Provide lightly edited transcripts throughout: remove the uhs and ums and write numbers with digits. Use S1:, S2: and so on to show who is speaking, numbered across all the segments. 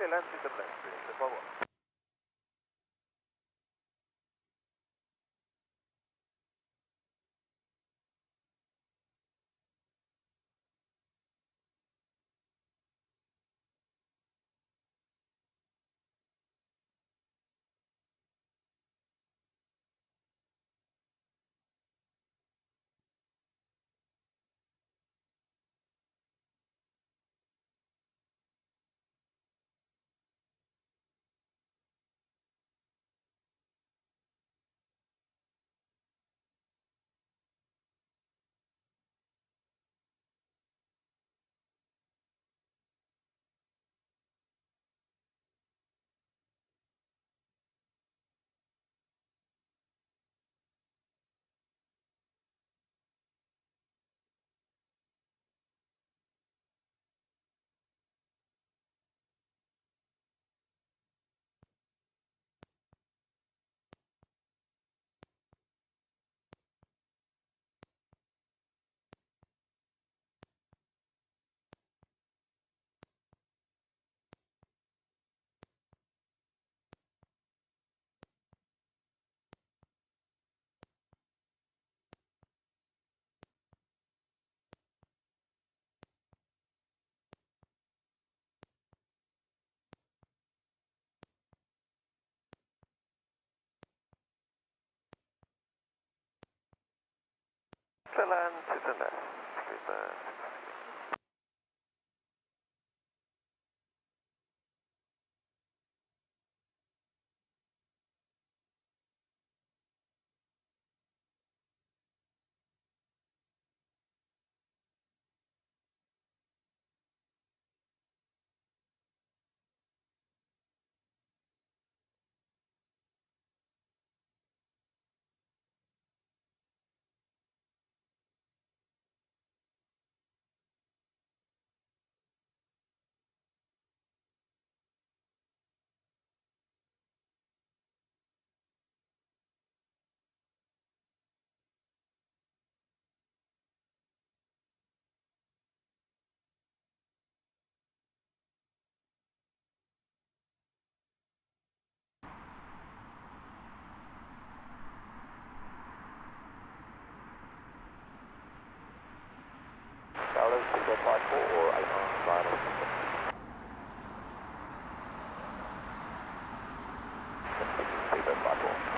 S1: Adelante, Planespotting, por favor. Land to the left, reverse. Charlie, 254 or 89 final system. Continue 254.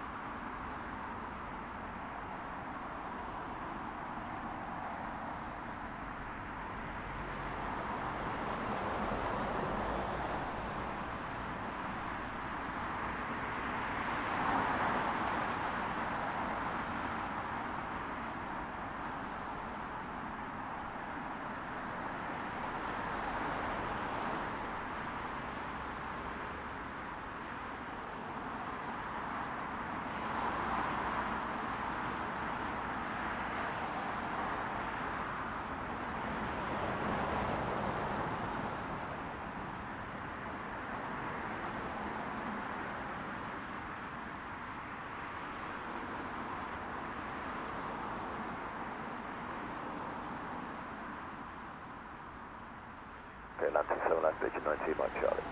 S1: Okay, land 27 left, Bridge 19, Mike Charlie.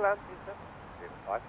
S1: land 27. 5.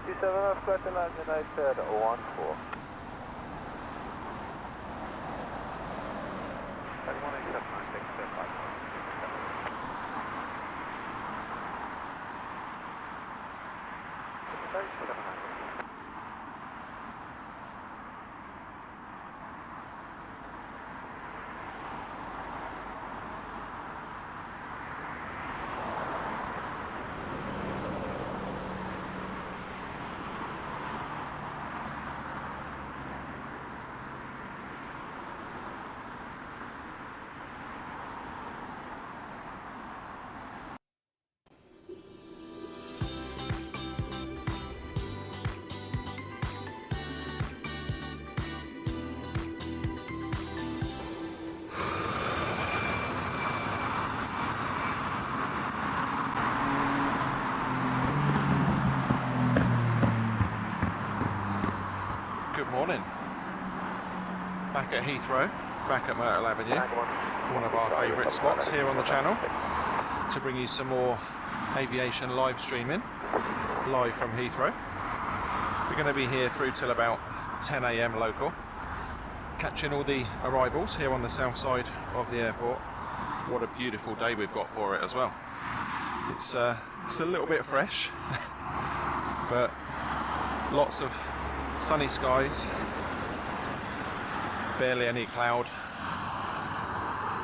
S1: 27, I've got to land United 14. 3187,
S2: Good morning. Back at Heathrow, back at Myrtle Avenue, one of our favourite spots here on the channel, to bring you some more aviation live streaming, live from Heathrow. We're going to be here through till about 10 AM local, catching all the arrivals here on the south side of the airport. What a beautiful day we've got for it as well. It's a little bit fresh, but lots of sunny skies, barely any cloud,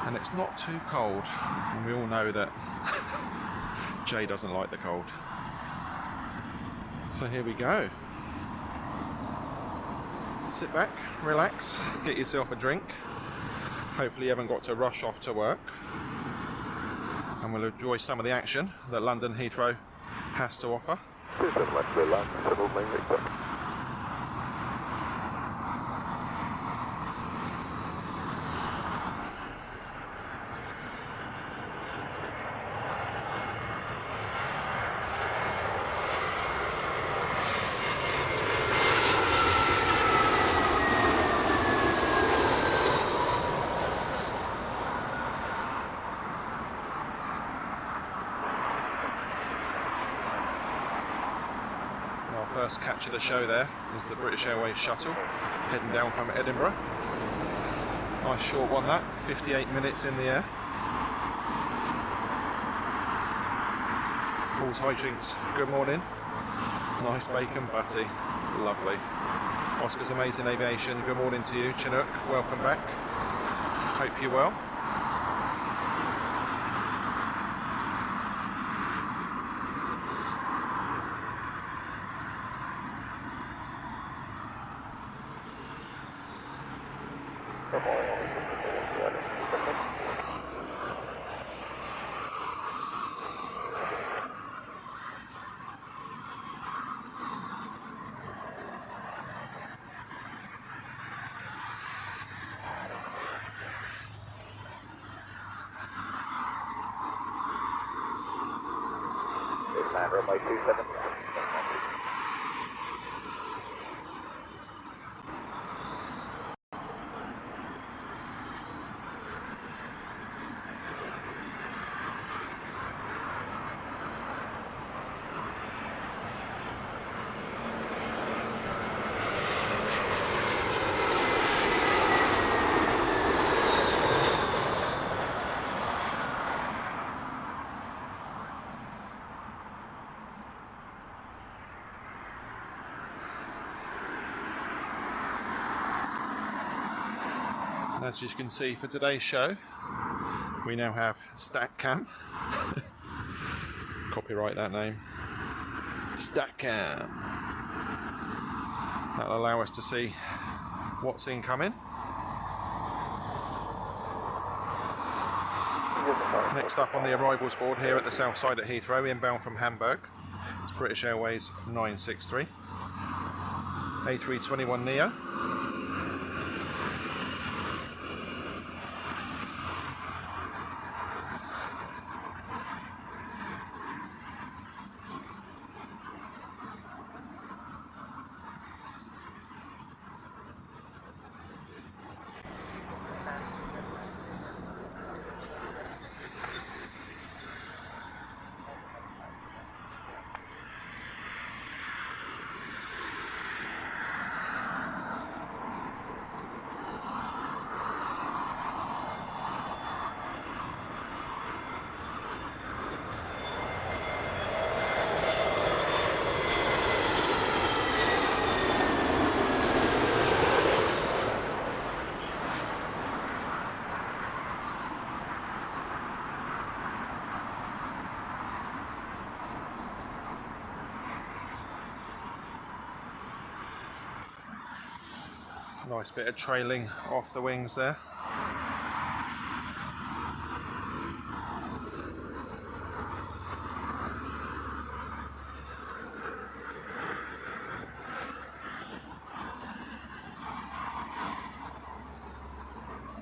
S2: and it's not too cold, and we all know that Jay doesn't like the cold. So here we go. Sit back, relax, get yourself a drink. Hopefully you haven't got to rush off to work, and we'll enjoy some of the action that London Heathrow has to offer. First catch of the show there is the British Airways shuttle heading down from Edinburgh. Nice short one that, 58 minutes in the air. Paul's hijinks, good morning. Nice bacon butty, lovely. Oscar's Amazing Aviation, good morning to you. Chinook, welcome back. Hope you're well.
S1: Runway 27.
S2: As you can see, for today's show, we now have StatCam. Copyright that name. StatCam. That'll allow us to see what's incoming. Next up on the arrivals board here at the south side at Heathrow, inbound from Hamburg, it's British Airways 963, A321 Neo. Nice bit of trailing off the wings there.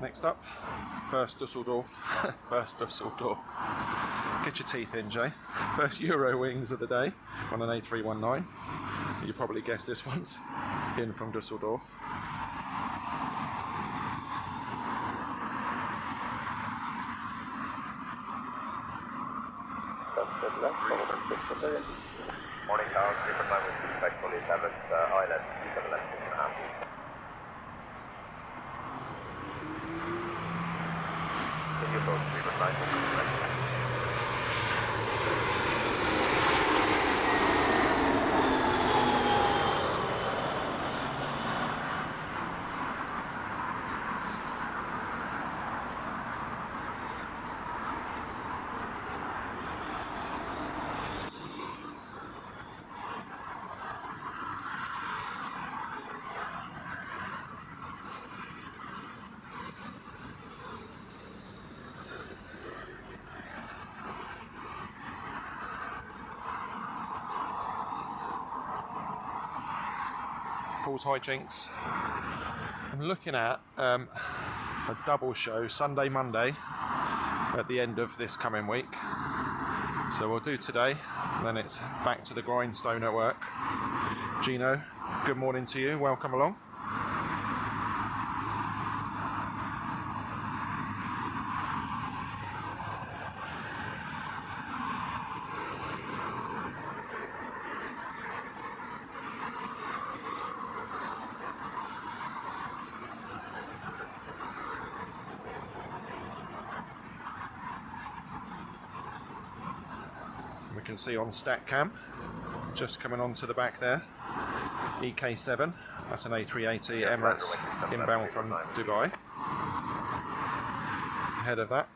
S2: Next up, first Dusseldorf. First Dusseldorf. Get your teeth in, Jay. First Euro wings of the day on an A319. You probably guessed this one's in from Dusseldorf.
S1: Morning, Tower. Different time with respect to the 7th island, 7 left, 6.5. Can you approach 3.9?
S2: Paul's hijinks. I'm looking at a double show Sunday, Monday at the end of this coming week. So we'll do today, and then it's back to the grindstone at work. Gino, good morning to you. Welcome along. We can see on StatCam, just coming onto the back there, EK7, that's an A380 Emirates inbound from Dubai. Ahead of that,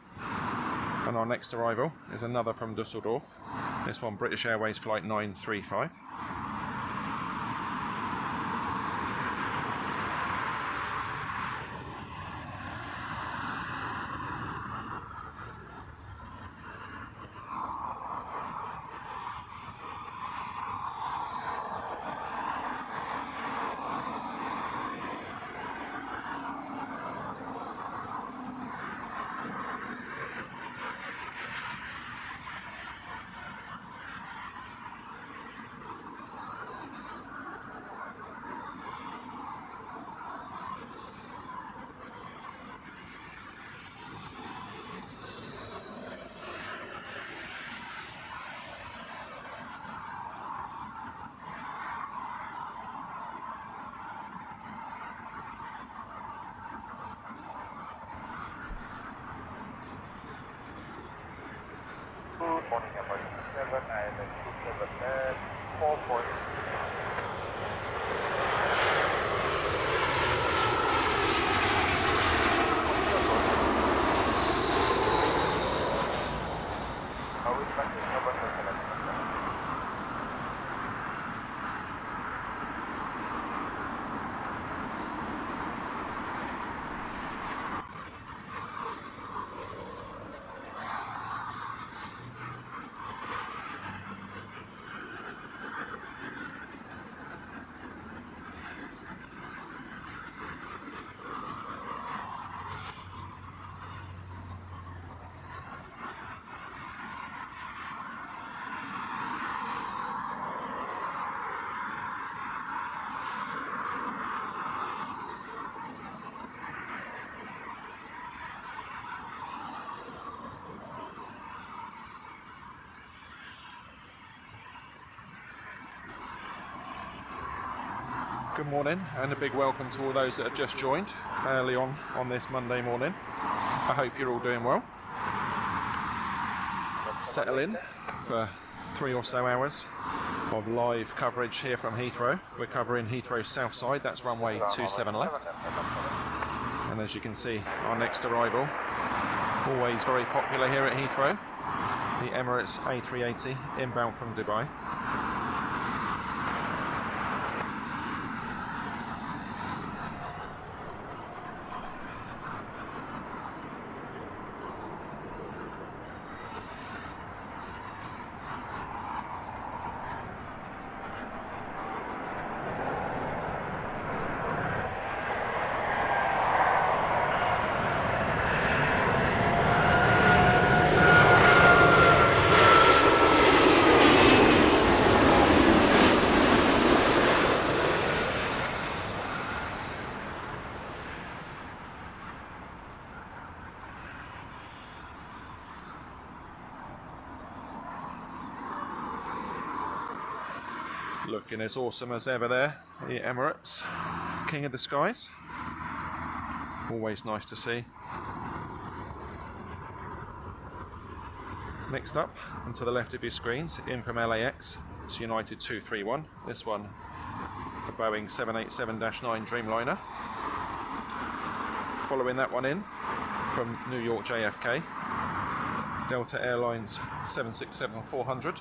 S2: and our next arrival is another from Dusseldorf, this one British Airways flight 935.
S1: Morning, Emirates 7 and 27 4 points. Are we expecting Airbus and Boeing?
S2: Good morning and a big welcome to all those that have just joined early on this Monday morning. I hope you're all doing well. Settle in for 3 or so hours of live coverage here from Heathrow. We're covering Heathrow's south side, that's runway 27 left. And as you can see, our next arrival, always very popular here at Heathrow, the Emirates A320 inbound from Dubai. Looking as awesome as ever there, the Emirates, king of the skies. Always nice to see. Next up, and to the left of your screens, in from LAX, it's United 231. This one, the Boeing 787-9 Dreamliner. Following that one in, from New York JFK, Delta Airlines 767-400.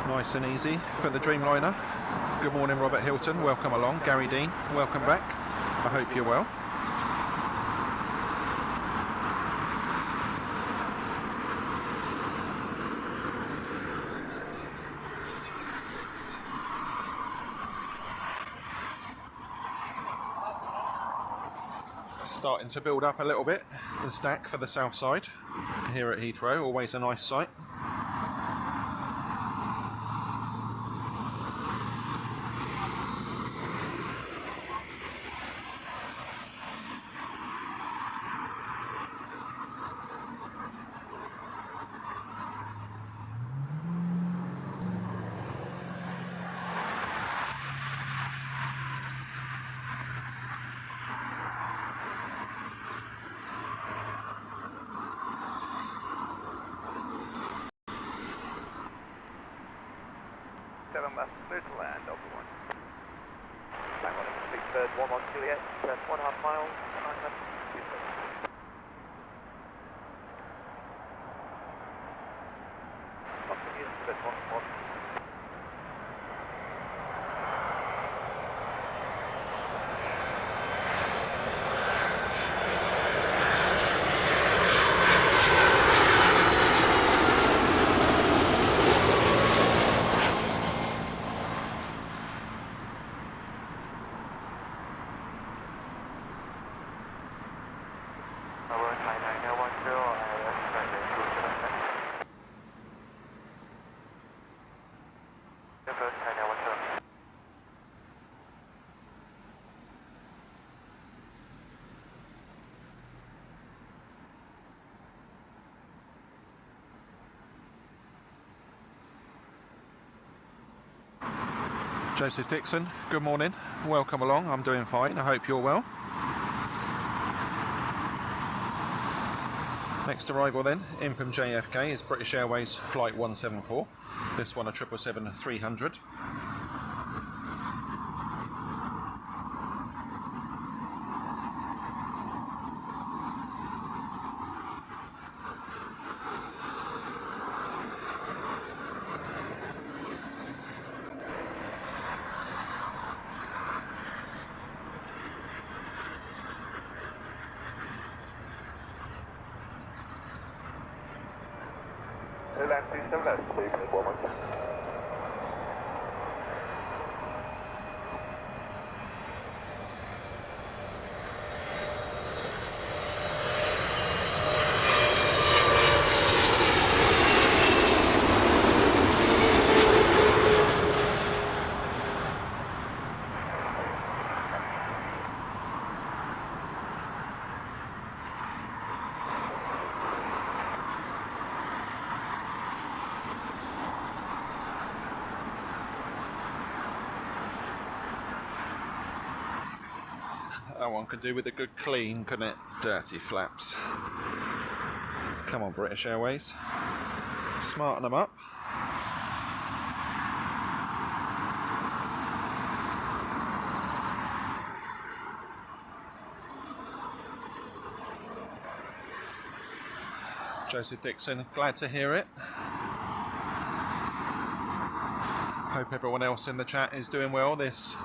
S2: Nice and easy for the Dreamliner. Good morning, Robert Hilton. Welcome along. Gary Dean, welcome back. I hope you're well. Starting to build up a little bit, the stack for the south side here at Heathrow. Always a nice sight.
S1: Left, clear to land, over 1. Time on 6. Bird 11 Juliet, 1.5 miles, 926. Continue to Bird 11.
S2: Joseph Dixon, good morning, welcome along. I'm doing fine, I hope you're well. Next arrival then, in from JFK, is British Airways Flight 174, this one a 777-300.
S1: Land 27, please, Woman.
S2: That one could do with a good clean, couldn't it? Dirty flaps. Come on, British Airways. Smarten them up. Joseph Dixon, glad to hear it. Hope everyone else in the chat is doing well this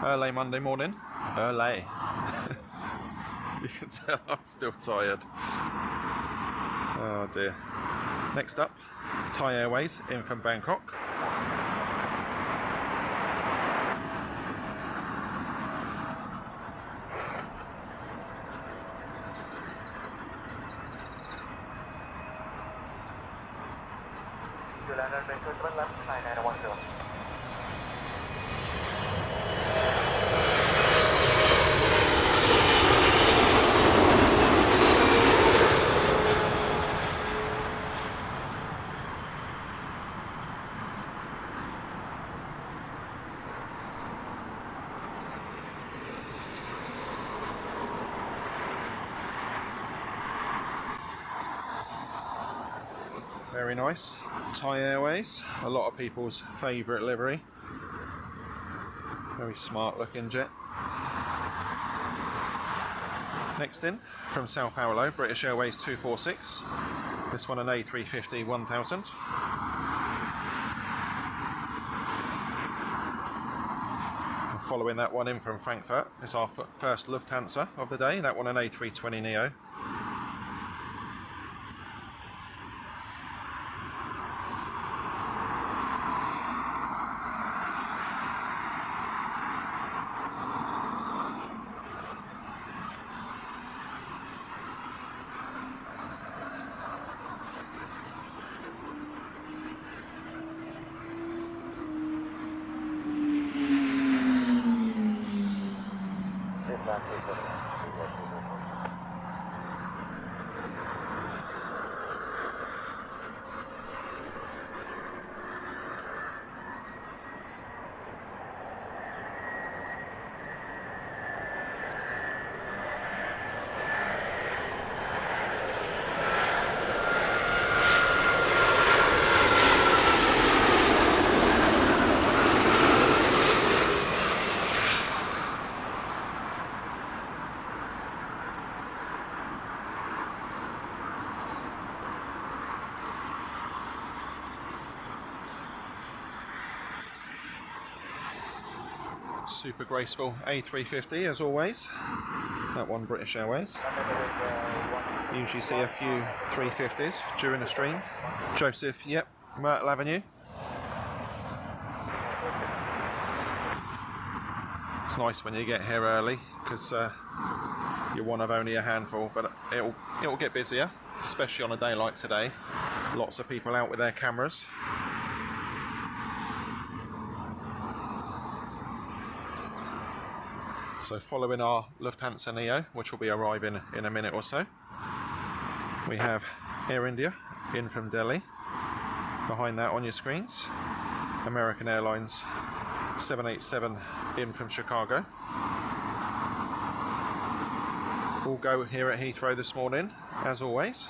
S2: early Monday morning. Early. You can tell I'm still tired. Oh dear. Next up, Thai Airways in from Bangkok. Very nice. Thai Airways, a lot of people's favourite livery. Very smart looking jet. Next in, from Sao Paulo, British Airways 246. This one an A350 1000. And following that one in from Frankfurt, it's our first Lufthansa of the day. That one an A320 Neo. super graceful A350 as always. That one British Airways. Usually see a few 350s during the stream. Joseph, yep, Myrtle Avenue. It's nice when you get here early because you're one of only a handful, but it'll get busier, especially on a day like today. Lots of people out with their cameras. So following our Lufthansa Neo, which will be arriving in a minute or so, we have Air India in from Delhi. Behind that on your screens, American Airlines 787 in from Chicago. All go here at Heathrow this morning, as always.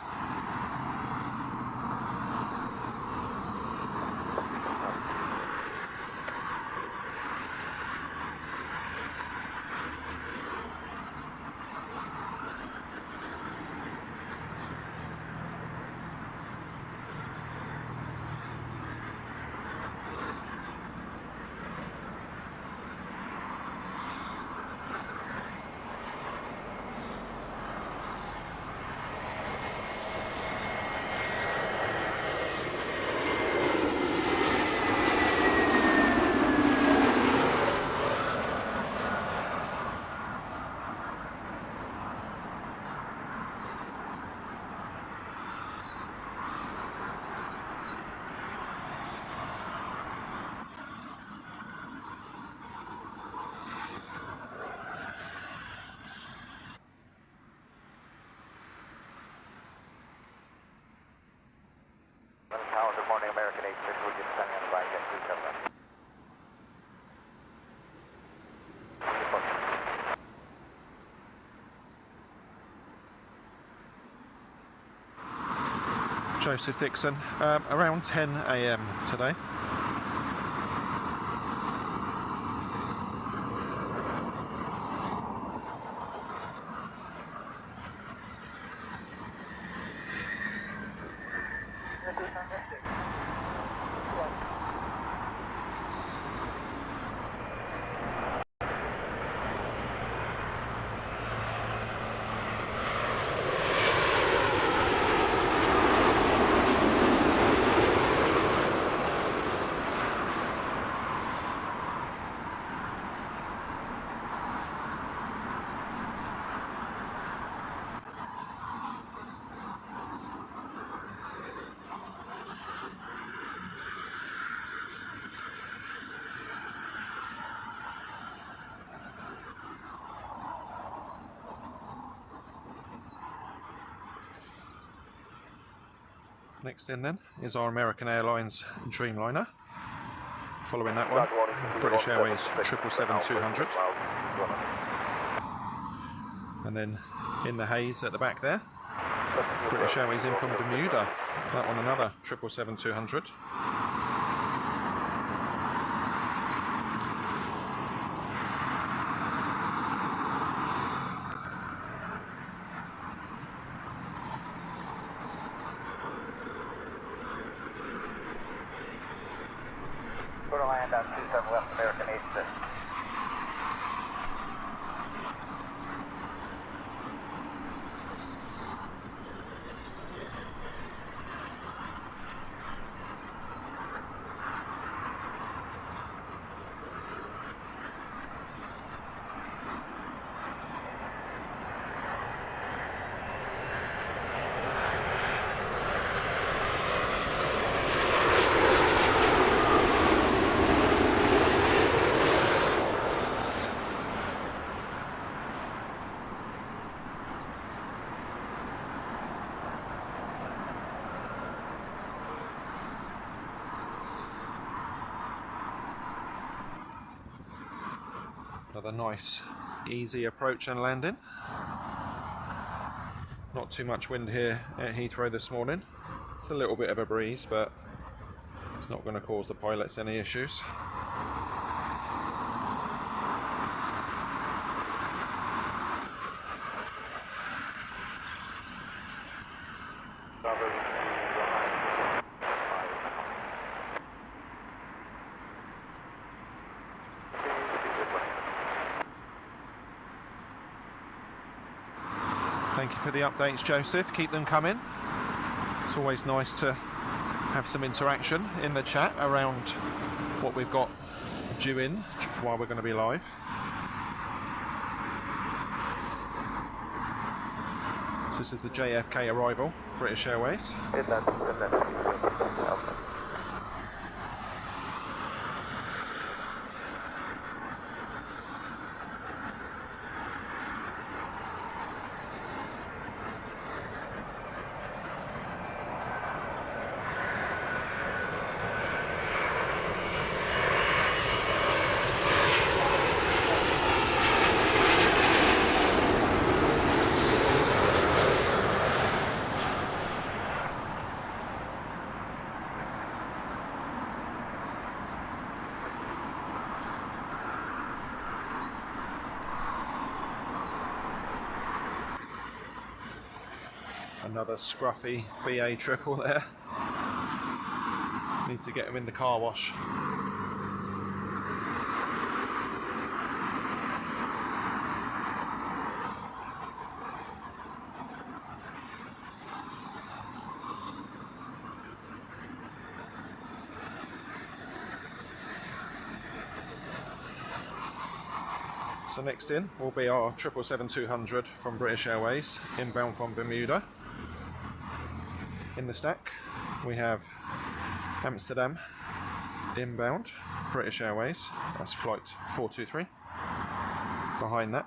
S1: Good morning, American 86, we're just standing on the line at 277.
S2: Joseph Dixon, around 10 AM today. Next in then is our American Airlines Dreamliner. Following that one, British Airways 777-200. And then in the haze at the back there, British Airways in from Bermuda. That one another 777-200.
S1: Put a land on 27 West American 86.
S2: Another nice, easy approach and landing. Not too much wind here at Heathrow this morning. It's a little bit of a breeze, but it's not going to cause the pilots any issues. Thank you for the updates, Joseph. Keep them coming. It's always nice to have some interaction in the chat around what we've got due in while we're going to be live. So this is the JFK arrival, British Airways. Another scruffy BA triple there. Need to get him in the car wash. So next in will be our 777-200 from British Airways, inbound from Bermuda. In the stack we have Amsterdam inbound, British Airways, that's flight 423. Behind that,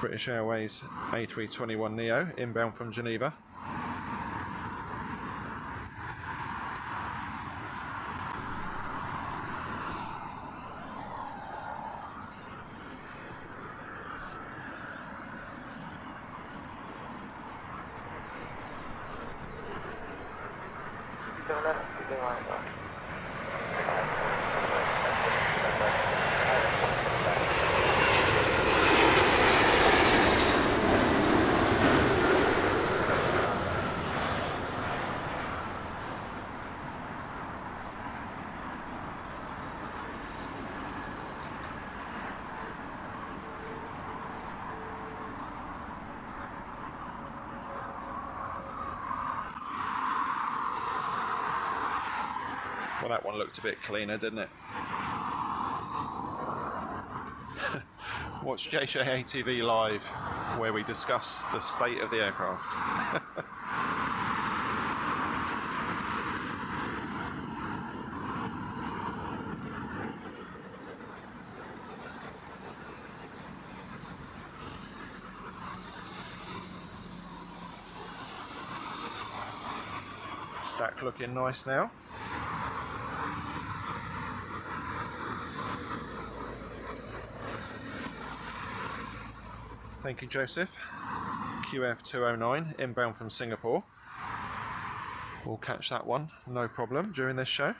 S2: British Airways A321 Neo inbound from Geneva. Well, that one looked a bit cleaner, didn't it? Watch JJA TV live, where we discuss the state of the aircraft. Stack looking nice now. Thank you, Joseph. QF209 inbound from Singapore. We'll catch that one, no problem, during this show.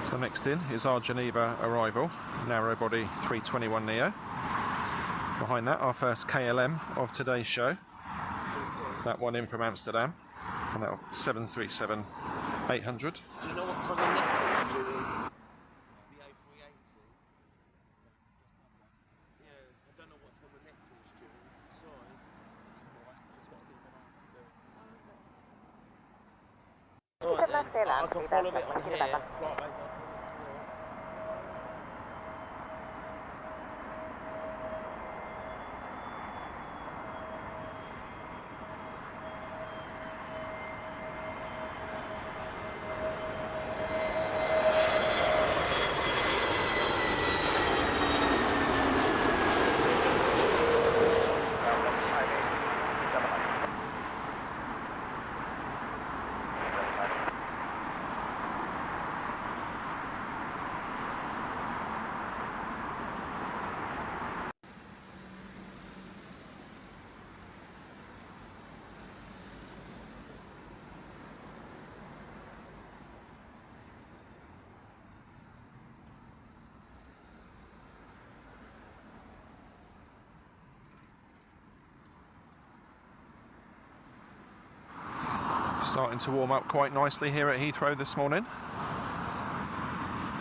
S2: So next in is our Geneva arrival, narrow body 321 Neo. Behind that, our first KLM of today's show. That one in from Amsterdam, and that 737-800.
S3: Do you know what time the next one's due in? The A380. I can follow it on here. Flight mate.
S2: Starting to warm up quite nicely here at Heathrow this morning.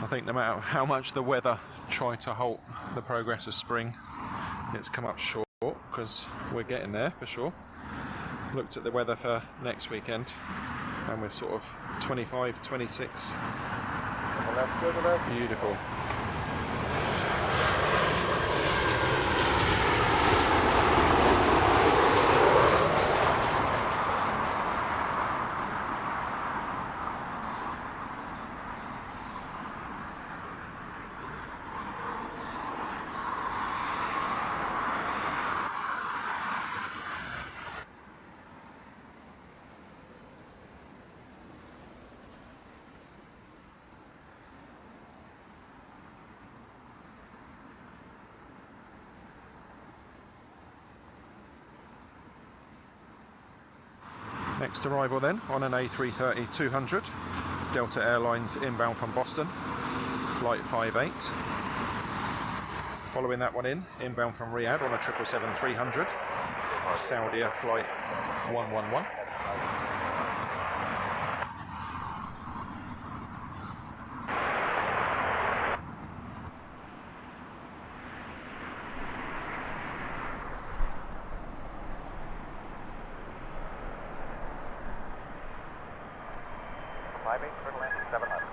S2: I think no matter how much the weather tried to halt the progress of spring, it's come up short, because we're getting there for sure. Looked at the weather for next weekend and we're sort of 25, 26. Beautiful. Next arrival then on an A330-200. It's Delta Airlines inbound from Boston, flight 58. Following that one inbound from Riyadh on a 777-300, Saudia flight 111.
S1: Climbing for landing 700.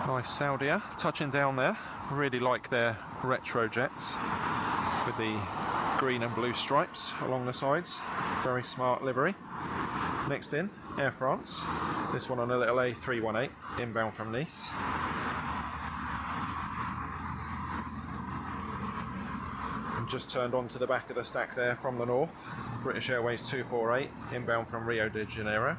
S2: Nice Saudia touching down there. Really like their retro jets with the green and blue stripes along the sides. Very smart livery. Next in, Air France. This one on a little A318 inbound from Nice. And just turned onto the back of the stack there from the north. British Airways 248, inbound from Rio de Janeiro.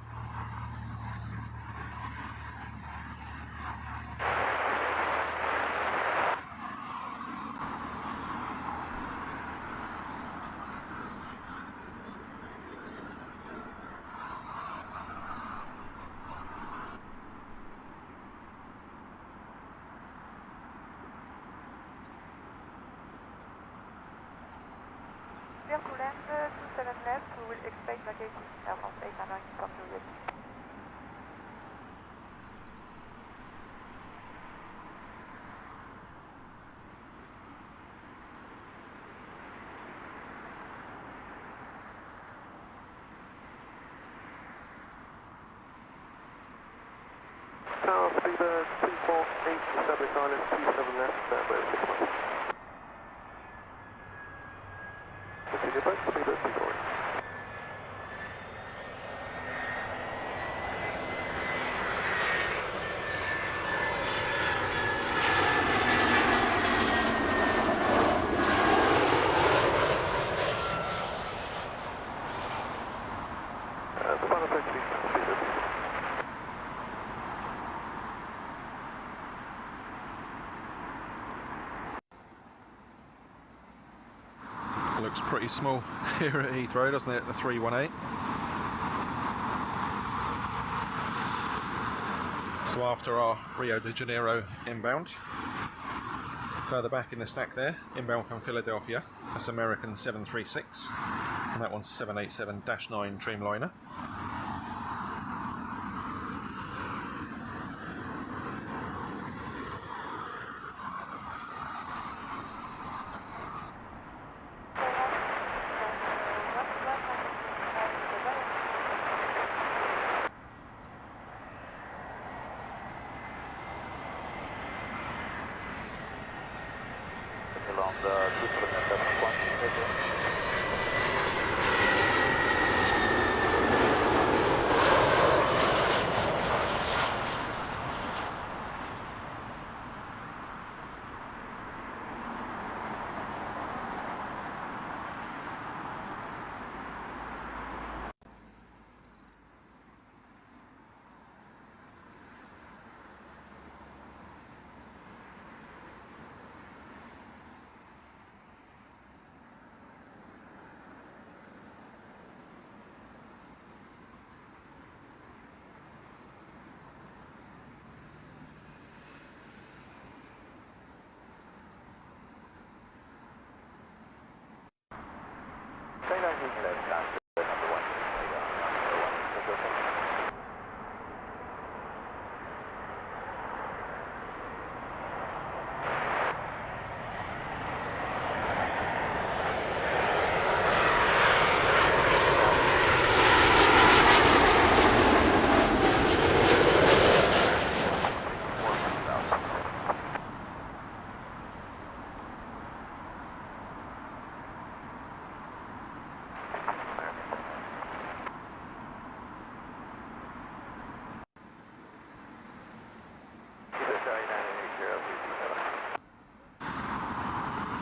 S4: Clear to land, 27 left, we will expect vacating Air France 899 from Juliet.
S5: Tower speed 248, establish island, 27 left, runway 61. Continue back, speed 248. The final taxi, speed 248.
S2: Looks pretty small here at Heathrow, doesn't it, the 318. So after our Rio de Janeiro inbound, further back in the stack there, inbound from Philadelphia, that's American 736, and that one's 787-9 Dreamliner.
S1: Along the 277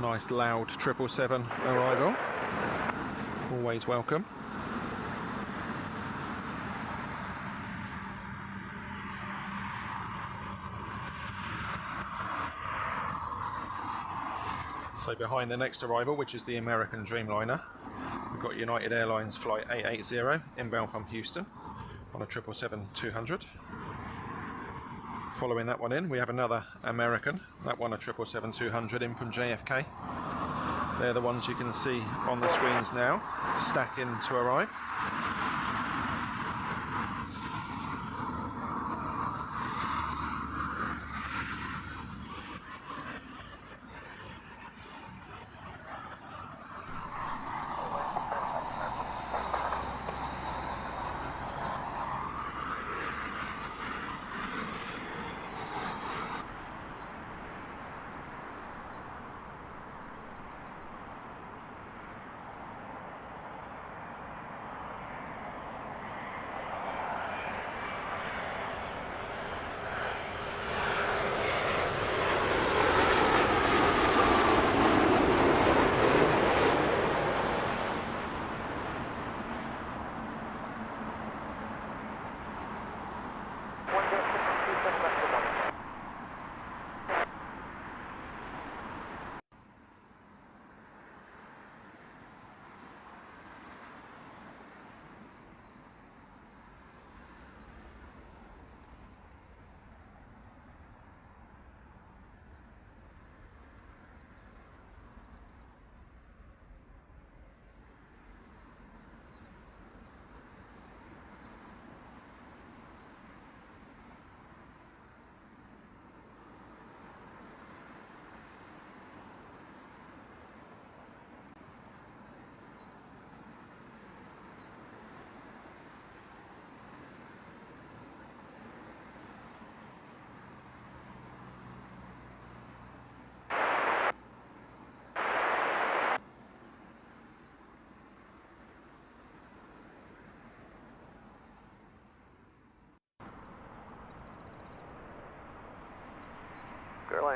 S2: Nice loud 777 arrival, always welcome. So behind the next arrival, which is the American Dreamliner, we've got United Airlines flight 880 inbound from Houston on a 777-200. Following that one in, we have another American, that one a 777-200 in from JFK. They're the ones you can see on the screens now, stacking to arrive.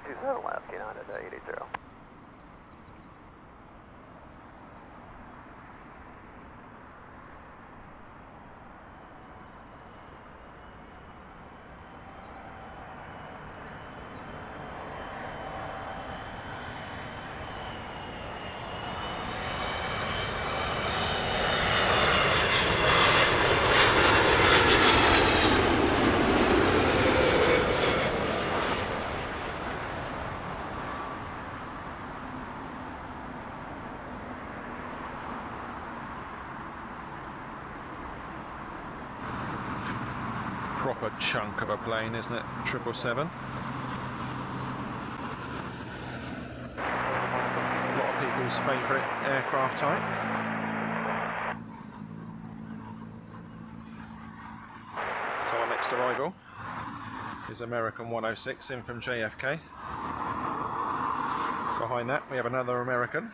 S5: 27 left, United 880.
S2: Proper chunk of a plane, isn't it? 777. A lot of people's favourite aircraft type. So our next arrival is American 106 in from JFK. Behind that we have another American,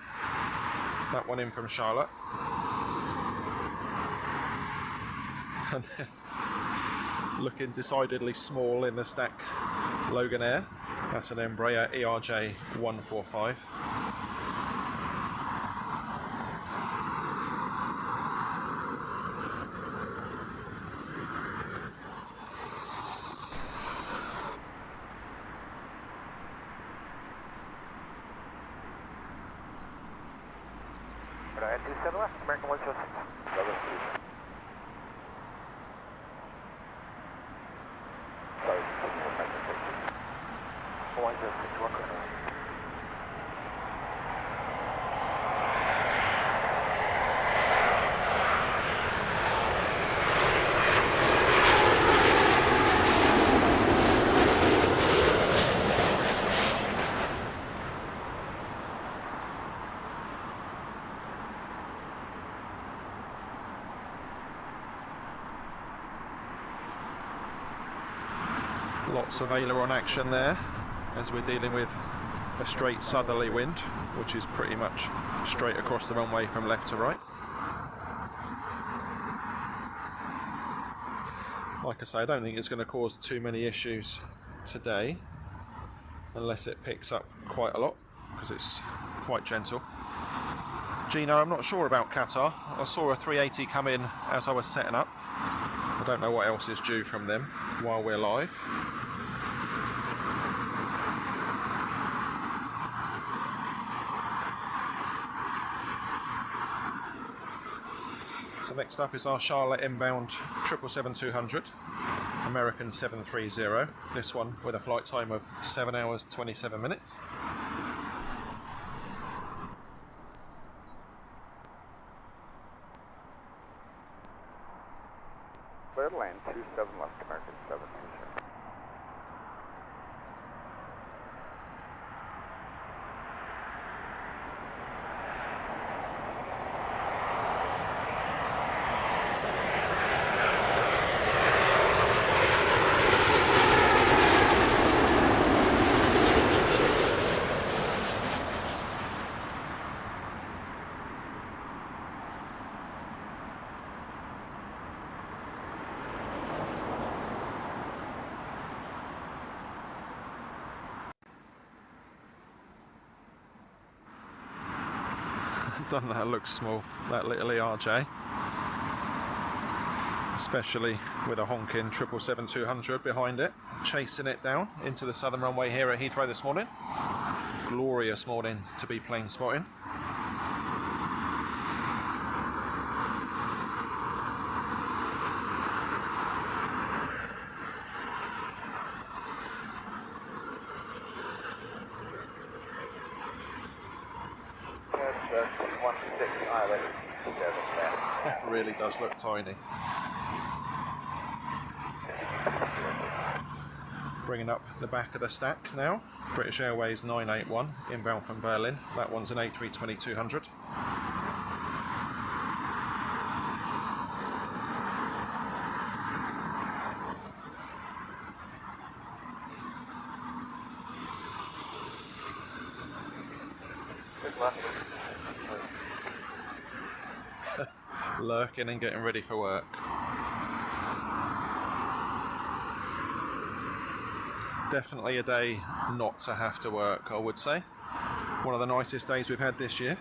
S2: that one in from Charlotte. And then, looking decidedly small in the stack, Logan Air. That's an Embraer ERJ 145.
S5: Right, 27 left, American 106.
S2: Lots of aileron action there, as we're dealing with a straight southerly wind, which is pretty much straight across the runway from left to right. Like I say, I don't think it's going to cause too many issues today, unless it picks up quite a lot, because it's quite gentle. Gino, I'm not sure about Qatar. I saw a 380 come in as I was setting up. I don't know what else is due from them while we're live. So next up is our Charlotte inbound 777-200, American 730. This one with a flight time of 7 hours 27 minutes.
S5: Clear to land, 27 left, American 730.
S2: Doesn't that look small, that little ERJ? Especially with a honking 777-200 behind it, chasing it down into the southern runway here at Heathrow this morning. Glorious morning to be plane spotting. It really does look tiny. Bringing up the back of the stack now. British Airways 981 inbound from Berlin. That one's an A320-200. Lurking and getting ready for work. Definitely a day not to have to work, I would say. One of the nicest days we've had this year.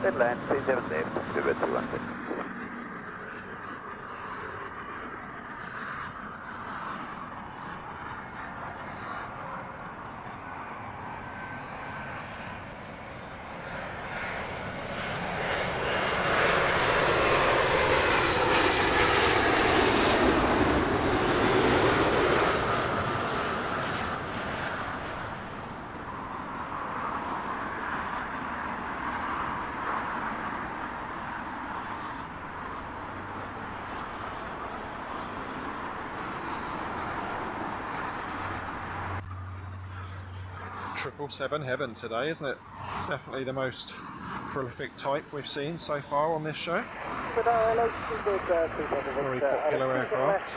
S1: Deadline 378, over 200.
S2: Triple 7 heaven today, isn't it? Definitely the most prolific type we've seen so far on this show. Very popular aircraft.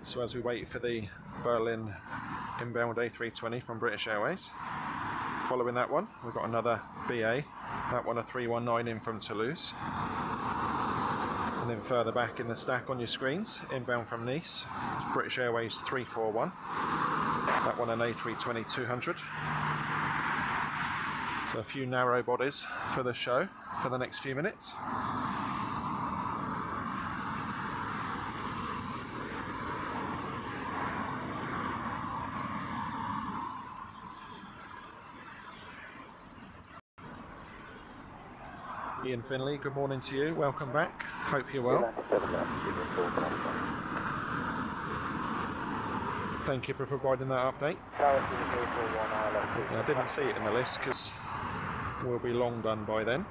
S2: So as we wait for the Berlin inbound A320 from British Airways, following that one we've got another BA, that one a 319 in from Toulouse. And then further back in the stack on your screens, inbound from Nice, British Airways 341. That one an A320-200. So a few narrow bodies for the show for the next few minutes. Ian Finley, good morning to you, welcome back, hope you're well. Thank you for providing that update. I didn't see it in the list because we'll be long done by then.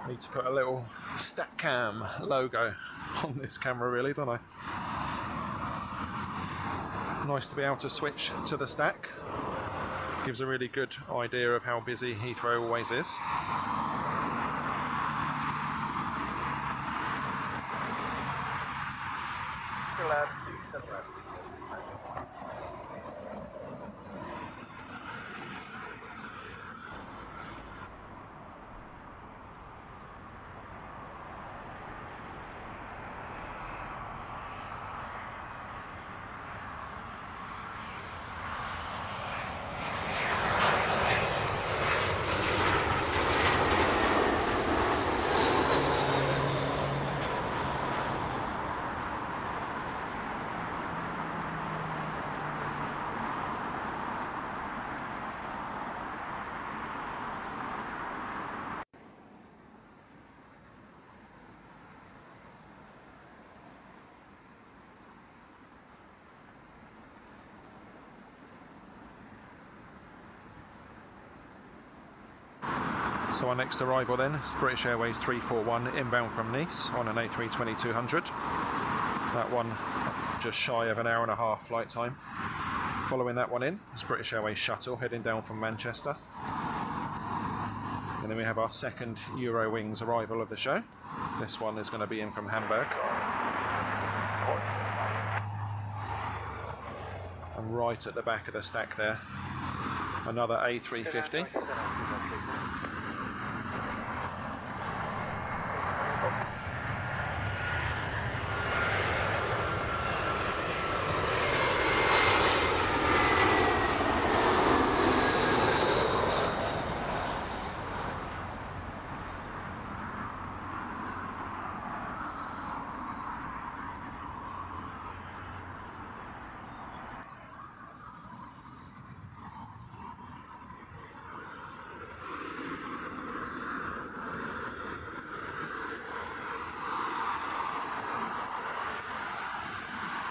S2: Need to put a little StatCam logo on this camera really, don't I? Nice to be able to switch to the stack. Gives a really good idea of how busy Heathrow always is. So our next arrival then is British Airways 341 inbound from Nice on an A320-200. That one just shy of an hour and a half flight time. Following that one in is British Airways shuttle heading down from Manchester. And then we have our second Eurowings arrival of the show. This one is going to be in from Hamburg. And right at the back of the stack there, another A350.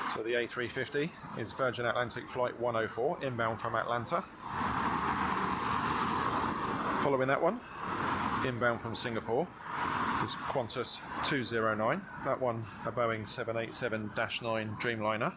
S2: So the A350 is Virgin Atlantic Flight 104, inbound from Atlanta. Following that one, inbound from Singapore, is Qantas 209. That one a Boeing 787-9 Dreamliner.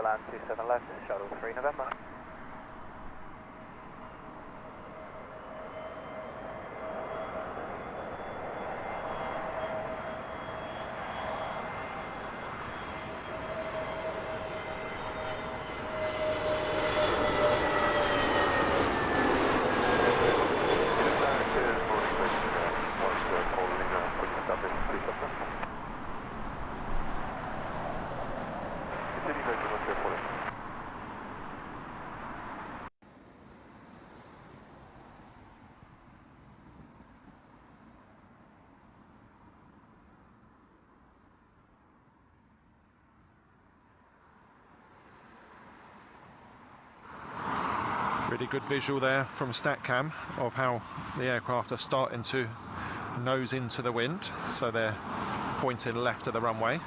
S1: Land 27 left, shuttle 3 November.
S2: Really good visual there from StatCam of how the aircraft are starting to nose into the wind, so they're pointing left of the runway.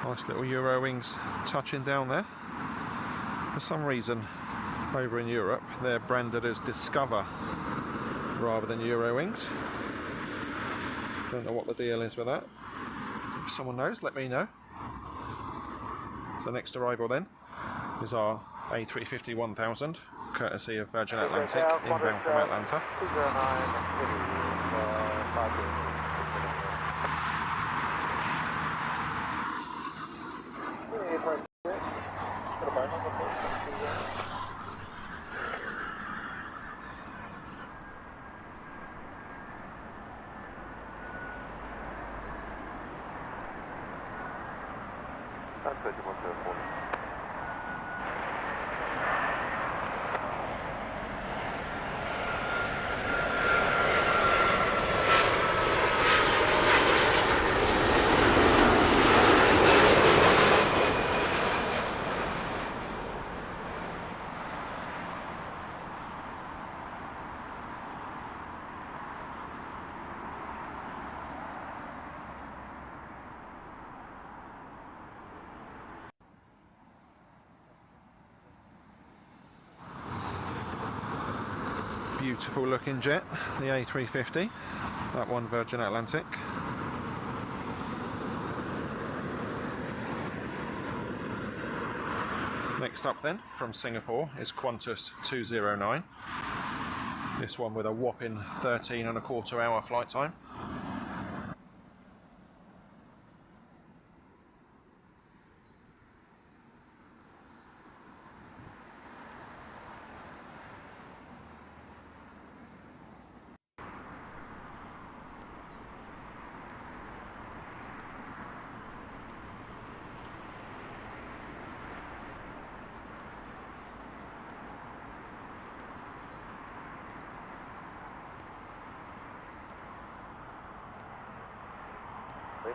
S2: Nice little Eurowings touching down there. For some reason, over in Europe, they're branded as Discover rather than Eurowings. Don't know what the deal is with that. If someone knows, let me know. So next arrival then is our A350 1000, courtesy of Virgin Atlantic, inbound from Atlanta. Beautiful looking jet, the A350, that one Virgin Atlantic. Next up then, from Singapore, is Qantas 209. This one with a whopping 13.25 hour flight time.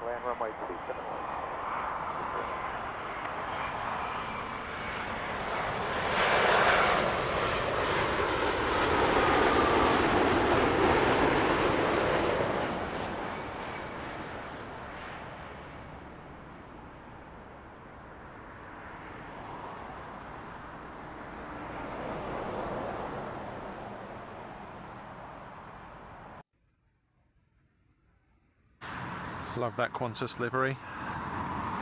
S5: Land runway 27.
S2: Love that Qantas livery,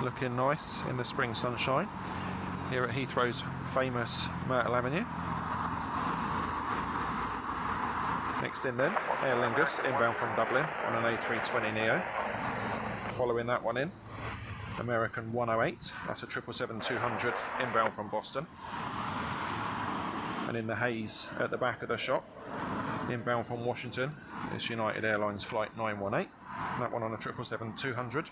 S2: looking nice in the spring sunshine here at Heathrow's famous Myrtle Avenue. Next in then, Aer Lingus inbound from Dublin on an A320 Neo. Following that one in, American 108, that's a 777-200 inbound from Boston. And in the haze at the back of the shop, inbound from Washington, it's United Airlines flight 918. That one on a 777-200.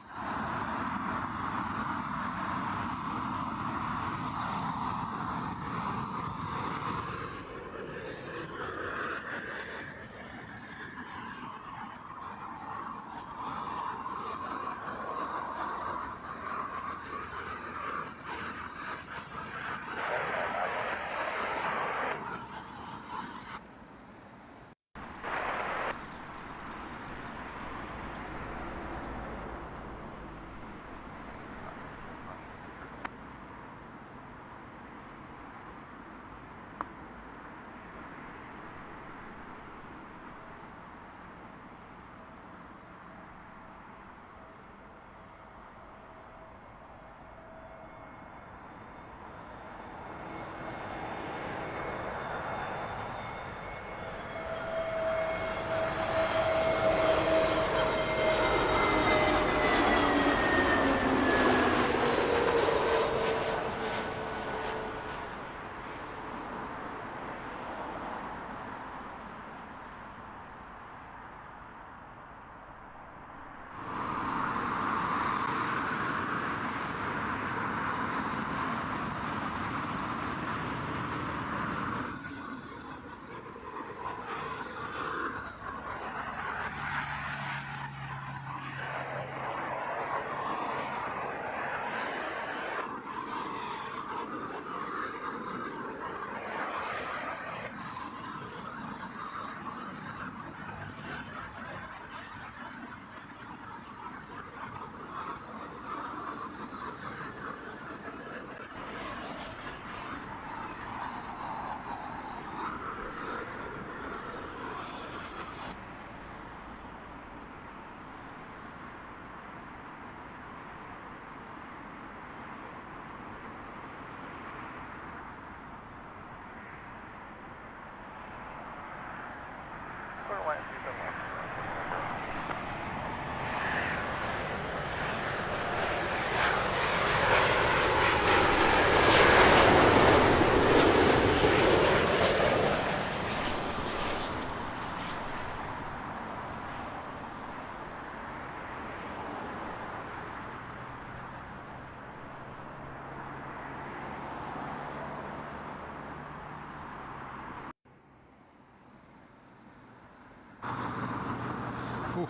S2: Ooh,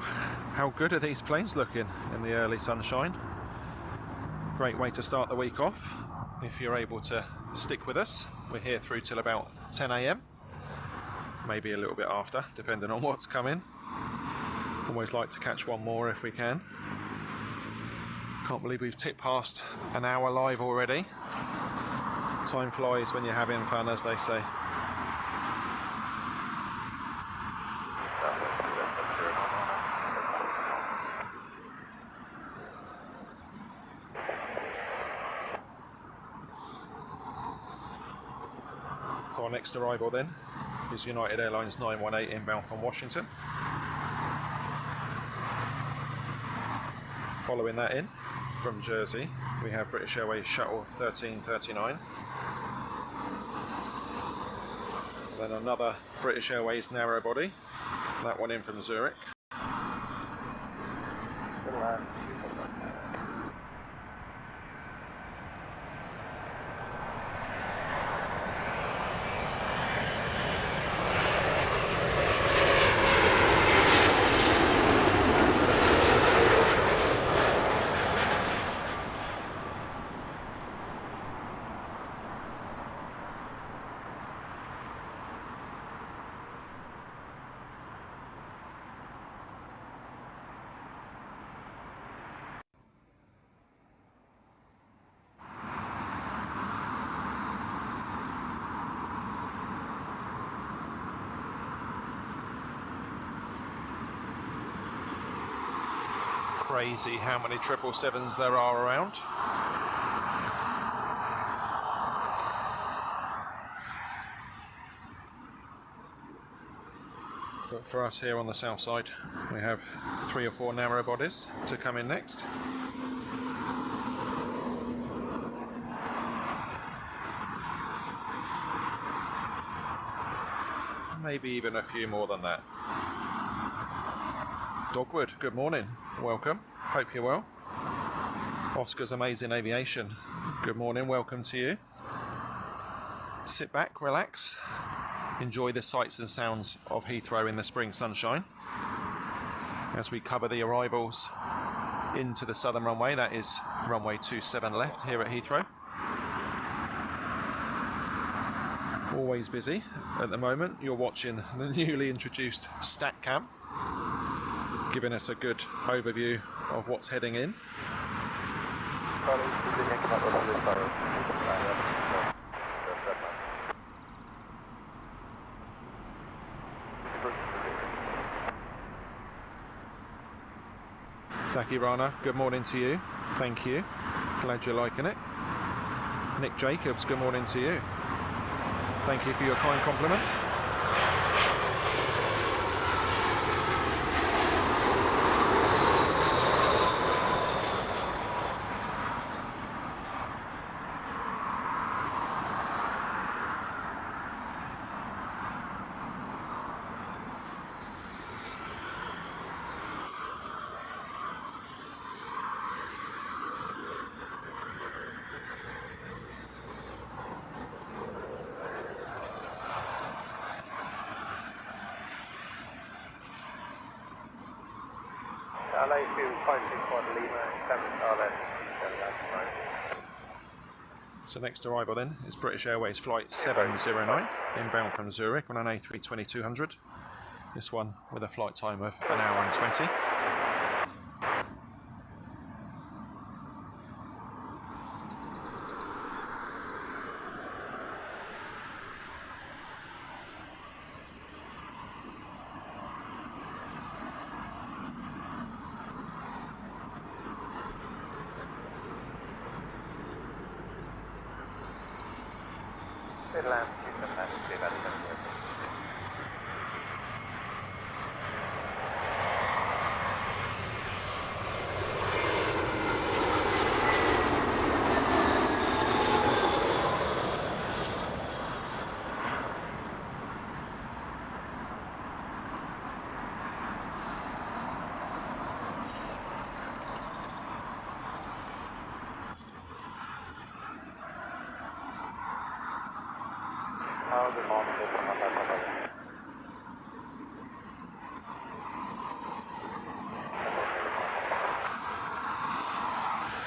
S2: how good are these planes looking in the early sunshine? Great way to start the week off if you're able to stick with us. We're here through till about 10 AM, maybe a little bit after, depending on what's coming. Always like to catch one more if we can. Can't believe we've tipped past an hour live already. Time flies when you're having fun, as they say. So our next arrival then is United Airlines 918 inbound from Washington. Following that in from Jersey, we have British Airways Shuttle 1339. Then another British Airways narrow body, that one in from Zurich. Crazy how many 777s there are around. But for us here on the south side, we have 3 or 4 narrow bodies to come in next. Maybe even a few more than that. Dogwood, good morning, welcome, hope you're well. Oscar's Amazing Aviation, good morning, welcome to you. Sit back, relax, enjoy the sights and sounds of Heathrow in the spring sunshine as we cover the arrivals into the southern runway. That is runway 27 left here at Heathrow. Always busy at the moment. You're watching the newly introduced StatCam, giving us a good overview of what's heading in. Zaki Rana, good morning to you. Thank you. Glad you're liking it. Nick Jacobs, good morning to you. Thank you for your kind compliment. So next arrival then is British Airways flight 709 inbound from Zurich on an A320-200. This one with a flight time of 1 hour and 20.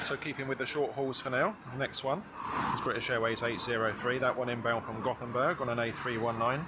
S2: So keeping with the short hauls for now, the next one is British Airways 803, that one inbound from Gothenburg on an A319.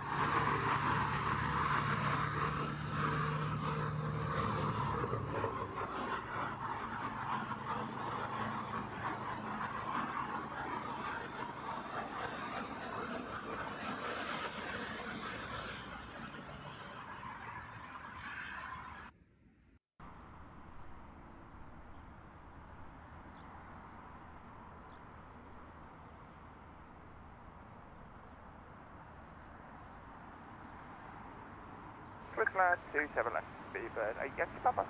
S1: First land 27 left, Beaver 8 Yankee Papa.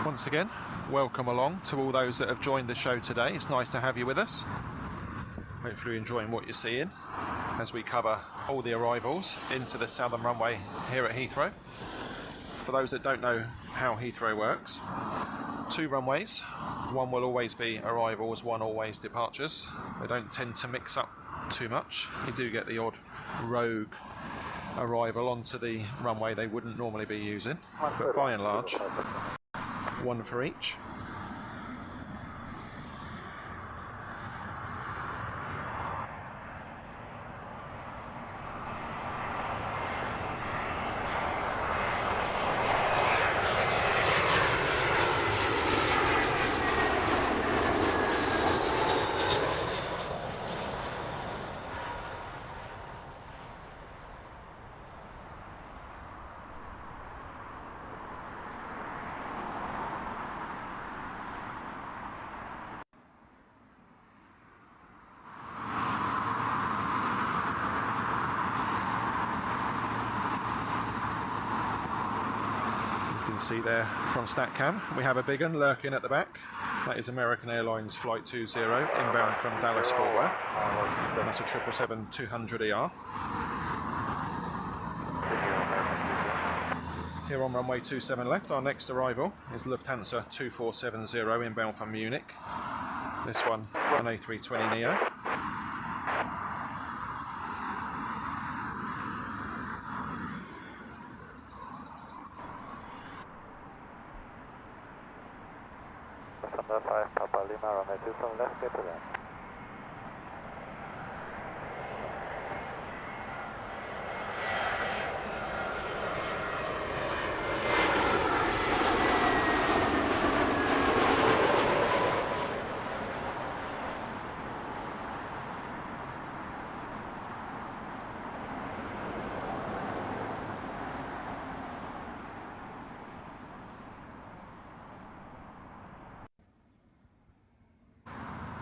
S2: Once again, welcome along to all those that have joined the show today. It's nice to have you with us. Hopefully you're enjoying what you're seeing as we cover all the arrivals into the southern runway here at Heathrow. For those that don't know how Heathrow works, 2 runways. One will always be arrivals, one always departures. They don't tend to mix up too much. You do get the odd rogue arrival onto the runway they wouldn't normally be using, but by and large, one for each. See there from StatCam, we have a big one lurking at the back. That is American Airlines Flight 20 inbound from Dallas Fort Worth. That's a 777-200ER. Here on runway 27 left, our next arrival is Lufthansa 2470 inbound from Munich. This one an A320 Neo.
S5: Number 5 Papa Lima, runway 27 left, clear to land.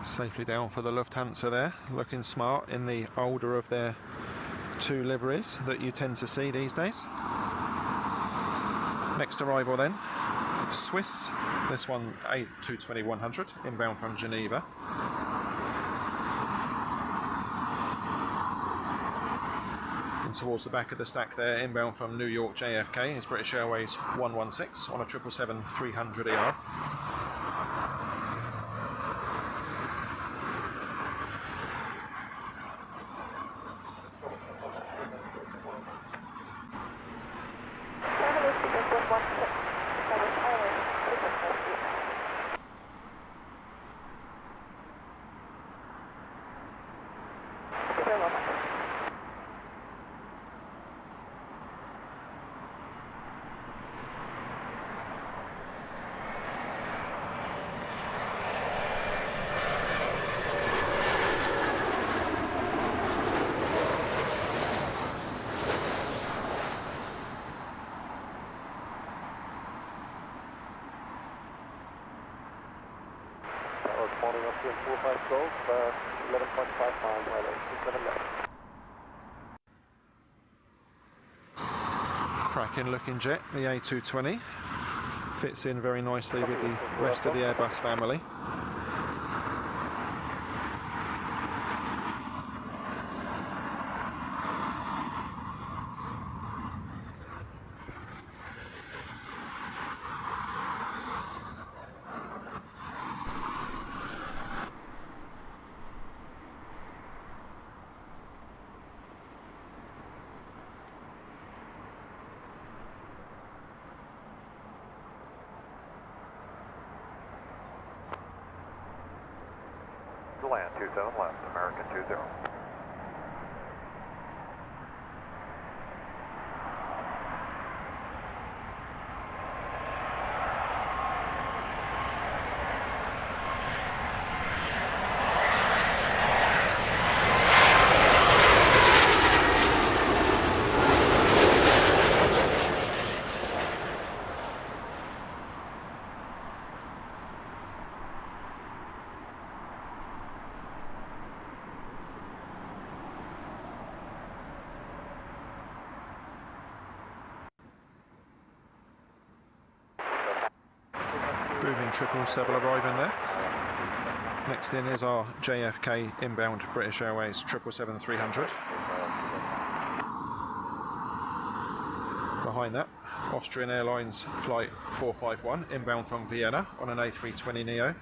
S2: Safely down for the Lufthansa there, looking smart in the older of their 2 liveries that you tend to see these days. Next arrival then, it's Swiss, this one A220-100 inbound from Geneva. And towards the back of the stack there, inbound from New York JFK is British Airways 116 on a 777-300ER.
S5: Morning up here, 45 Golf, 11.5 miles highway, 27 left.
S2: Cracking looking jet, the A220. Fits in very nicely with the rest of the Airbus family.
S1: land, 27 left, American 20.
S2: Booming 777 arriving there. Next in is our JFK inbound British Airways 777-300. Behind that, Austrian Airlines flight 451 inbound from Vienna on an A320 Neo.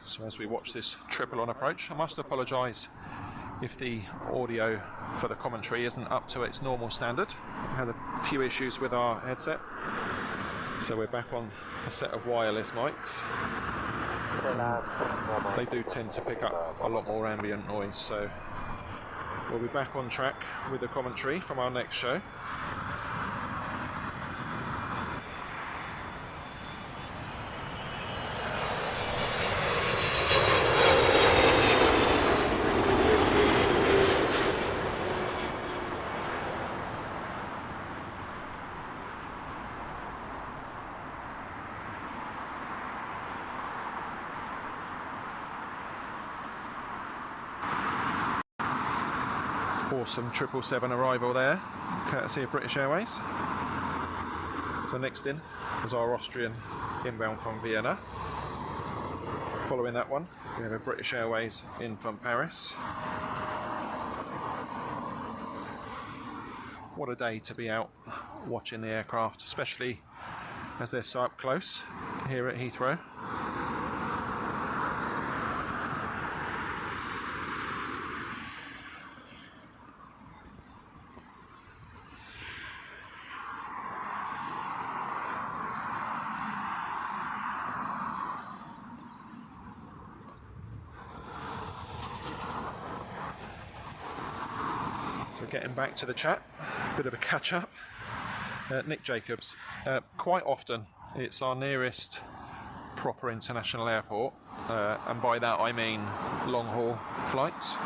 S2: So as we watch this triple on approach, I must apologise if the audio for the commentary isn't up to its normal standard. We had a few issues with our headset, so we're back on a set of wireless mics. They do tend to pick up a lot more ambient noise, so we'll be back on track with the commentary from our next show. Awesome 777 arrival there, courtesy of British Airways. So next in is our Austrian inbound from Vienna. Following that one, we have a British Airways in from Paris. What a day to be out watching the aircraft, especially as they're so up close here at Heathrow. So getting back to the chat, bit of a catch up. Nick Jacobs, quite often it's our nearest proper international airport, and by that I mean long haul flights.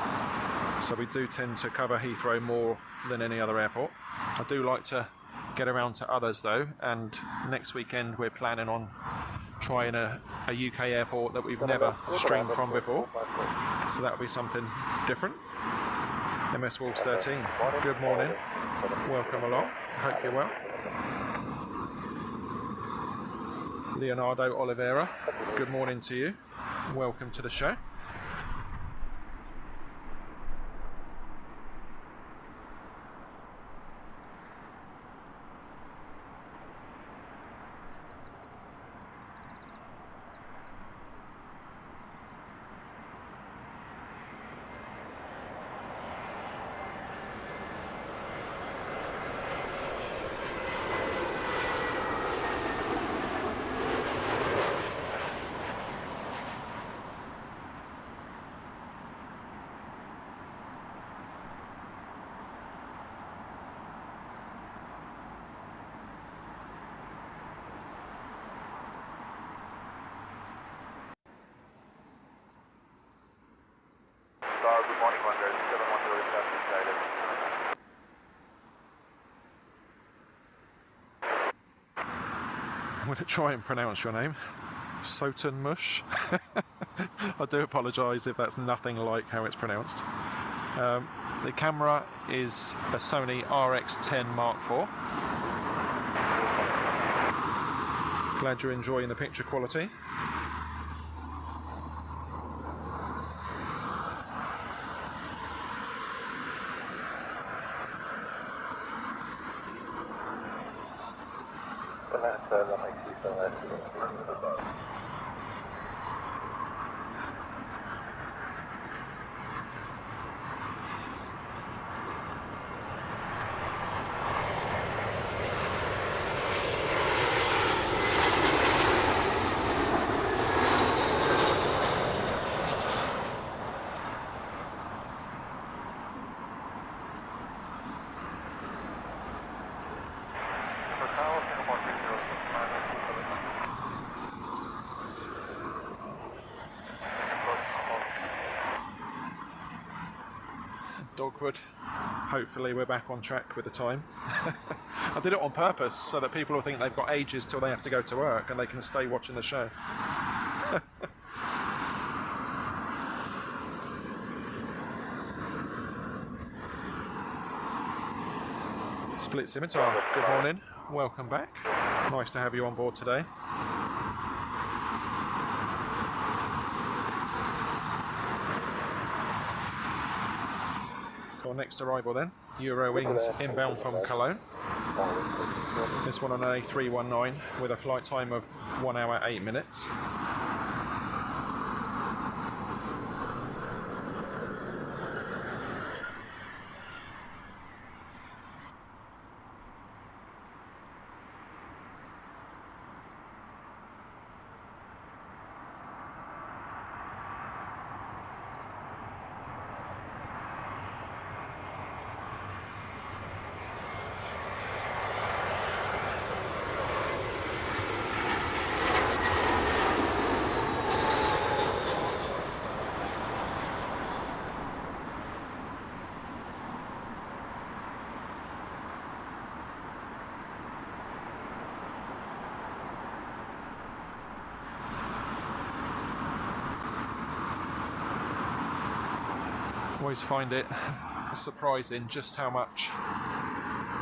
S2: So we do tend to cover Heathrow more than any other airport. I do like to get around to others though, and next weekend we're planning on trying a UK airport that we've never streamed from before. So that'll be something different. MS Wolves 13, good morning, welcome along, hope you're well. Leonardo Oliveira, good morning to you, welcome to the show.
S1: Good morning, Wonder 710 reception guided.
S2: I'm going to try and pronounce your name. Sotenmush. I do apologise if that's nothing like how it's pronounced. The camera is a Sony RX10 Mark IV. Glad you're enjoying the picture quality.
S5: That makes you feel
S2: Dogwood. Hopefully we're back on track with the time. I did it on purpose so that people will think they've got ages till they have to go to work and they can stay watching the show. Split Scimitar, good morning, welcome back. Nice to have you on board today. So our next arrival then, Eurowings inbound from Cologne. This one on an A319 with a flight time of 1 hour 8 minutes. Always find it surprising just how much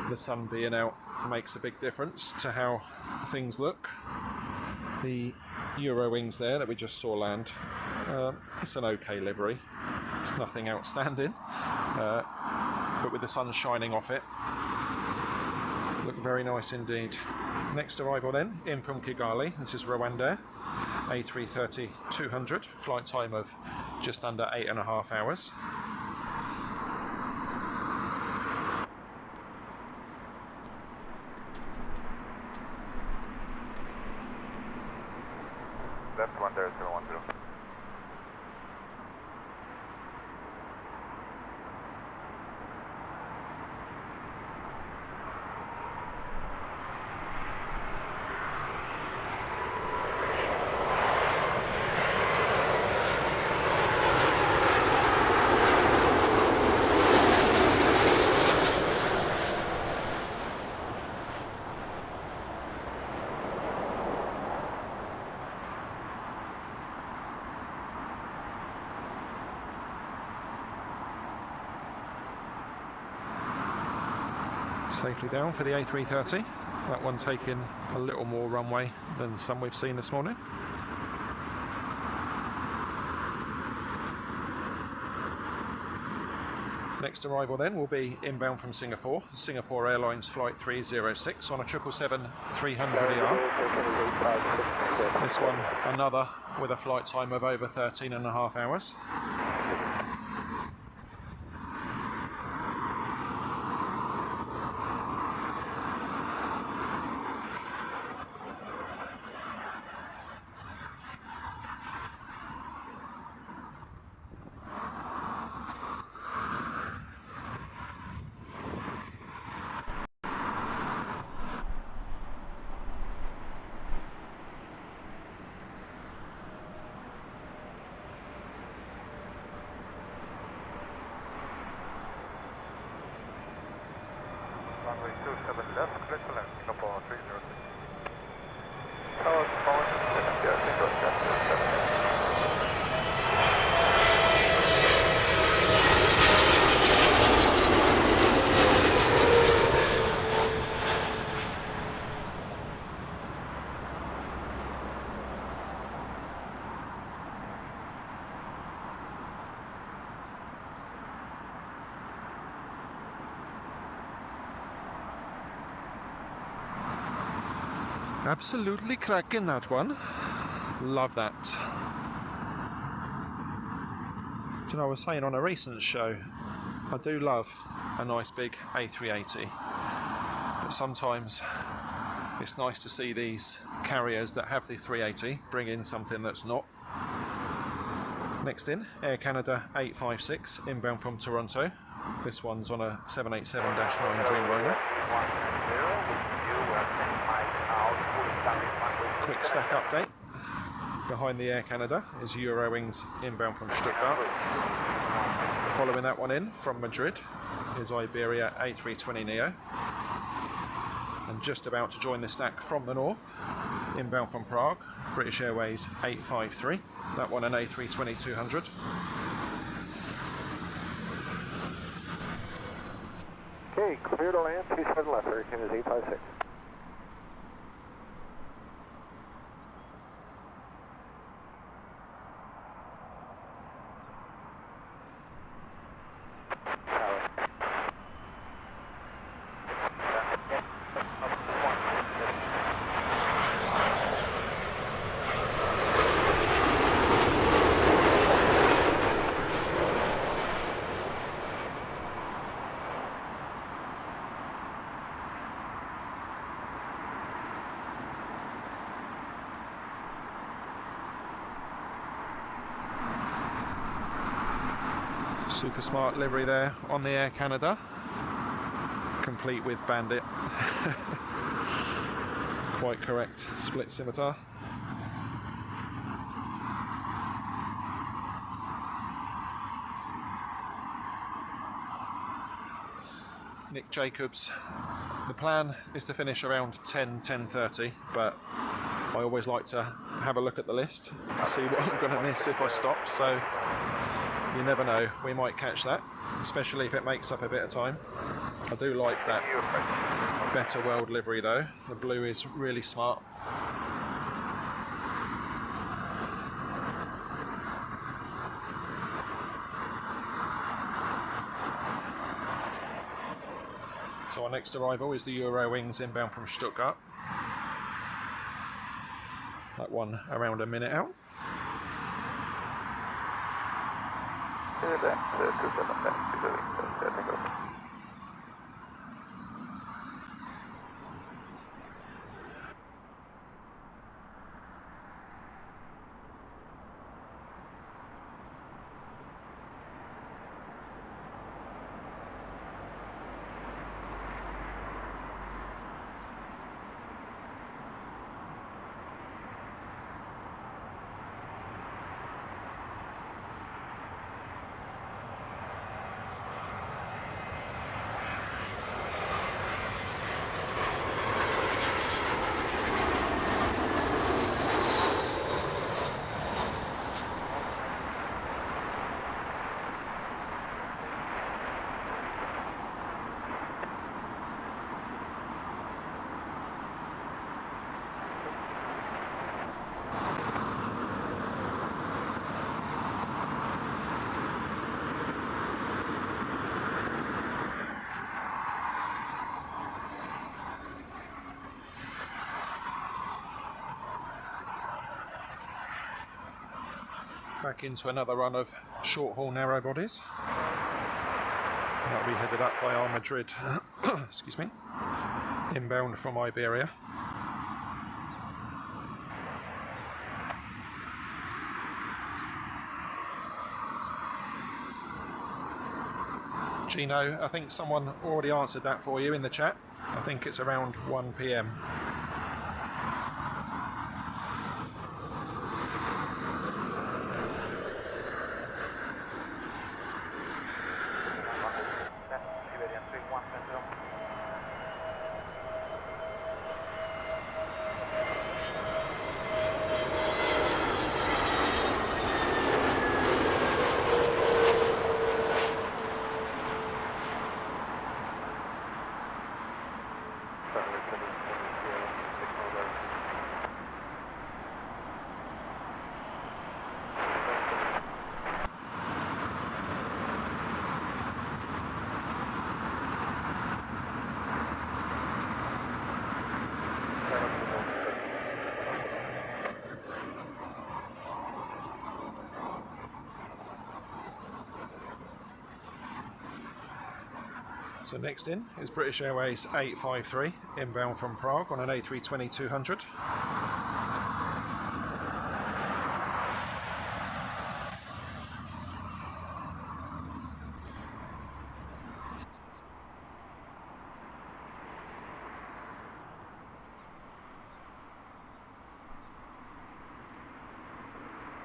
S2: the sun being out makes a big difference to how things look. The Eurowings there that we just saw land, it's an okay livery, it's nothing outstanding, but with the sun shining off it, look very nice indeed. Next arrival then, in from Kigali, this is Rwanda, A330-200, flight time of just under 8.5 hours.
S1: Left 13010.
S2: Safely down for the A330, that one taking a little more runway than some we've seen this morning. Next arrival then will be inbound from Singapore, Singapore Airlines Flight 306 on a 777-300ER. This one another with a flight time of over 13.5 hours.
S1: Runway 27 left, clear to land, Singapore 306. Tower Boeing,
S2: Absolutely cracking that one. Love that. Do you know, I was saying on a recent show, I do love a nice big A380, but sometimes it's nice to see these carriers that have the 380 bring in something that's not. Next in, Air Canada 856 inbound from Toronto. This one's on a 787-9 Dreamliner. Quick stack update. Behind the Air Canada is Eurowings inbound from Stuttgart. Following that one in from Madrid is Iberia A320 Neo. And just about to join the stack from the north, inbound from Prague, British Airways 853. That one an A320-200.
S5: Okay, clear to land, 27 left, Hurricane is 856.
S2: Super smart livery there on the Air Canada, complete with bandit. Quite correct split scimitar. Nick Jacobs. The plan is to finish around 10:30, but I always like to have a look at the list, see what I'm going to miss if I stop, so you never know, we might catch that, especially if it makes up a bit of time. I do like that Better World livery though, the blue is really smart. So our next arrival is the Eurowings inbound from Stuttgart. That one around a minute out. Back into another run of short-haul narrow bodies. And that'll be headed up by our Madrid, excuse me, inbound from Iberia. Gino, I think someone already answered that for you in the chat. I think it's around 1 PM. So next in is British Airways 853, inbound from Prague on an A320-200.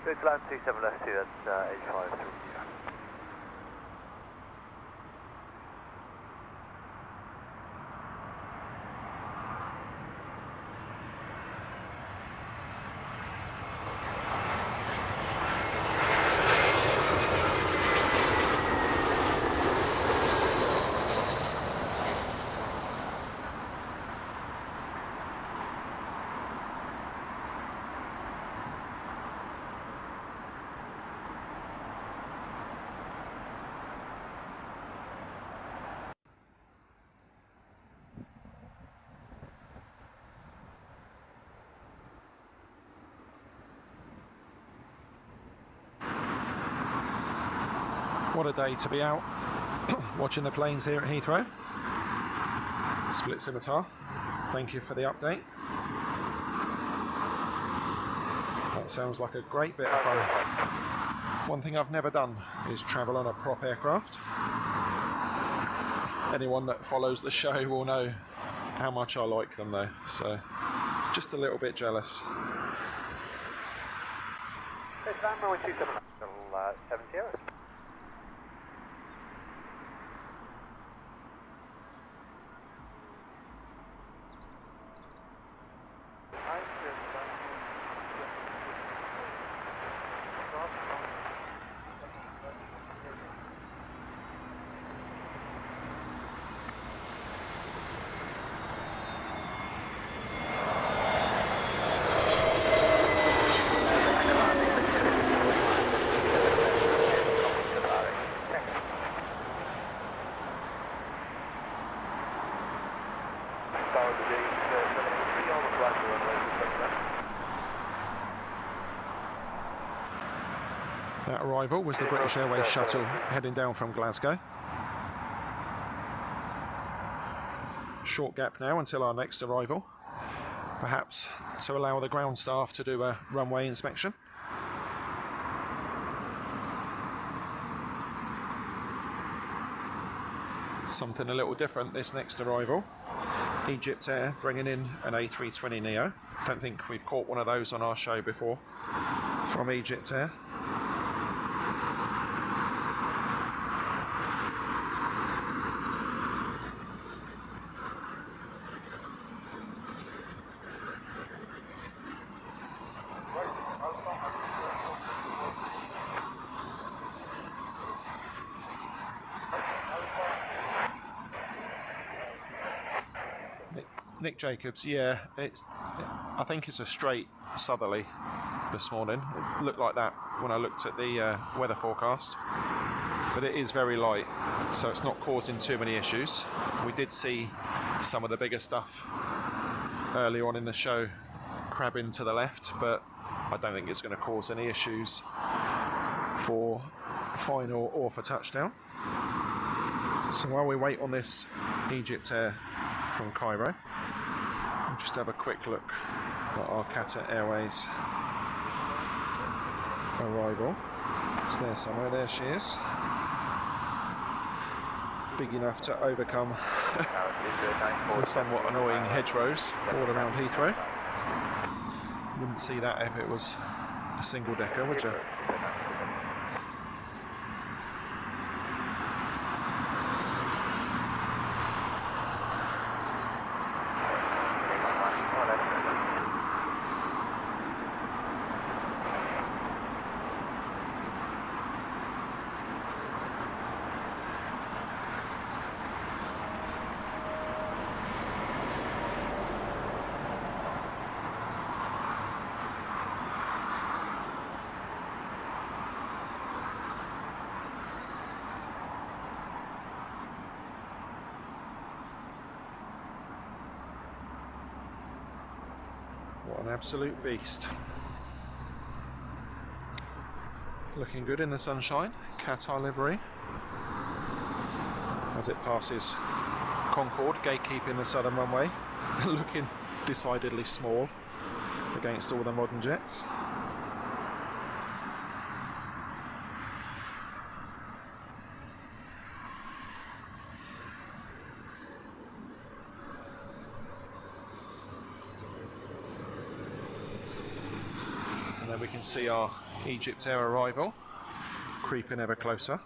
S1: It's land 27 left 2, that's H5 through here.
S2: What a day to be out watching the planes here at Heathrow. Split scimitar, thank you for the update. That sounds like a great bit of fun. One thing I've never done is travel on a prop aircraft. Anyone that follows the show will know how much I like them though, so just a little bit jealous.
S1: It's Runway 27 till 70 hours.
S2: That arrival was the British Airways shuttle heading down from Glasgow. Short gap now until our next arrival, perhaps to allow the ground staff to do a runway inspection. Something a little different this next arrival. EgyptAir bringing in an A320 Neo. Don't think we've caught one of those on our show before from EgyptAir. Nick Jacobs, yeah, I think it's a straight southerly this morning. It looked like that when I looked at the weather forecast, but it is very light, so it's not causing too many issues. We did see some of the bigger stuff early on in the show crabbing to the left, but I don't think it's going to cause any issues for final or for touchdown. So while we wait on this EgyptAir from Cairo, we'll just have a quick look at our Qatar Airways arrival. It's there somewhere, there she is. Big enough to overcome the somewhat annoying hedgerows all around Heathrow. Wouldn't see that if it was a single decker, would you? What an absolute beast. Looking good in the sunshine. Qatar livery as it passes Concorde, gatekeeping the southern runway. Looking decidedly small against all the modern jets. there we can see our EgyptAir arrival, creeping ever closer.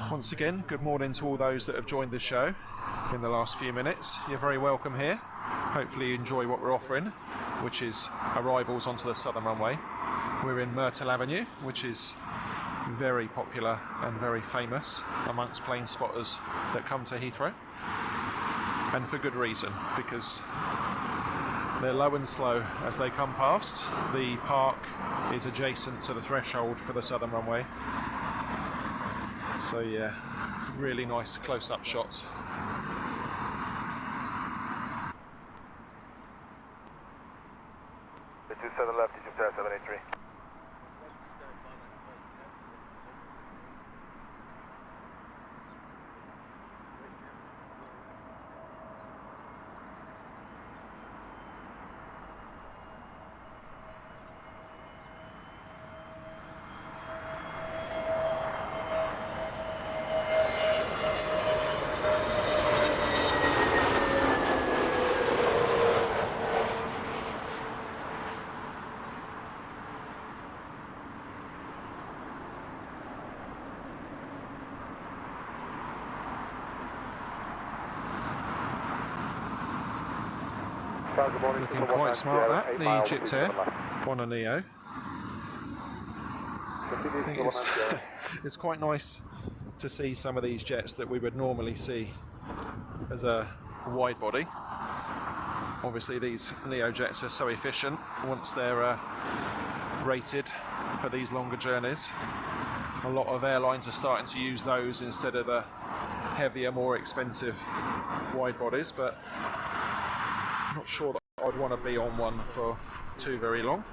S2: Once again, good morning to all those that have joined the show in the last few minutes. You're very welcome here. Hopefully you enjoy what we're offering, which is arrivals onto the southern runway. We're in Myrtle Avenue, which is very popular and very famous amongst plane spotters that come to Heathrow. And for good reason, because they're low and slow as they come past. The park is adjacent to the threshold for the southern runway. So yeah, really nice close-up shots.
S1: The 27 left, EgyptAir 783.
S2: Looking quite smart, that, the EgyptAir on a Neo. I think it's quite nice to see some of these jets that we would normally see as a wide body. Obviously these Neo jets are so efficient once they're rated for these longer journeys. A lot of airlines are starting to use those instead of the heavier, more expensive wide bodies, but I'm not sure that I'd want to be on one for too very long.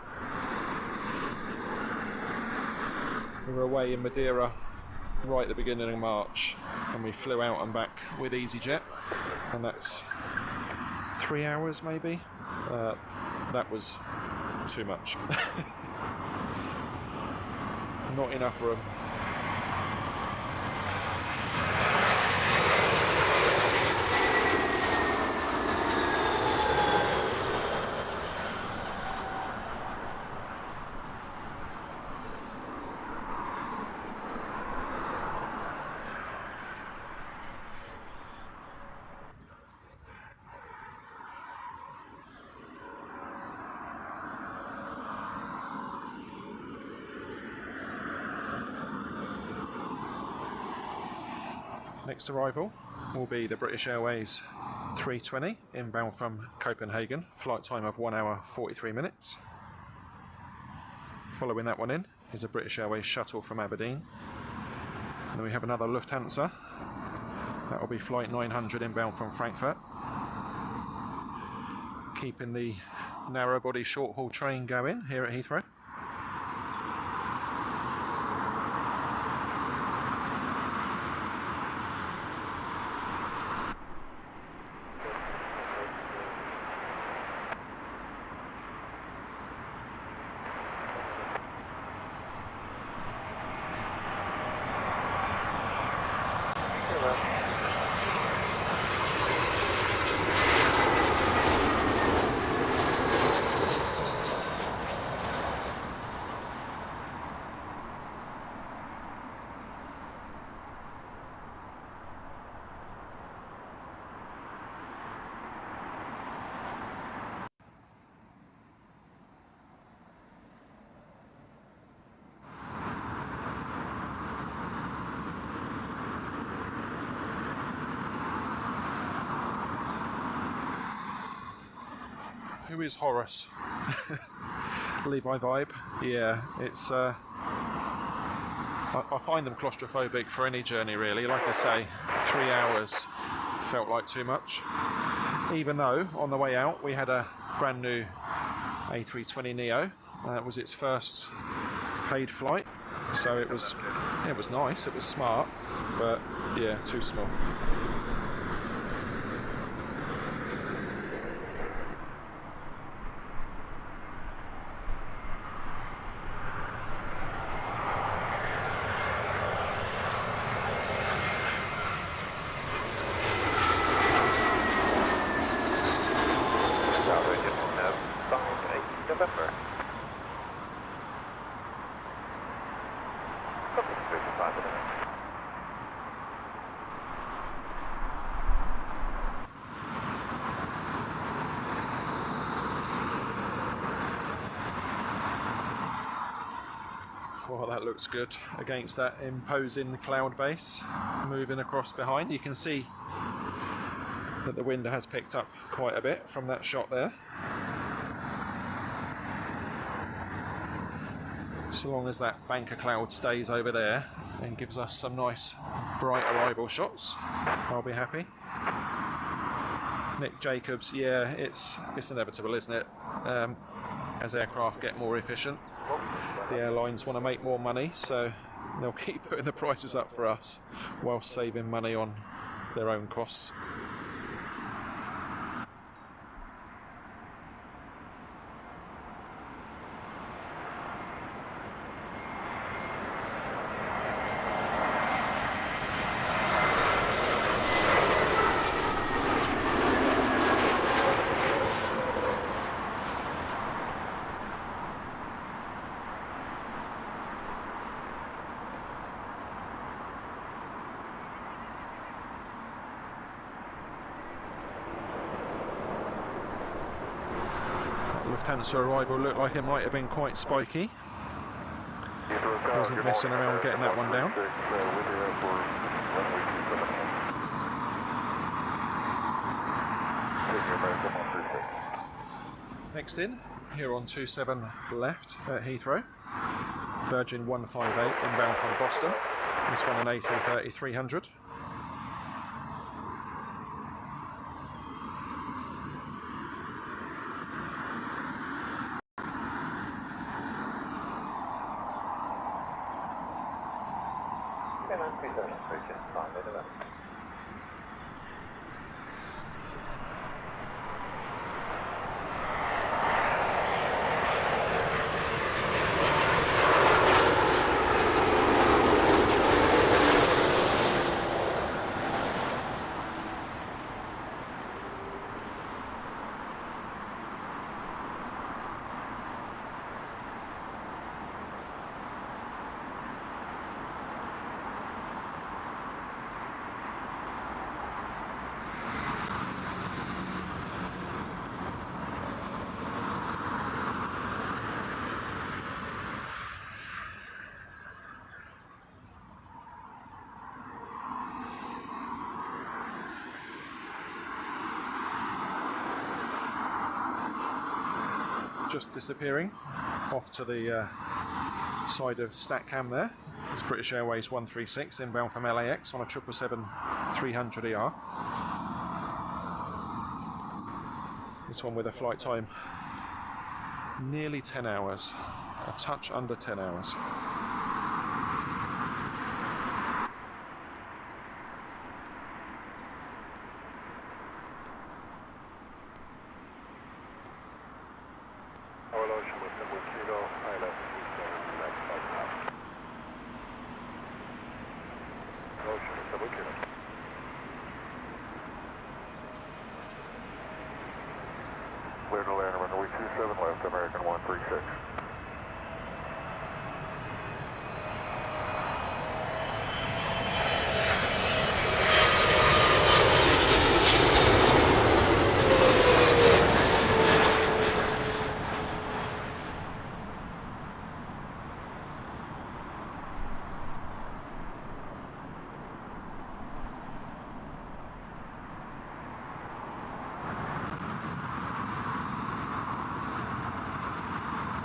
S2: We were away in Madeira right at the beginning of March and we flew out and back with EasyJet, and that's 3 hours maybe. That was too much. Not enough room. Next arrival will be the British Airways 320 inbound from Copenhagen, flight time of 1 hour 43 minutes. Following that one in is a British Airways shuttle from Aberdeen. And then we have another Lufthansa, that will be flight 900 inbound from Frankfurt. Keeping the narrow body short haul train going here at Heathrow. Who is Horace? Levi vibe. Yeah, it's I find them claustrophobic for any journey really. Like I say, 3 hours felt like too much. Even though on the way out we had a brand new A320 Neo. It was its first paid flight, so it was nice, it was smart, but yeah, too small.
S1: November.
S2: Well, that looks good against that imposing cloud base moving across behind. You can see that the wind has picked up quite a bit from that shot there. So long as that bank of cloud stays over there and gives us some nice bright arrival shots, I'll be happy. Nick Jacobs, yeah, it's inevitable, isn't it? As aircraft get more efficient, the airlines want to make more money, so they'll keep putting the prices up for us whilst saving money on their own costs. Lufthansa arrival looked like it might have been quite spiky. Wasn't messing around getting that one down. Next in, here on 27 left at Heathrow, Virgin 158 inbound from Boston. This one an A330-300. Just disappearing off to the side of Statcam there. It's British Airways 136 inbound from LAX on a 777-300ER. This one with a flight time nearly 10 hours, a touch under 10 hours.
S5: Clear to land, runway 27 left, American 136.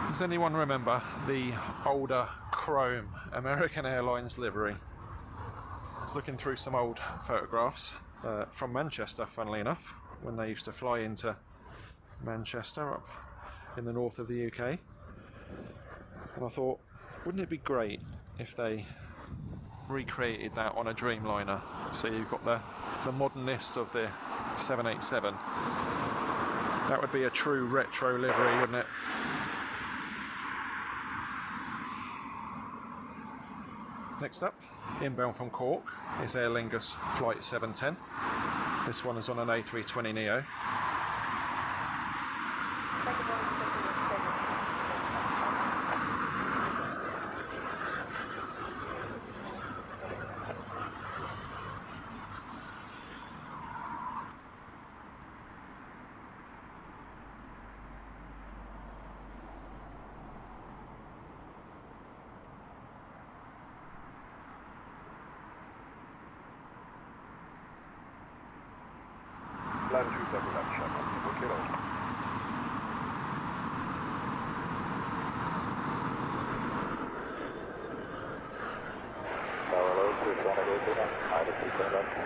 S2: Does anyone remember the older chrome American Airlines livery? I was looking through some old photographs from Manchester, funnily enough, when they used to fly into Manchester up in the north of the UK. And I thought, wouldn't it be great if they recreated that on a Dreamliner? So you've got the modernness of the 787. That would be a true retro livery, wouldn't it? Next up, inbound from Cork, is Aer Lingus Flight 710. This one is on an A320 Neo.
S5: land 27 left, Sherman. Okay, though. Hello, 320 left. Hi, the 320 left.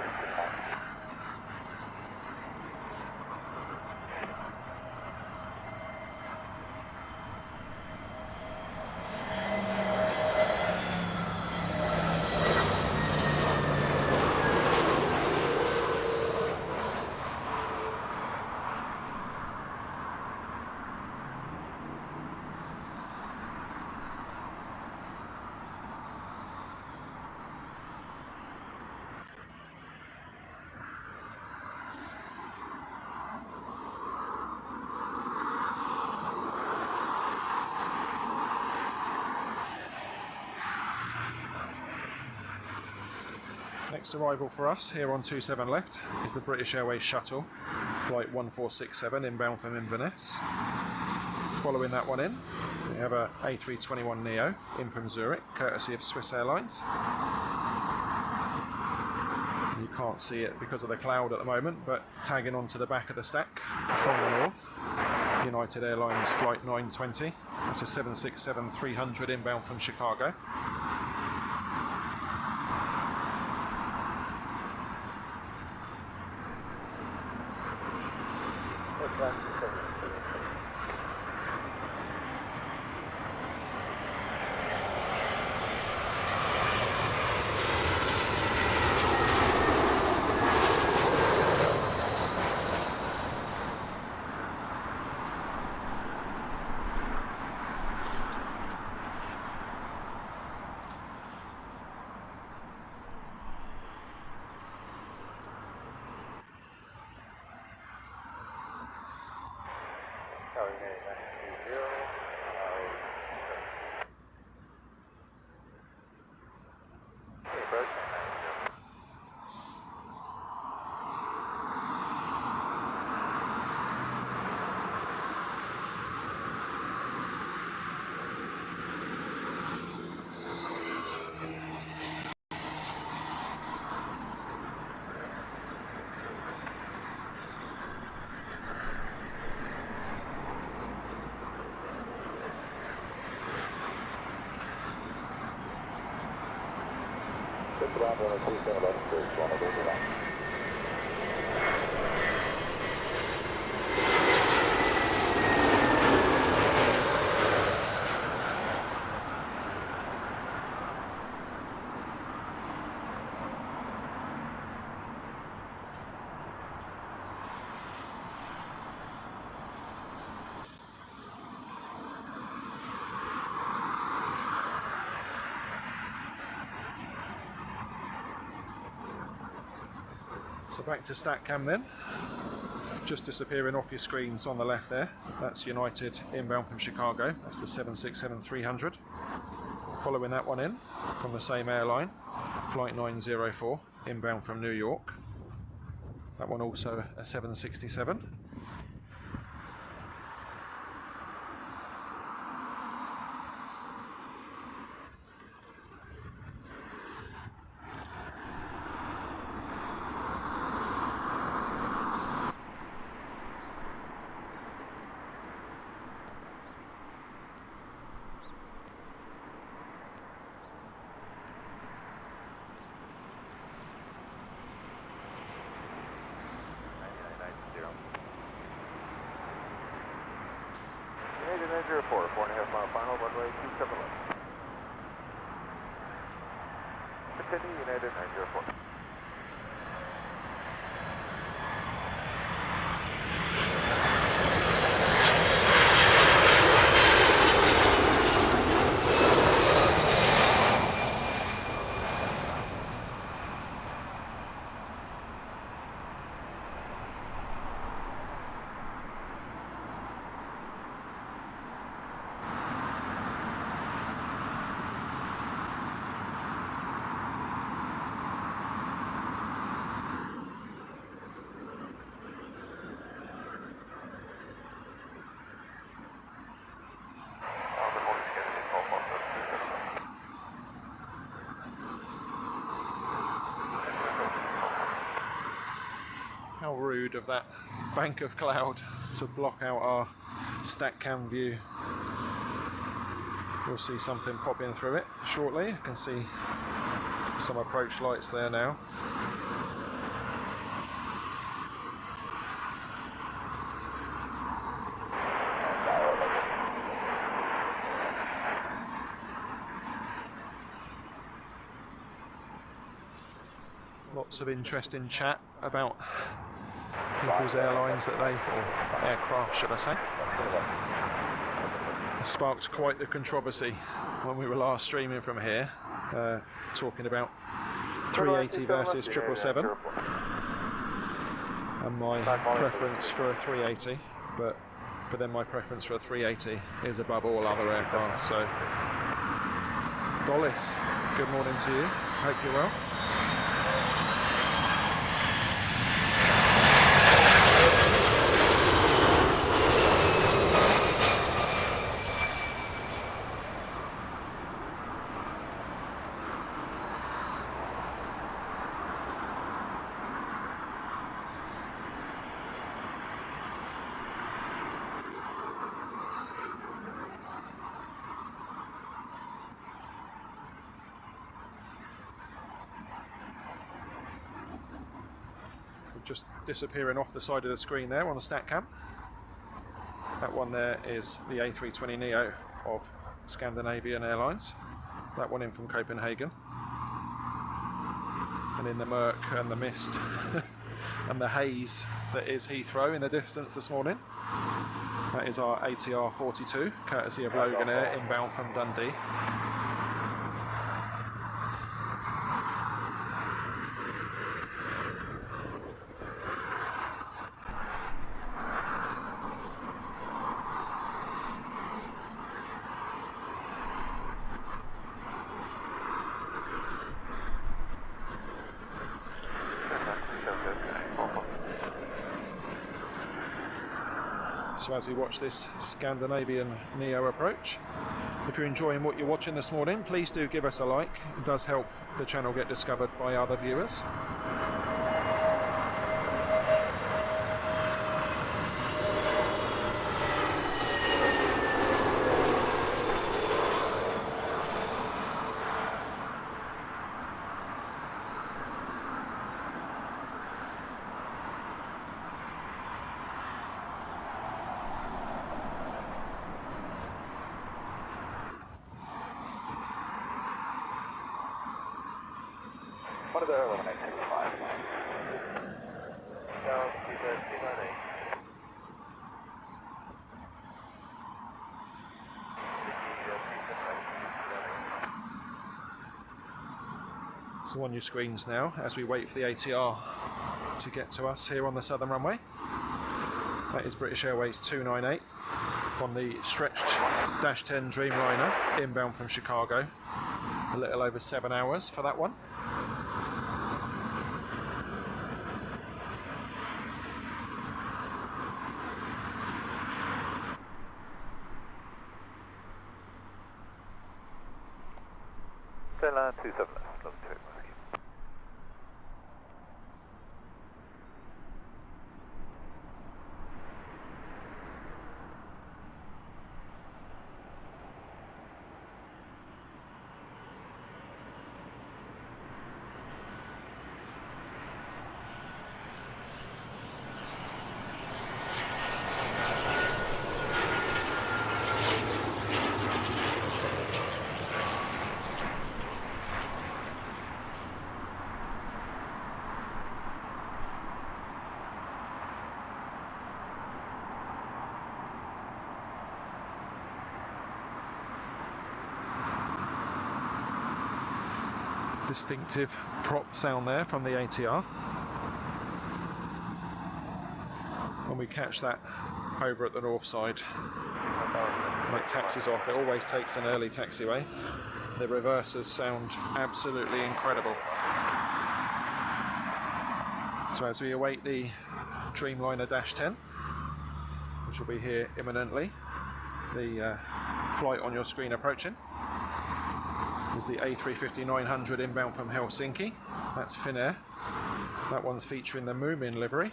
S2: Next arrival for us here on 27 left is the British Airways shuttle, flight 1467 inbound from Inverness. Following that one in, we have a A321 Neo in from Zurich, courtesy of Swiss Airlines. You can't see it because of the cloud at the moment, but tagging onto the back of the stack from the north, United Airlines flight 920. That's a 767-300 inbound from Chicago. So back to StatCam then, just disappearing off your screens on the left there, that's United inbound from Chicago, that's the 767-300. Following that one in, from the same airline, flight 904 inbound from New York, that one also a 767.
S5: United 904, 4.5 mile final, runway 27 left. Continue, United 904.
S2: How rude of that bank of cloud to block out our stack cam view. We'll see something popping through it shortly. I can see some approach lights there now. Lots of interesting chat about people's airlines that they, or aircraft should I say. It sparked quite the controversy when we were last streaming from here, talking about 380 versus 777 and my preference for a 380, but then my preference for a 380 is above all other aircraft. So Dollis, good morning to you, hope you're well. Just disappearing off the side of the screen there on the stat cam. That one there is the A320 Neo of Scandinavian Airlines. That one in from Copenhagen. And in the murk and the mist and the haze that is Heathrow in the distance this morning, that is our ATR 42, courtesy of Logan Air, inbound from Dundee. So as we watch this Scandinavian Neo approach, if you're enjoying what you're watching this morning, please do give us a like. It does help the channel get discovered by other viewers.
S1: What are the early 965? Down to the 298.
S2: So on your screens now, as we wait for the ATR to get to us here on the southern runway. That is British Airways 298 on the stretched -10 Dreamliner inbound from Chicago. A little over 7 hours for that one.
S1: Finland 27 left, level 2.
S2: Distinctive prop sound there from the ATR. When we catch that over at the north side and it taxis off, it always takes an early taxiway. The reversers sound absolutely incredible. So as we await the Dreamliner -10, which will be here imminently, the flight on your screen approaching is the A350-900 inbound from Helsinki. That's Finnair. That one's featuring the Moomin livery.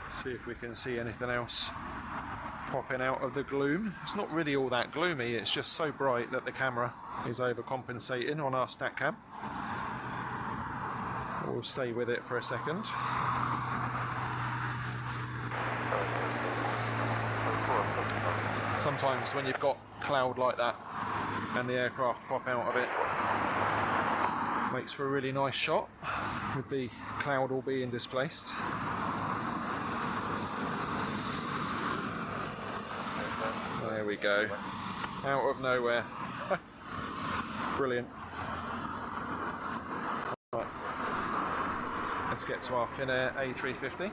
S2: See if we can see anything else popping out of the gloom. It's not really all that gloomy, it's just so bright that the camera is overcompensating on our stat cam. We'll stay with it for a second. Sometimes when you've got cloud like that and the aircraft pop out of it, makes for a really nice shot with the cloud all being displaced. There we go, out of nowhere. Brilliant. Right. Let's get to our Finnair A350.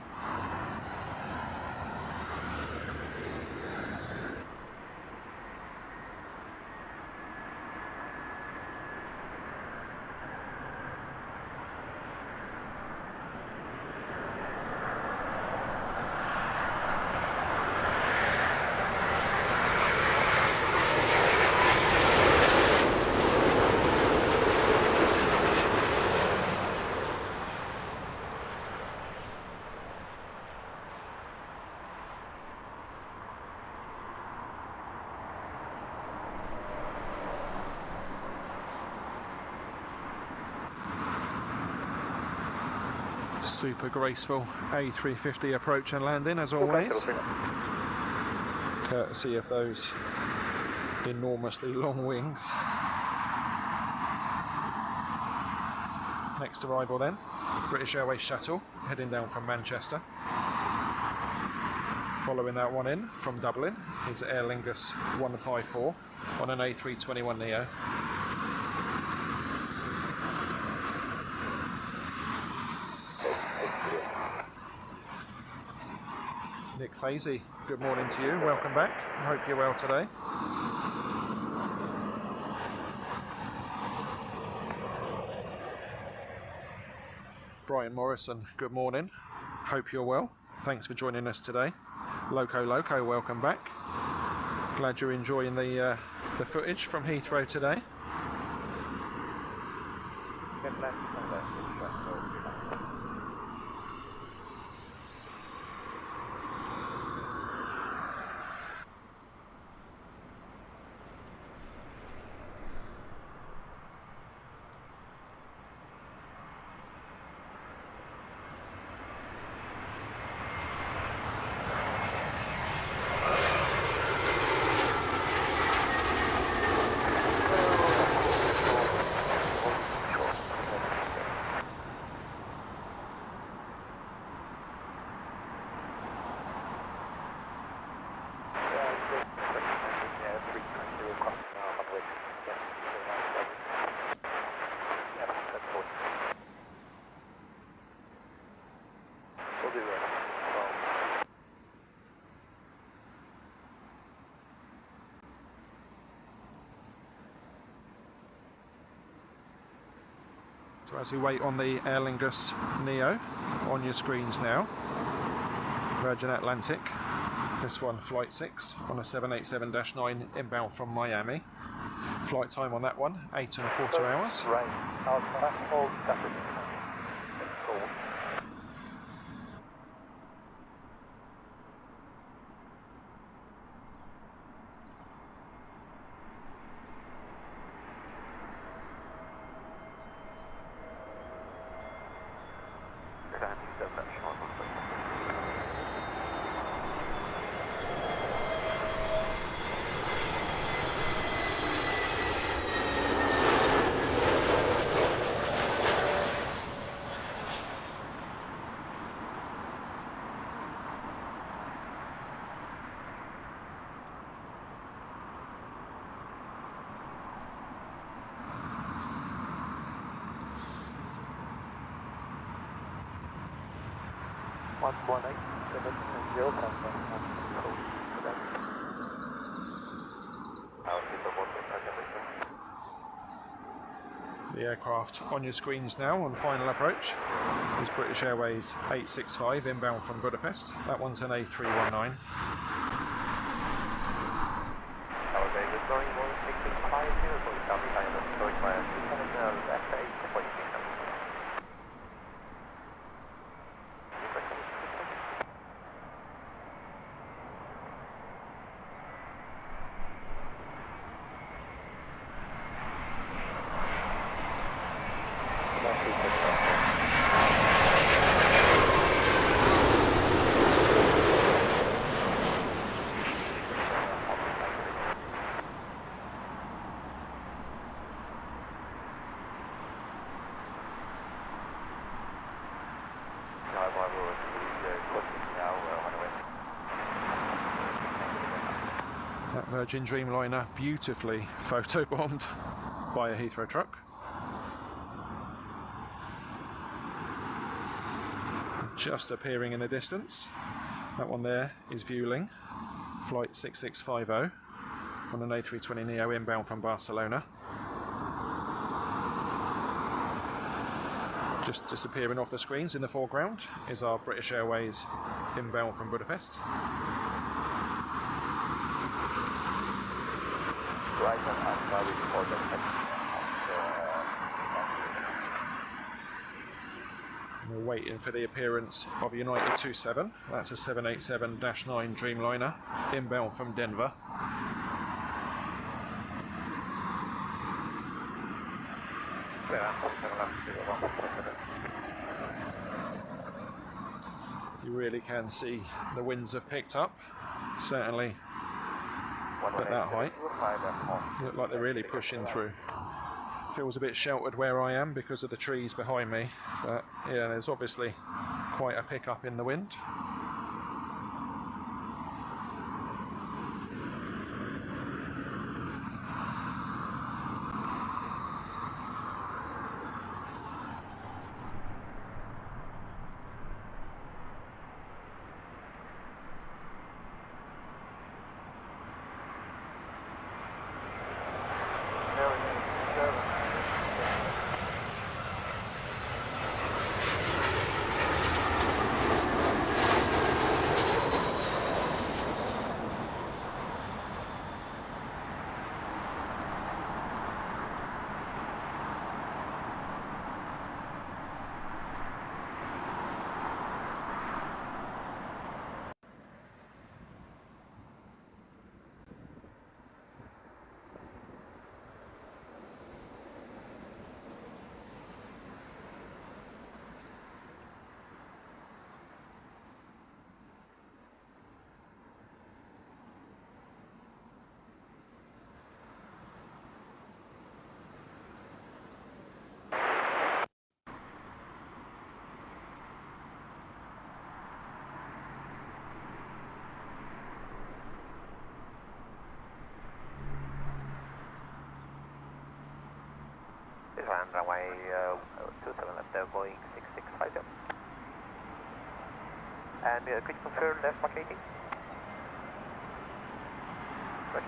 S2: Super graceful A350 approach and landing as always, courtesy of those enormously long wings. Next arrival then, British Airways shuttle heading down from Manchester. Following that one in from Dublin is Aer Lingus 154 on an A321 Neo. Nick Fazy, good morning to you, welcome back, I hope you're well today. Brian Morrison, good morning, hope you're well, thanks for joining us today. Loco, welcome back, glad you're enjoying the footage from Heathrow today. So as we wait on the Aer Lingus Neo on your screens now, Virgin Atlantic, this one flight 6 on a 787-9 inbound from Miami. Flight time on that one, 8.25 hours.
S5: Right, all separate.
S2: The aircraft on your screens now on final approach is British Airways 865 inbound from Budapest. That one's an A319. That Virgin Dreamliner beautifully photobombed by a Heathrow truck. Just appearing in the distance. That one there is Vueling, flight 6650 on an A320 Neo inbound from Barcelona. Just disappearing off the screens in the foreground is our British Airways inbound from Budapest. We're waiting for the appearance of United 27. That's a 787-9 Dreamliner inbound from Denver. You really can see the winds have picked up, certainly at that height. Look like they're really pushing through. Feels a bit sheltered where I am because of the trees behind me, but yeah, there's obviously quite a pickup in the wind.
S1: Runway 27 at Boeing 6650. And could you confirm left marking? Right.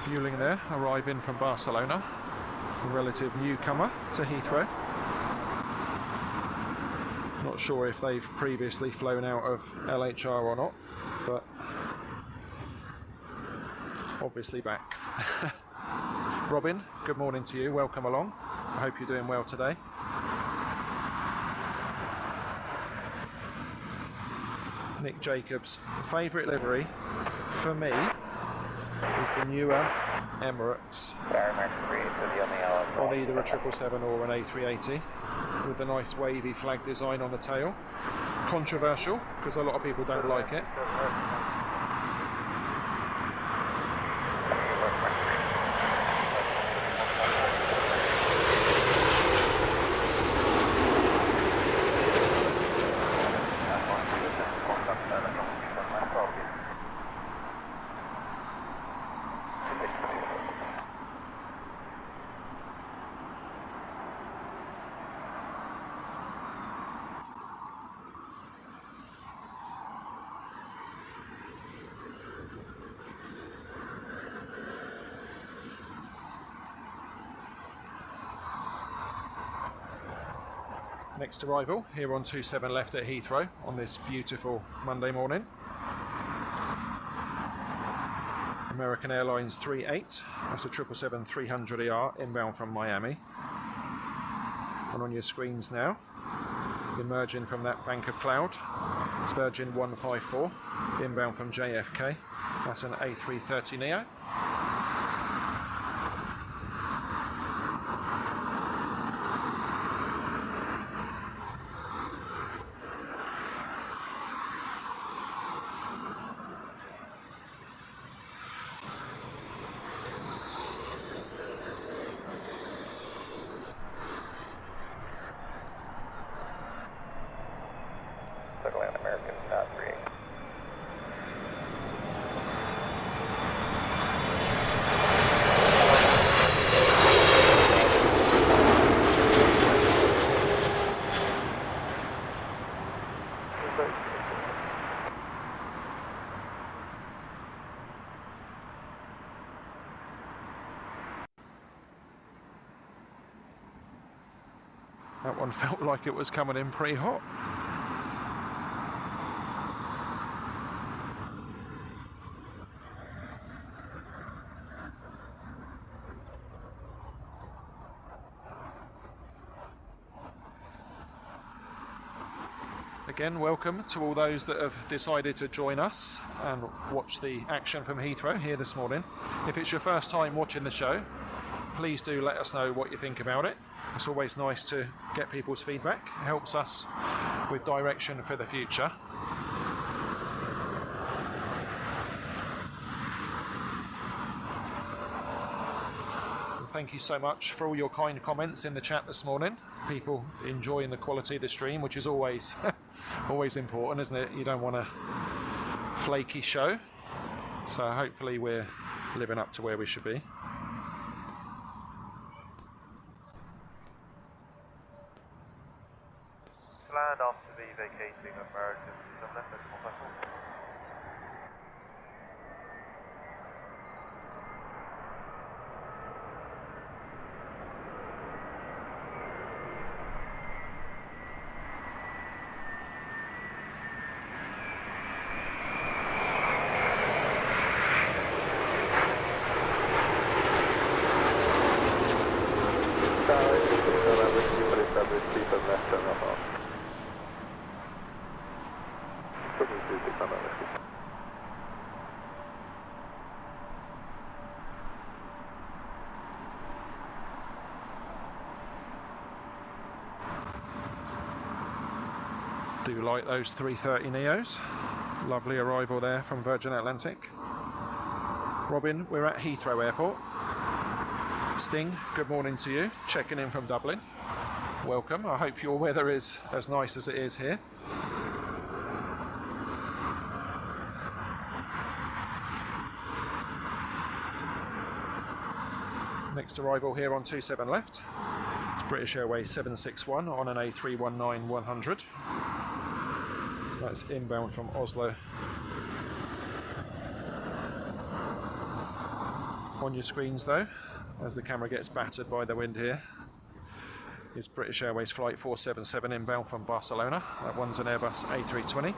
S2: Vueling there, arriving from Barcelona, a relative newcomer to Heathrow. Not sure if they've previously flown out of LHR or not, but obviously back. Robin, good morning to you, welcome along. I hope you're doing well today. Nick Jacobs' favourite livery for me is the newer Emirates on either a 777 or an A380 with the nice wavy flag design on the tail. Controversial because a lot of people don't like it. Next arrival here on 27 left at Heathrow on this beautiful Monday morning. American Airlines 38, that's a 777-300ER inbound from Miami. And on your screens now, emerging from that bank of cloud, it's Virgin 154 inbound from JFK. That's an A320 Neo.
S1: American 38.
S2: That one felt like it was coming in pretty hot. Again, welcome to all those that have decided to join us and watch the action from Heathrow here this morning. If it's your first time watching the show, please do let us know what you think about it. It's always nice to get people's feedback. It helps us with direction for the future. Thank you so much for all your kind comments in the chat this morning. People enjoying the quality of the stream, which is always always important, isn't it? You don't want a flaky show. So hopefully we're living up to where we should be.
S1: Land after the vacating of American 27 left at 154.
S2: Do like those 330 Neos. Lovely arrival there from Virgin Atlantic. Robin, we're at Heathrow Airport. Sting, good morning to you. Checking in from Dublin. Welcome. I hope your weather is as nice as it is here. Next arrival here on 27 left. It's British Airways 761 on an A319-100. That's inbound from Oslo. On your screens though, as the camera gets battered by the wind here, is British Airways flight 477 inbound from Barcelona. That one's an Airbus A320.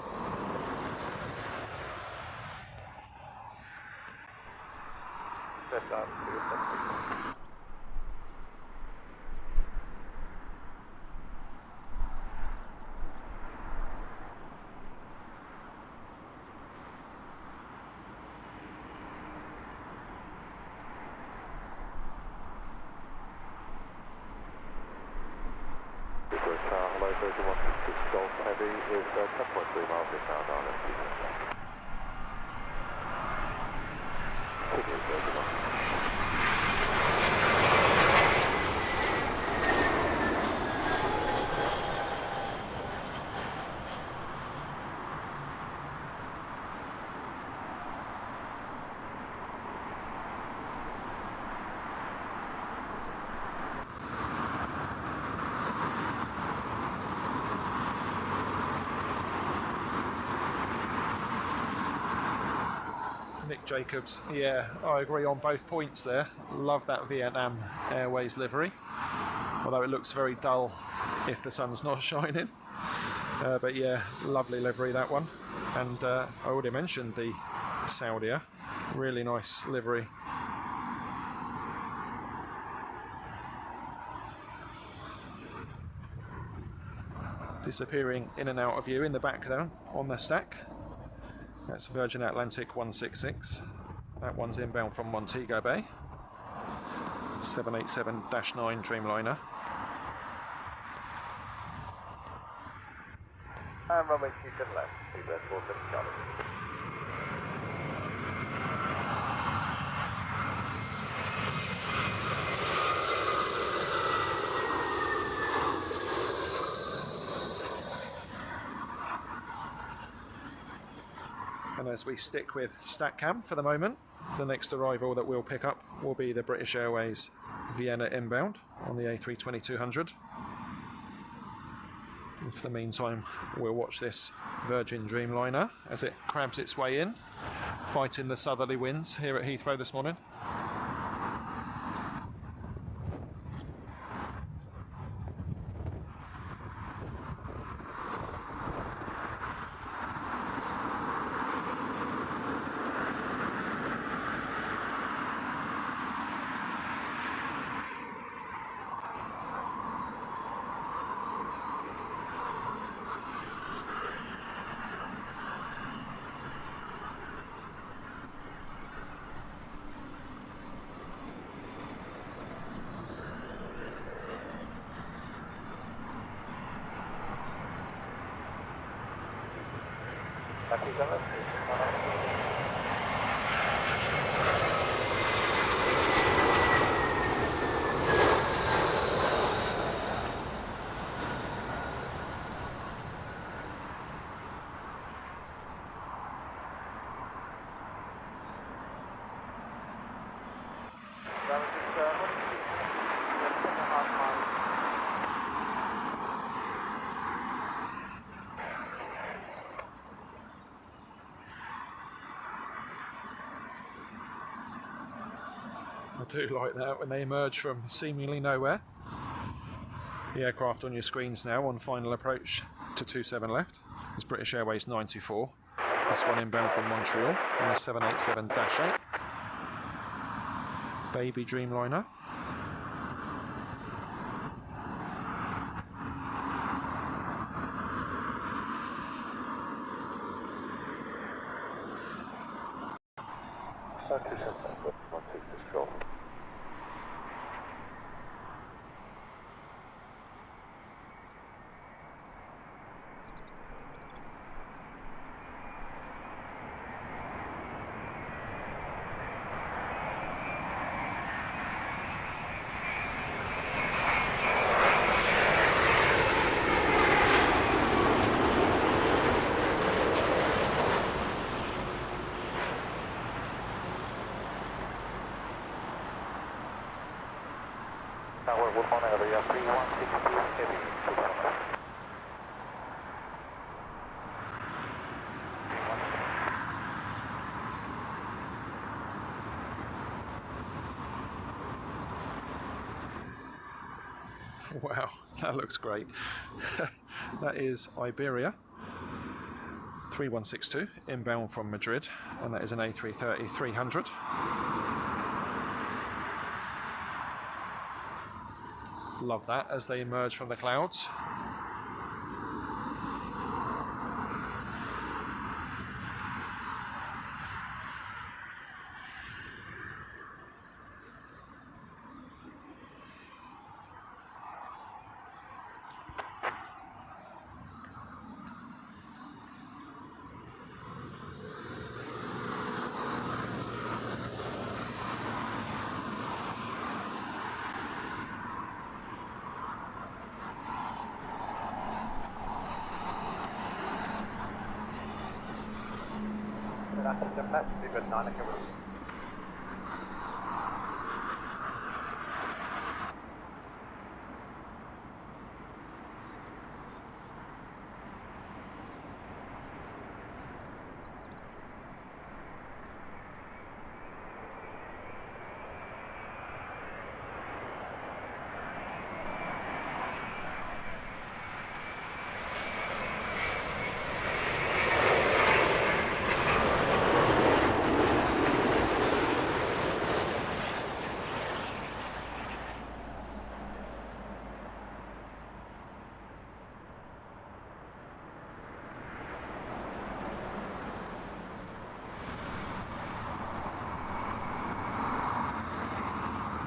S2: Jacobs, yeah, I agree on both points there. Love that Vietnam Airways livery, although it looks very dull if the sun's not shining. But yeah, lovely livery, that one. And I already mentioned the Saudia, really nice livery. Disappearing in and out of view in the back there on the stack. That's Virgin Atlantic 166. That one's inbound from Montego Bay. 787-9 Dreamliner.
S1: And runway 27 left, Seabird 47 Charlie.
S2: And as we stick with StatCam for the moment, the next arrival that we'll pick up will be the British Airways Vienna inbound on the A320-200. And for the meantime, we'll watch this Virgin Dreamliner as it crabs its way in, fighting the southerly winds here at Heathrow this morning. I do like that when they emerge from seemingly nowhere. The aircraft on your screens now on final approach to 27 left is British Airways 924. This one inbound from Montreal on the 787-8. Baby Dreamliner.
S5: Tower, we're on area 3162 heavy.
S2: Wow, that looks great. That is Iberia 3162 inbound from Madrid, and that is an A330-300. Love that as they emerge from the clouds.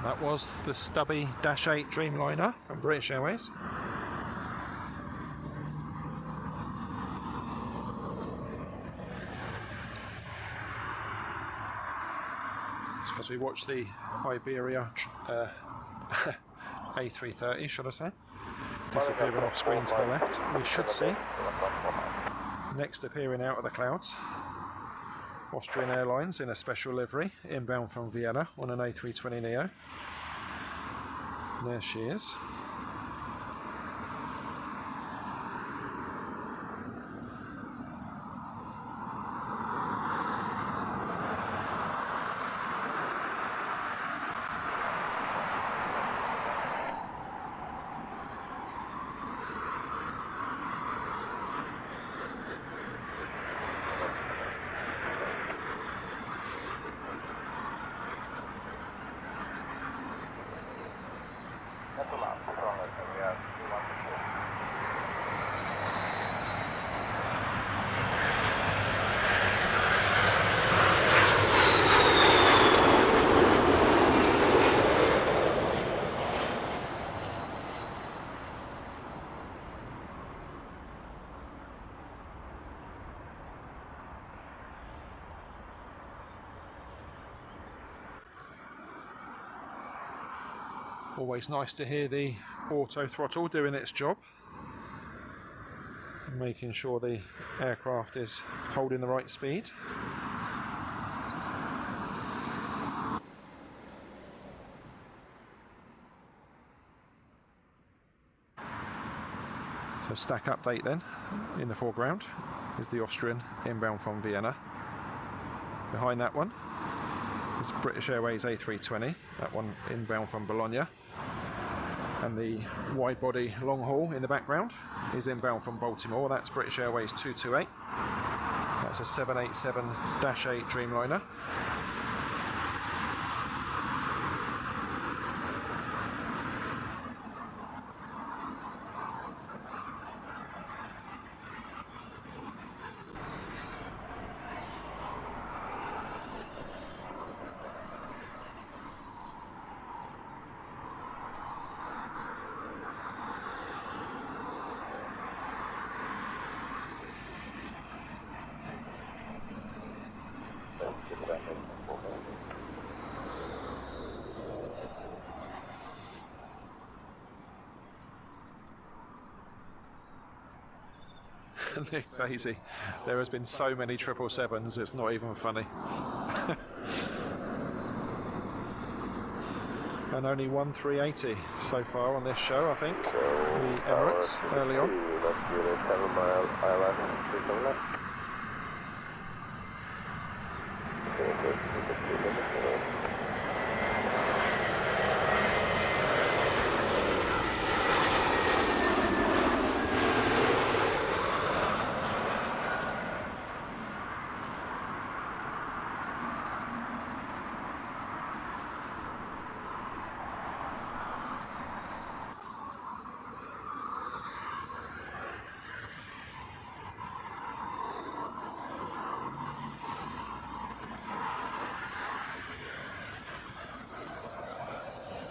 S2: That was the stubby Dash 8 Dreamliner from British Airways. As we watch the Iberia A330, should I say, disappearing off screen to the left, we should see, next appearing out of the clouds, Austrian Airlines in a special livery, inbound from Vienna on an A320 Neo. And there she is. Always nice to hear the auto throttle doing its job, making sure the aircraft is holding the right speed. So stack update then, in the foreground is the Austrian inbound from Vienna. Behind that one is British Airways A320, that one inbound from Bologna. And the wide body long haul in the background is inbound from Baltimore. That's British Airways 228. That's a 787-8 Dreamliner. Nick Vasey, there has been so many 777s, it's not even funny. And only one 380 so far on this show, I think. The Emirates early on.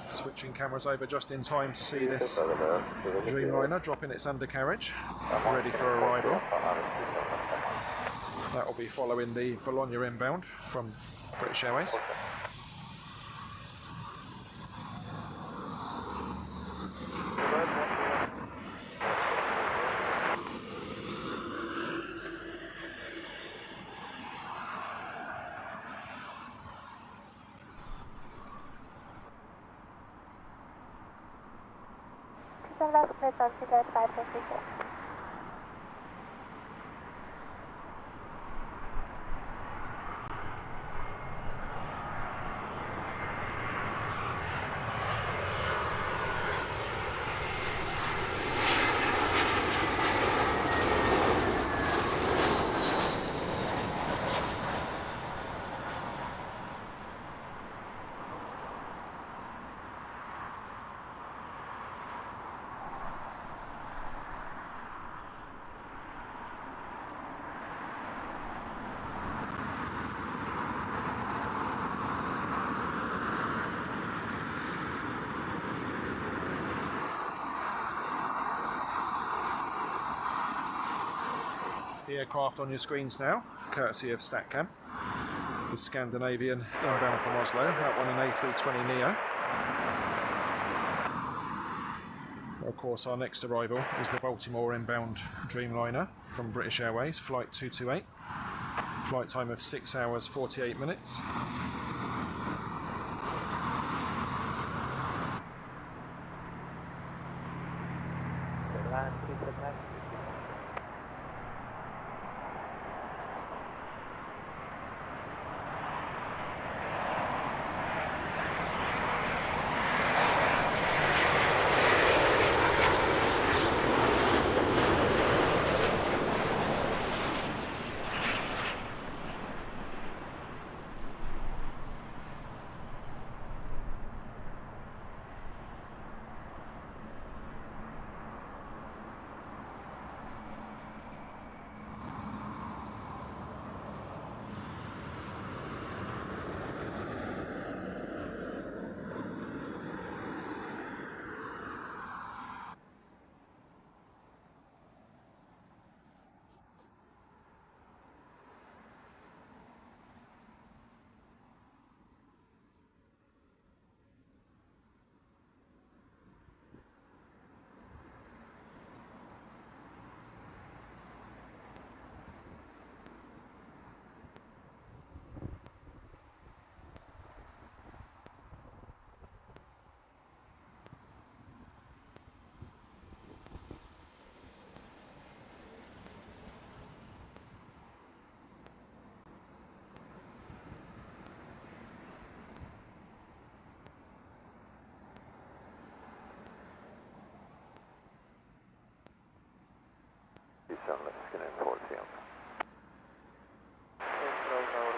S2: Switching cameras over just in time to see this Dreamliner dropping its undercarriage, ready for arrival. That will be following the Bologna inbound from British Airways. the aircraft on your screens now, courtesy of StatCam. The Scandinavian inbound from Oslo, that one an A320 Neo. Of course, our next arrival is the Baltimore inbound Dreamliner from British Airways, flight 228. Flight time of 6 hours 48 minutes.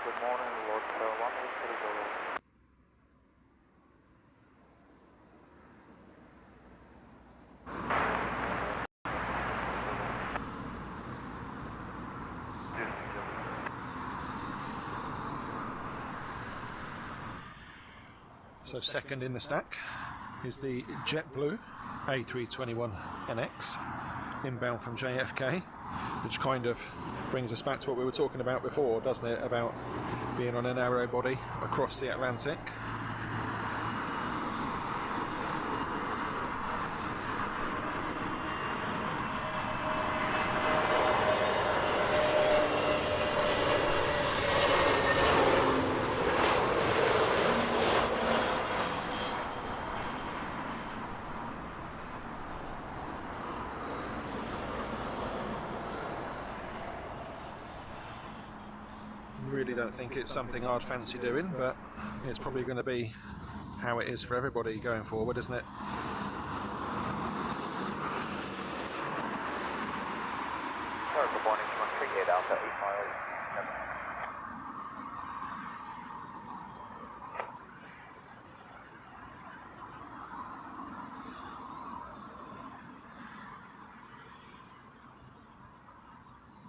S5: Good morning, Lord 1
S2: So second in the stack is the JetBlue A321 NX inbound from JFK, which kind of brings us back to what we were talking about before, doesn't it, about being on a narrow body across the Atlantic. Really don't think it's something I'd fancy doing, but it's probably going to be how it is for everybody going forward, isn't it?
S1: Good morning, 138 Alpha 8 miles.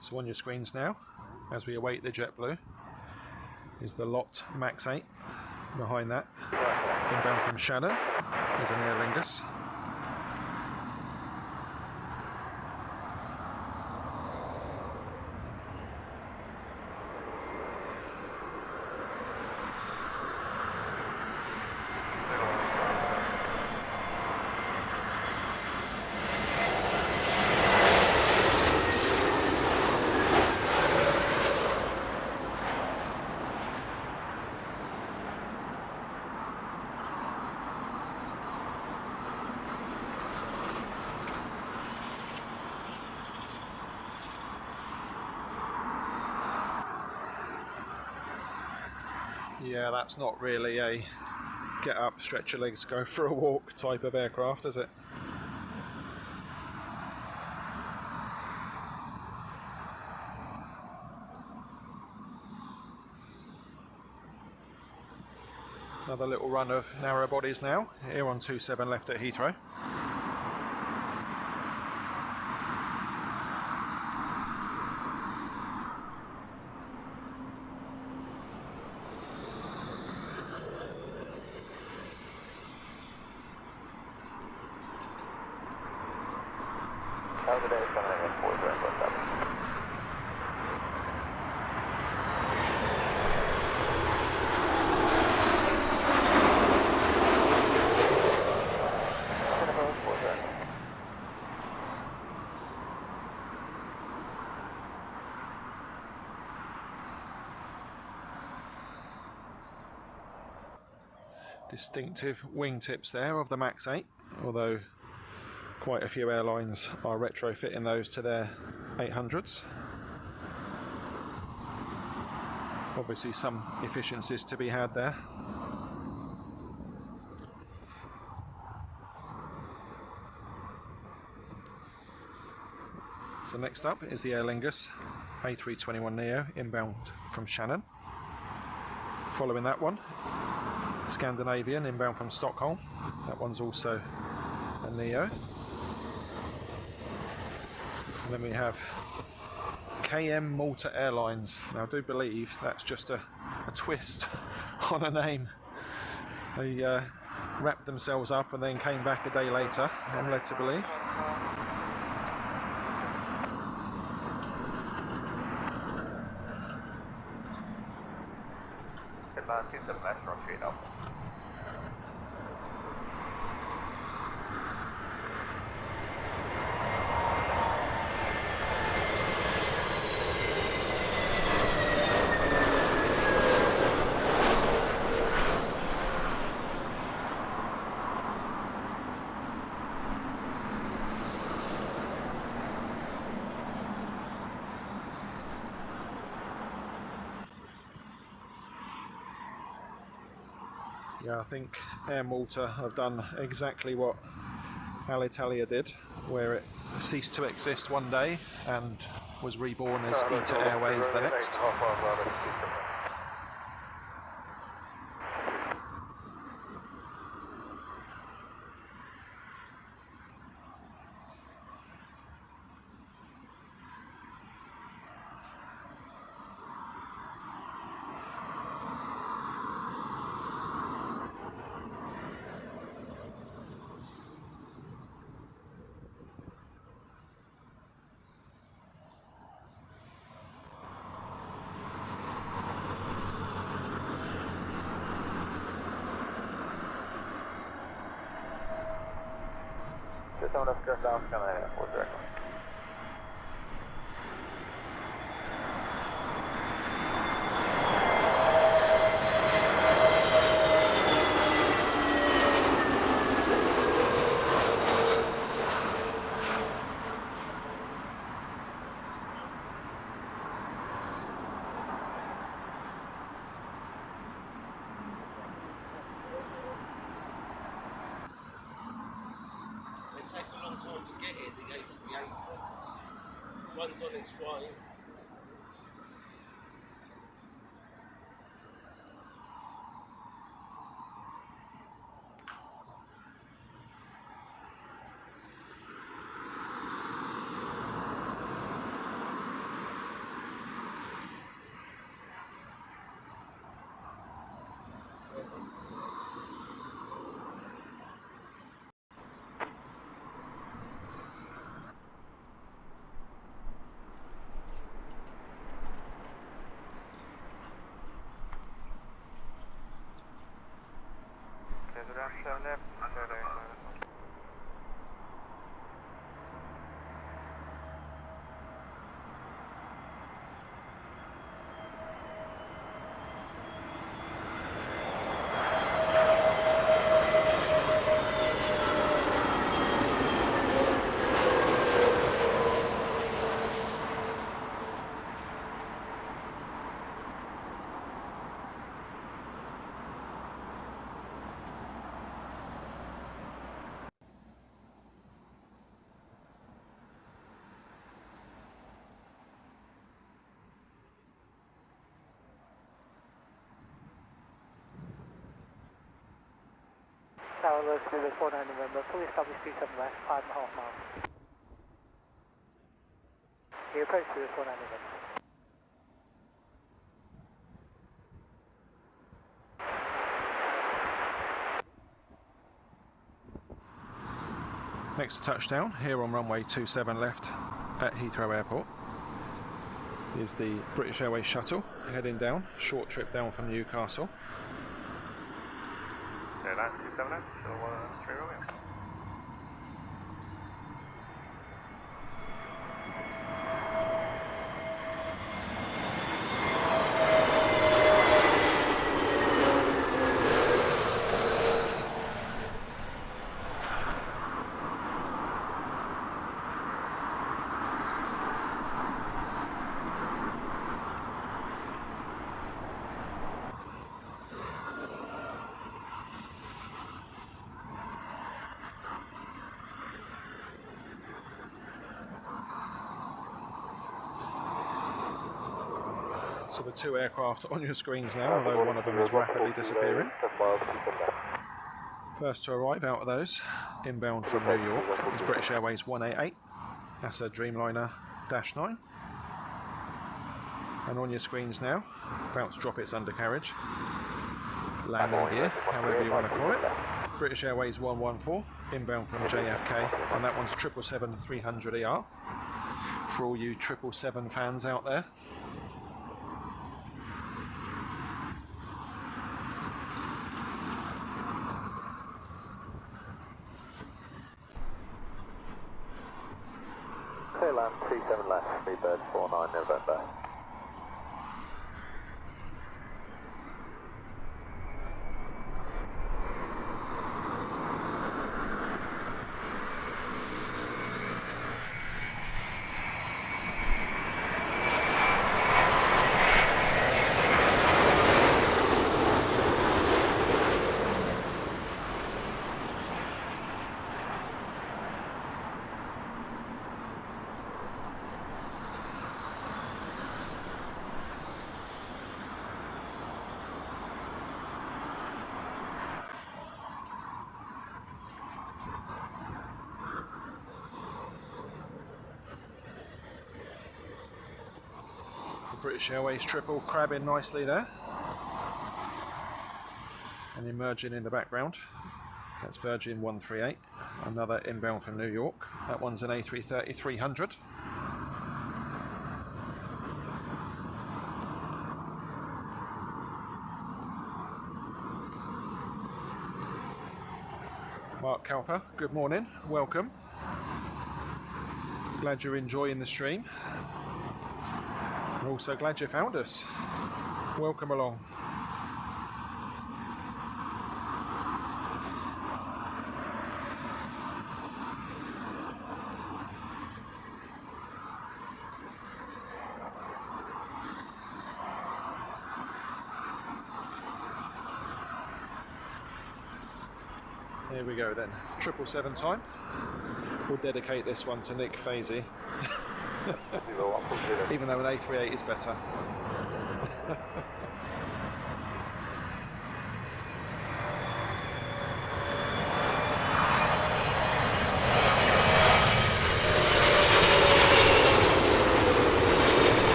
S2: So on your screens now, as we await the JetBlue, is the locked Max 8. Behind that, inbound from Shannon, is an Aer Lingus. Yeah, that's not really a get up, stretch your legs, go for a walk type of aircraft, is it? Another little run of narrow bodies now, here on 27 left at Heathrow.
S1: How's the day coming in at 4 grand, what's up?
S2: Distinctive wingtips there of the Max 8, although quite a few airlines are retrofitting those to their 800s. Obviously some efficiencies to be had there. So next up is the Aer Lingus A321 Neo inbound from Shannon. Following that one, Scandinavian inbound from Stockholm. That one's also a Neo. And then we have KM Malta Airlines. Now I do believe that's just a twist on a name. They wrapped themselves up and then came back a day later, I'm led to believe.
S1: International street up.
S2: Yeah, I think Air Malta have done exactly what Alitalia did, where it ceased to exist one day and was reborn as ITA Airways the next.
S1: Someone else down, Scandinavia, what's the record?
S3: Take a long time to get here, the A380s. One's on its way.
S6: Tower Lewis, Zulu 49 November, fully established 27 left, 5.5 miles. You approach Lewis 49 November.
S2: Next touchdown here on runway 27 left at Heathrow Airport is the British Airways shuttle heading down, short trip down from Newcastle.
S1: Airline 27 left, shuttle 3 Romeo.
S2: So the two aircraft on your screens now, although one of them is rapidly disappearing. First to arrive out of those, inbound from New York, is British Airways 188. That's a Dreamliner -9. And on your screens now, about to drop its undercarriage, landing gear, however you want to call it. British Airways 114, inbound from JFK, and that one's 777-300ER. For all you 777 fans out there.
S5: Clear land, 37 left, Freebird 49 November.
S2: British Airways triple crabbing nicely there, and emerging in the background, that's Virgin 138, another inbound from New York. That one's an A330-300. Mark Cowper, good morning, welcome. Glad you're enjoying the stream. We're also glad you found us. Welcome along. Here we go then, 777 time. We'll dedicate this one to Nick Fazy. Even though an A38 is better.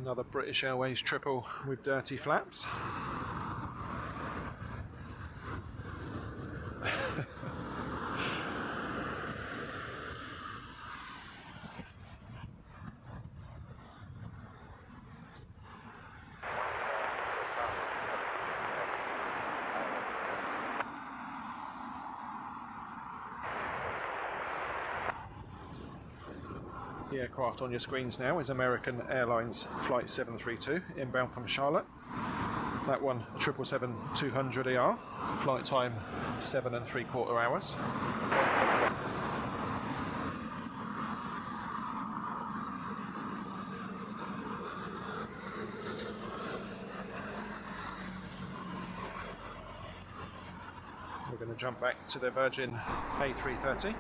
S2: Another British Airways triple with dirty flaps. The aircraft on your screens now is American Airlines Flight 732, inbound from Charlotte. That one, 777-200ER, flight time 7 3/4 hours. We're going to jump back to the Virgin A330.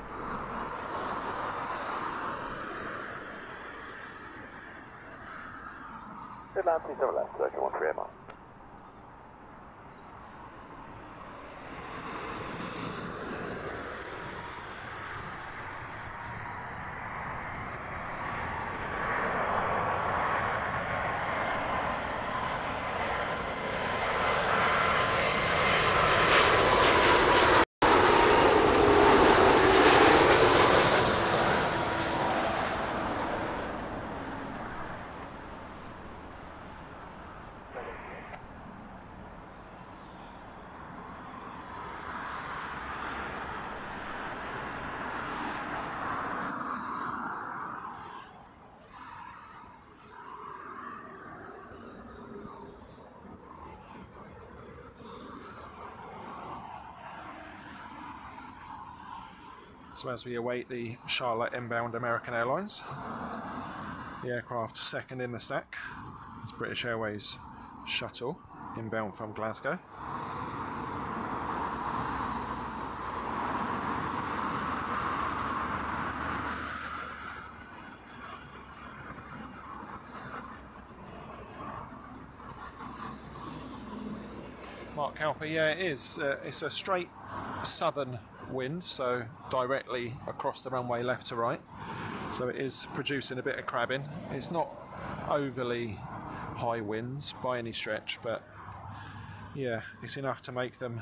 S5: Clear land, 37 left, Virgin 13 MR.
S2: So as we await the Charlotte inbound American Airlines, The aircraft second in the stack is British Airways shuttle inbound from Glasgow. Mark Cowper, yeah, it is. It's a straight southern wind, so directly across the runway left to right. So it is producing a bit of crabbing. It's not overly high winds by any stretch, but yeah, it's enough to make them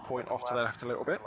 S2: point off to the left a little bit.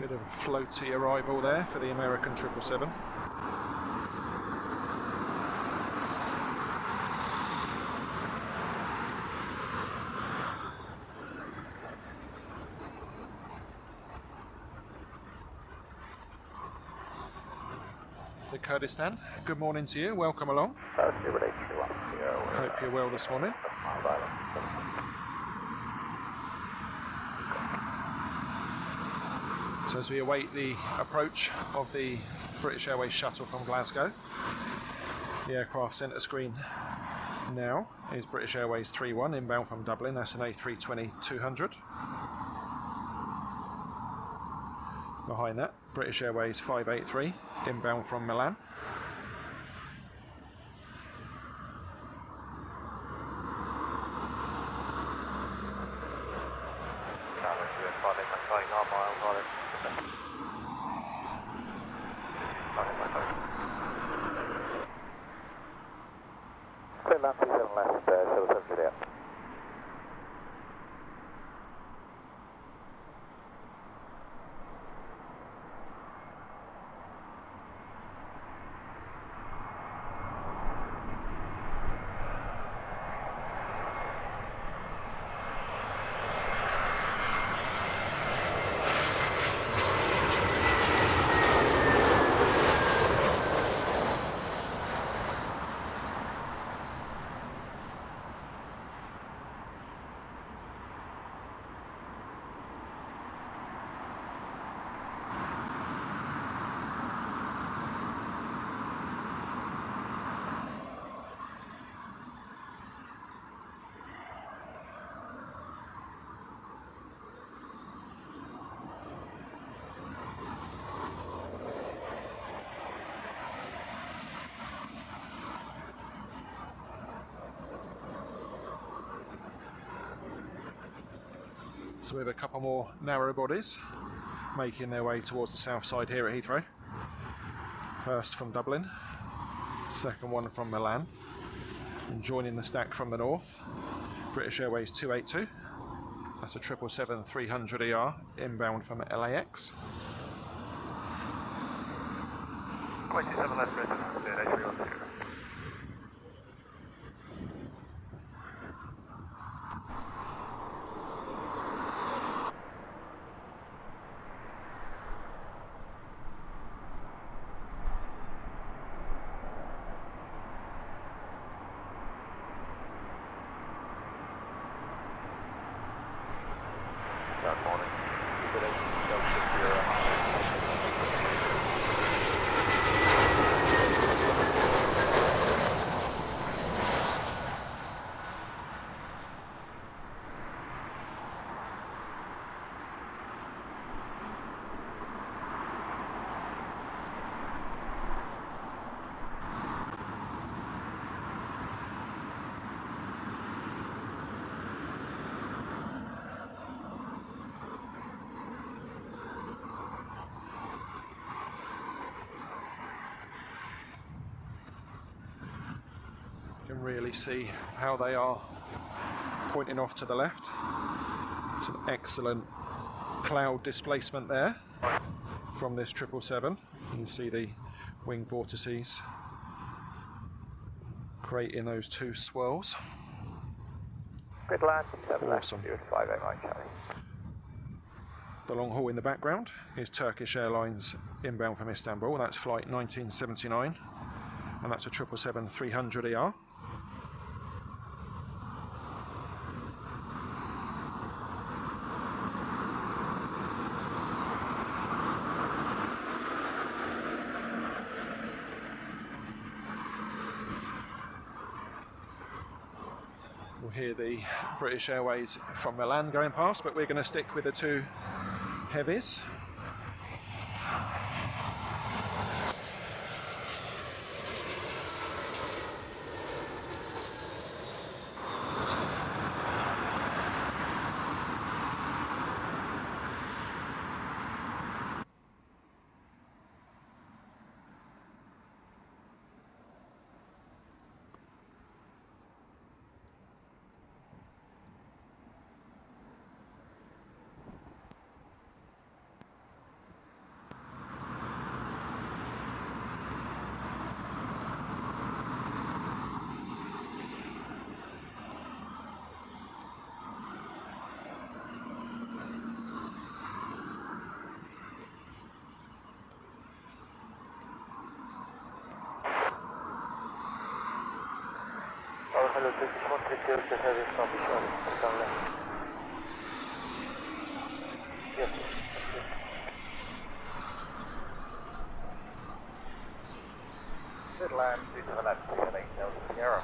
S2: Bit of a floaty arrival there for the American 777. The Kurdistan, good morning to you, welcome along. Hope you're well this morning. So as we await the approach of the British Airways shuttle from Glasgow, the aircraft centre screen now is British Airways 31 inbound from Dublin. That's an A320 200. Behind that, British Airways 583 inbound from Milan. So we have a couple more narrow bodies making their way towards the south side here at Heathrow. First from Dublin, second one from Milan, and joining the stack from the north, British Airways 282. That's a 777-300ER inbound from LAX.
S1: 27 left, A312.
S2: can really see how they are pointing off to the left. Some excellent cloud displacement there from this 777. You can see the wing vortices creating those two swirls.
S1: Good land,
S2: Awesome.
S1: 58 Charlie.
S2: The long haul in the background is Turkish Airlines inbound from Istanbul. That's flight 1979, and that's a 777-300ER. We'll hear the British Airways from Milan going past, but we're going to stick with the two heavies.
S5: Hello, Turkish 130, the heavy from down left. Yes.
S1: Good land, 27 left, 78 Delta Sierra.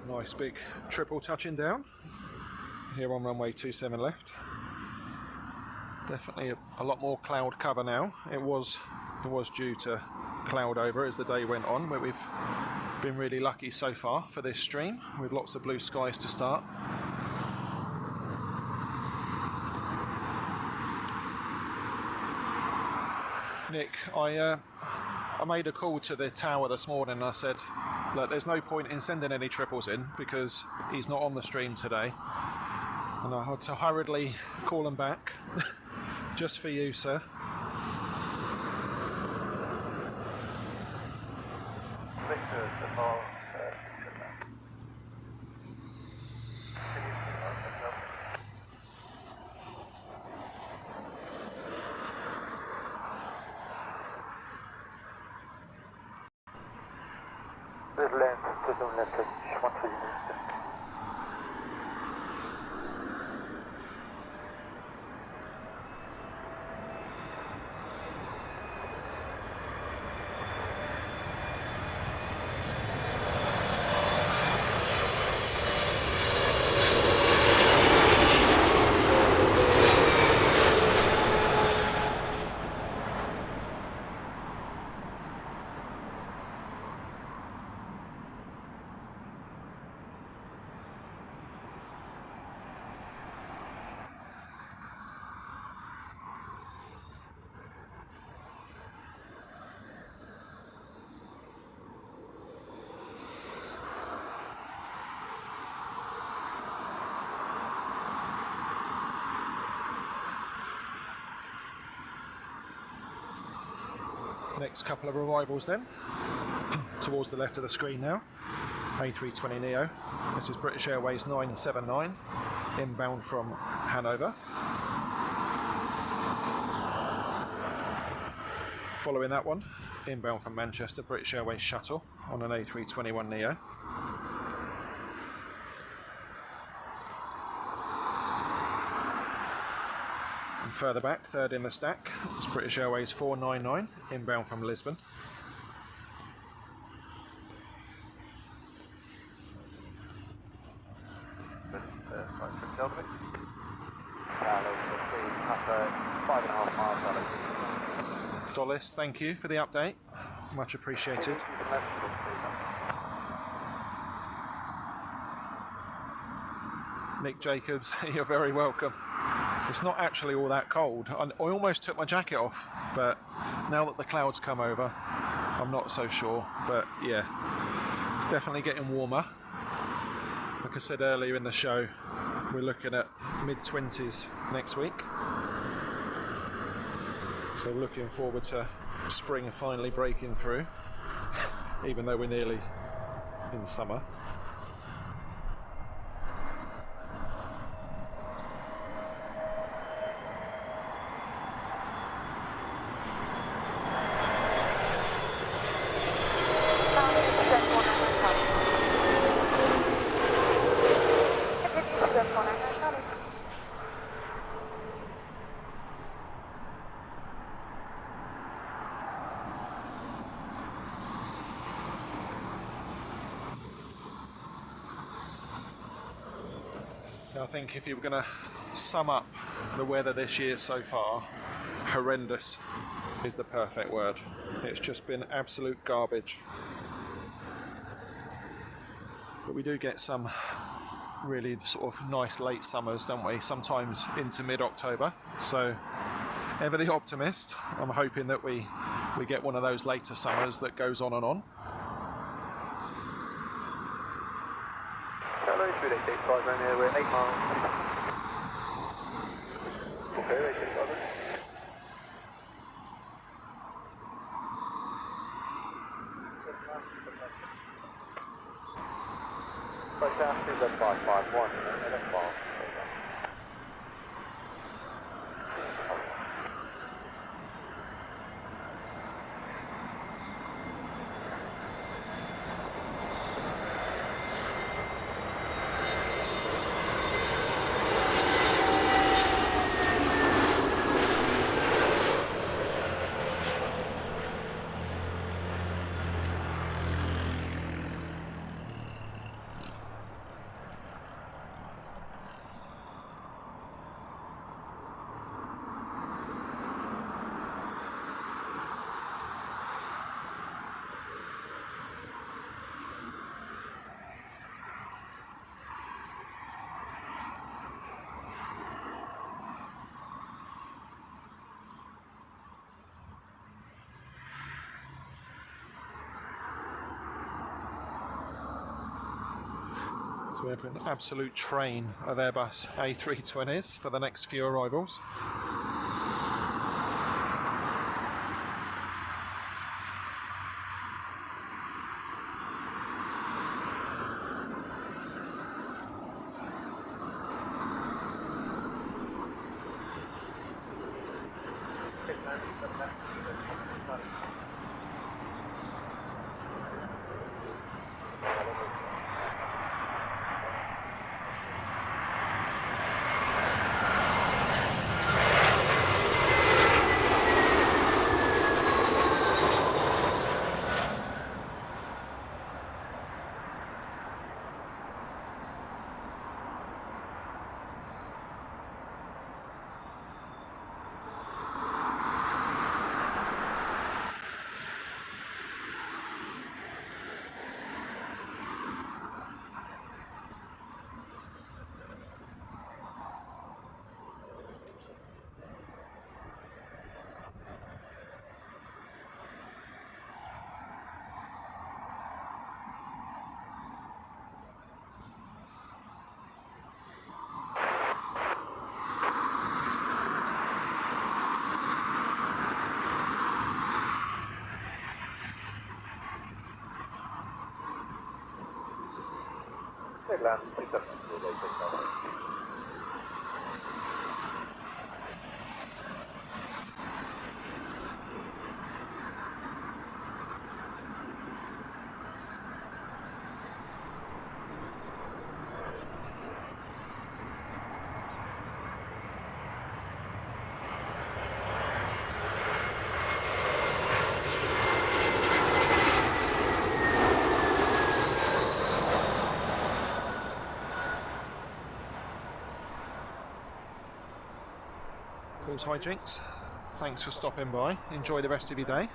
S2: Nice big triple touching down here on runway 27 left. Definitely a lot more cloud cover now. It was due to cloud over as the day went on, but we've been really lucky so far for this stream with lots of blue skies to start. Nick, I made a call to the tower this morning and I said, look, there's no point in sending any triples in because he's not on the stream today. And I had to hurriedly call him back just for you, sir.
S5: Good land, to the left, Turkish 130.
S2: Next couple of arrivals then, towards the left of the screen now. A320 Neo, this is British Airways 979, inbound from Hanover. Following that one, inbound from Manchester, British Airways shuttle on an A321 Neo. further back, third in the stack, it's British Airways 499, inbound from Lisbon. Dollis, thank you for the update, much appreciated. Nick Jacobs, you're very welcome. It's not actually all that cold. I almost took my jacket off, but now that the clouds come over, I'm not so sure. But yeah, it's definitely getting warmer. Like I said earlier in the show, we're looking at mid-20s next week. So looking forward to spring finally breaking through, even though we're nearly in summer. I think if you were going to sum up the weather this year so far, horrendous is the perfect word. It's just been absolute garbage. But we do get some really sort of nice late summers, don't we? Sometimes into mid-October. So, ever the optimist, I'm hoping that we get one of those later summers that goes on and on.
S5: Hello, 385 around here, we're 8 miles. Okay, 885. So down to the 551 and that's fine.
S2: So we have an absolute train of Airbus A320s for the next few arrivals. Locals hijinks, thanks for stopping by. Enjoy the rest of your day.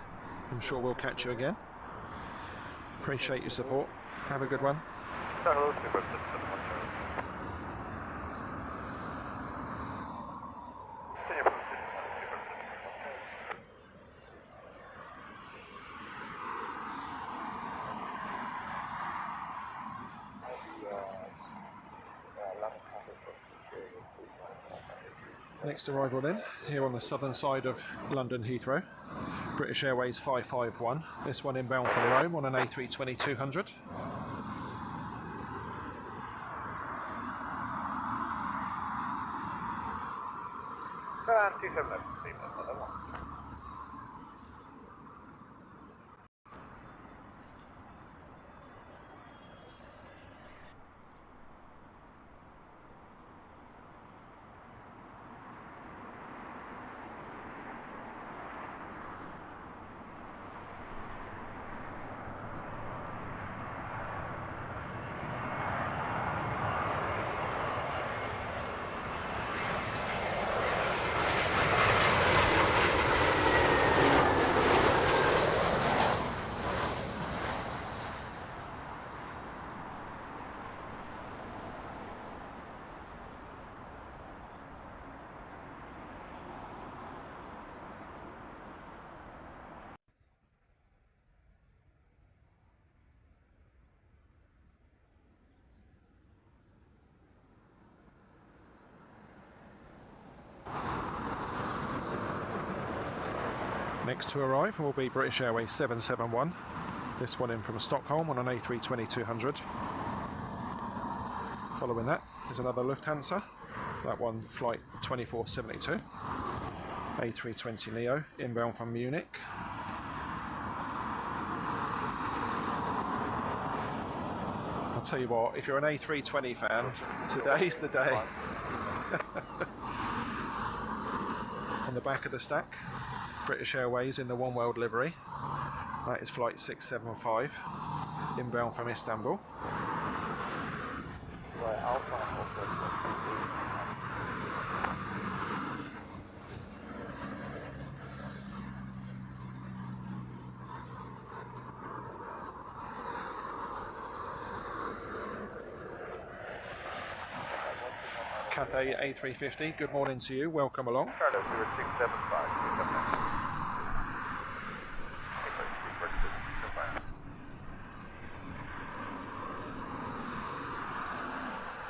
S2: I'm sure we'll catch you again. Appreciate your support. Have a good one.
S1: Hello, Super System 1.
S2: Next arrival then, here on the southern side of London Heathrow, British Airways 551, this one inbound from Rome on an A320 200. Next to arrive will be British Airways 771, this one in from Stockholm on an A320 200. Following that is another Lufthansa, that one flight 2472, A320 Neo inbound from Munich. I'll tell you what, if you're an A320 fan, today's the day. On the back of the stack, British Airways in the One World livery. That is flight 675, inbound from Istanbul. Cathay A350, good morning to you, welcome along.
S1: Charlotte, 0675.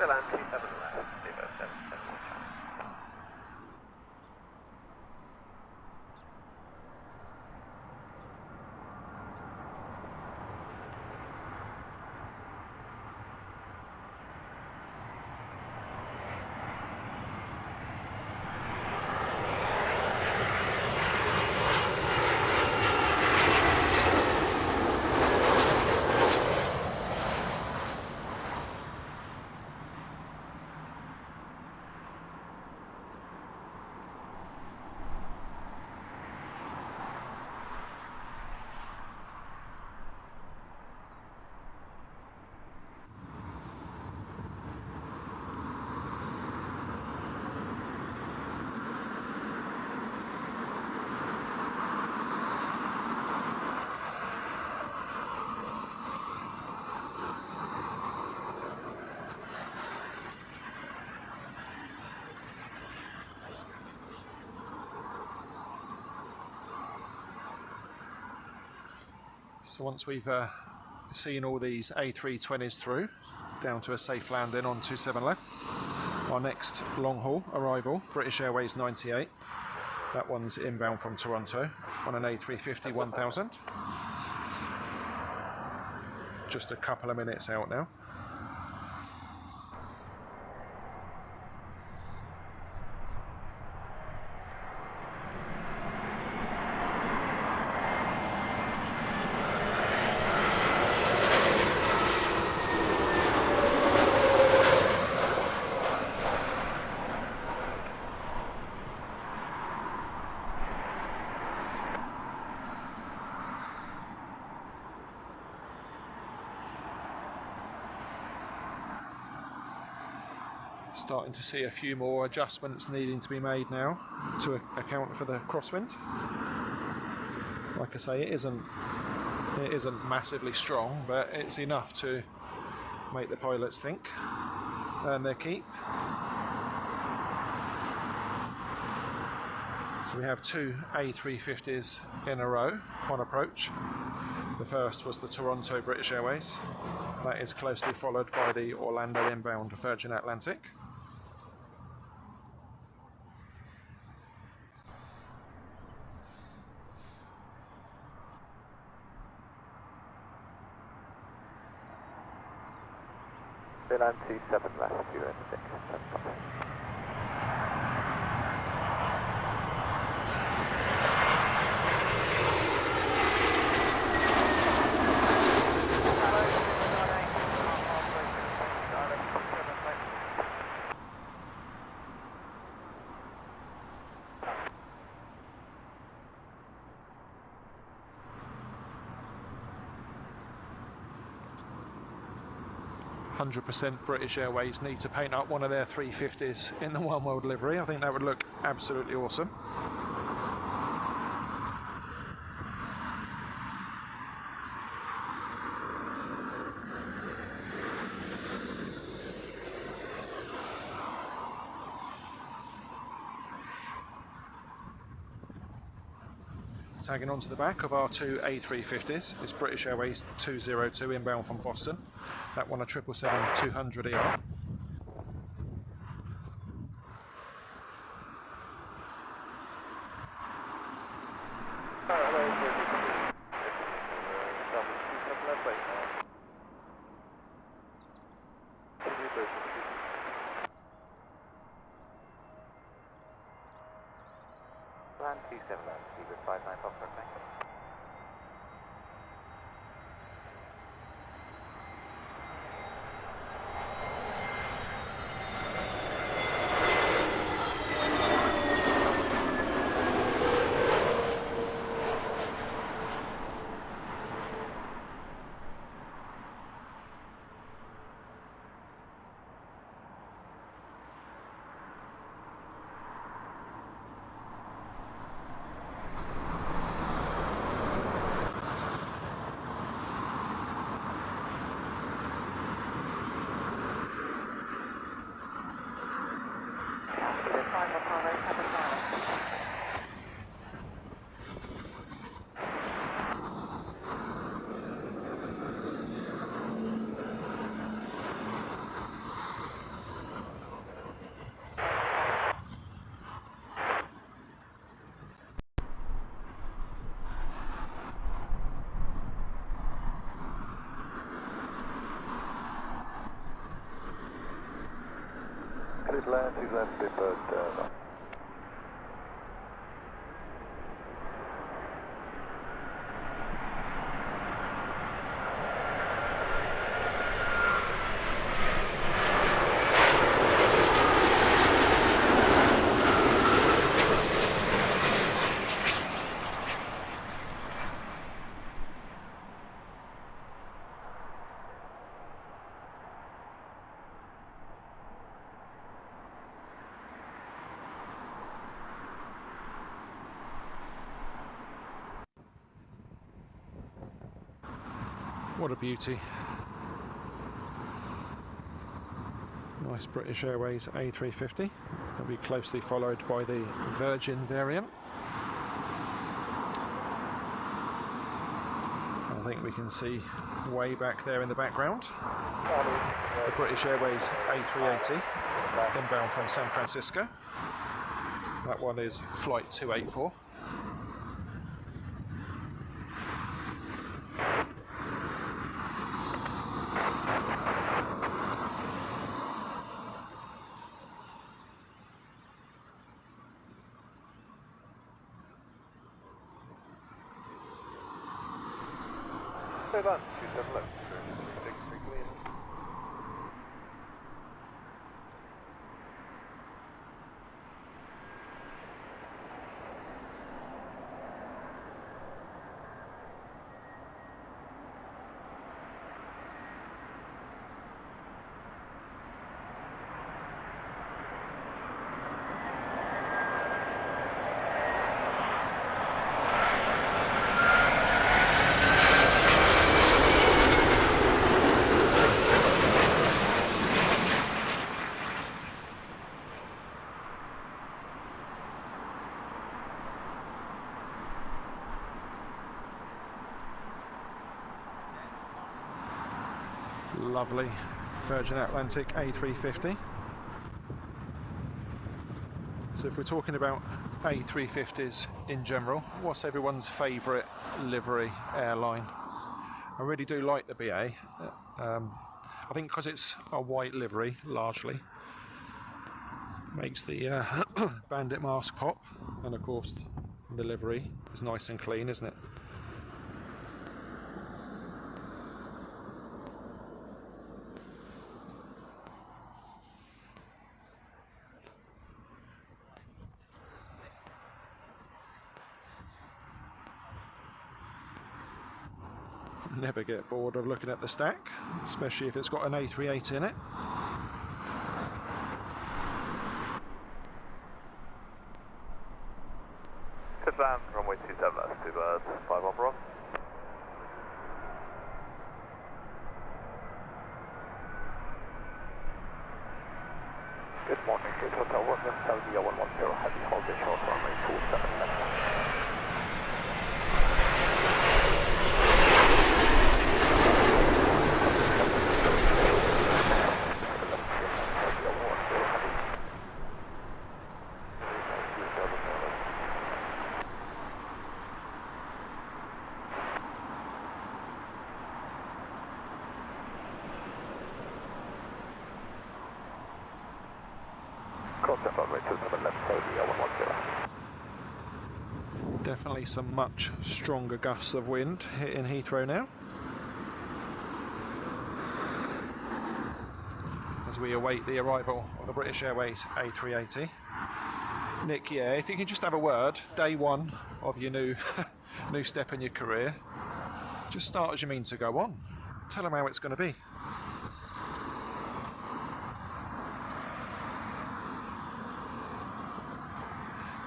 S1: Still on 27 left, 771.
S2: So once we've seen all these A320s through, down to a safe landing on 27 left, our next long haul arrival, British Airways 98. That one's inbound from Toronto on an A350 1000. Just a couple of minutes out now. Starting to see a few more adjustments needing to be made now to account for the crosswind. Like I say, it isn't massively strong, but it's enough to make the pilots think, earn their keep. So we have two A350s in a row on approach. The first was the Toronto British Airways. That is closely followed by the Orlando inbound Virgin Atlantic.
S5: Finland 27 left, you're in 6.
S2: %, British Airways need to paint up one of their 350s in the One World livery. I think that would look absolutely awesome. Tagging onto the back of our two A350s is British Airways 202 inbound from Boston. That one a 777-200ER.
S5: Land 27 land, Seabird 59 Foxtrot, thank you. Please land, Seabird,
S2: What a beauty. Nice British Airways A350. That'll be closely followed by the Virgin variant. I think we can see way back there in the background the British Airways A380 inbound from San Francisco. That one is flight 284.
S5: Stay down, 27 left, 6 clean.
S2: Lovely Virgin Atlantic A350. So if we're talking about A350s in general, what's everyone's favourite livery airline? I really do like the BA. I think because it's a white livery largely, makes the bandit mask pop, and of course the livery is nice and clean, isn't it? Never get bored of looking at the stack, especially if it's got an A380 in it.
S1: Good land, runway 27, that's 2 birds, 5 on Ross.
S5: Good morning, it's Hotel 1 110, heavy hold the short runway 27 left.
S2: Definitely some much stronger gusts of wind hitting Heathrow now, as we await the arrival of the British Airways A380. Nick, yeah, if you can just have a word, day one of your new step in your career, just start as you mean to go on. Tell them how it's going to be.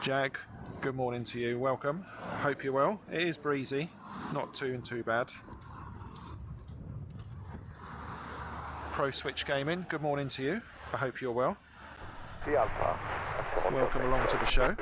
S2: Jag, good morning to you, welcome. Hope you're well. It is breezy, not too bad. Pro Switch Gaming, good morning to you. I hope you're well. Welcome along to the show.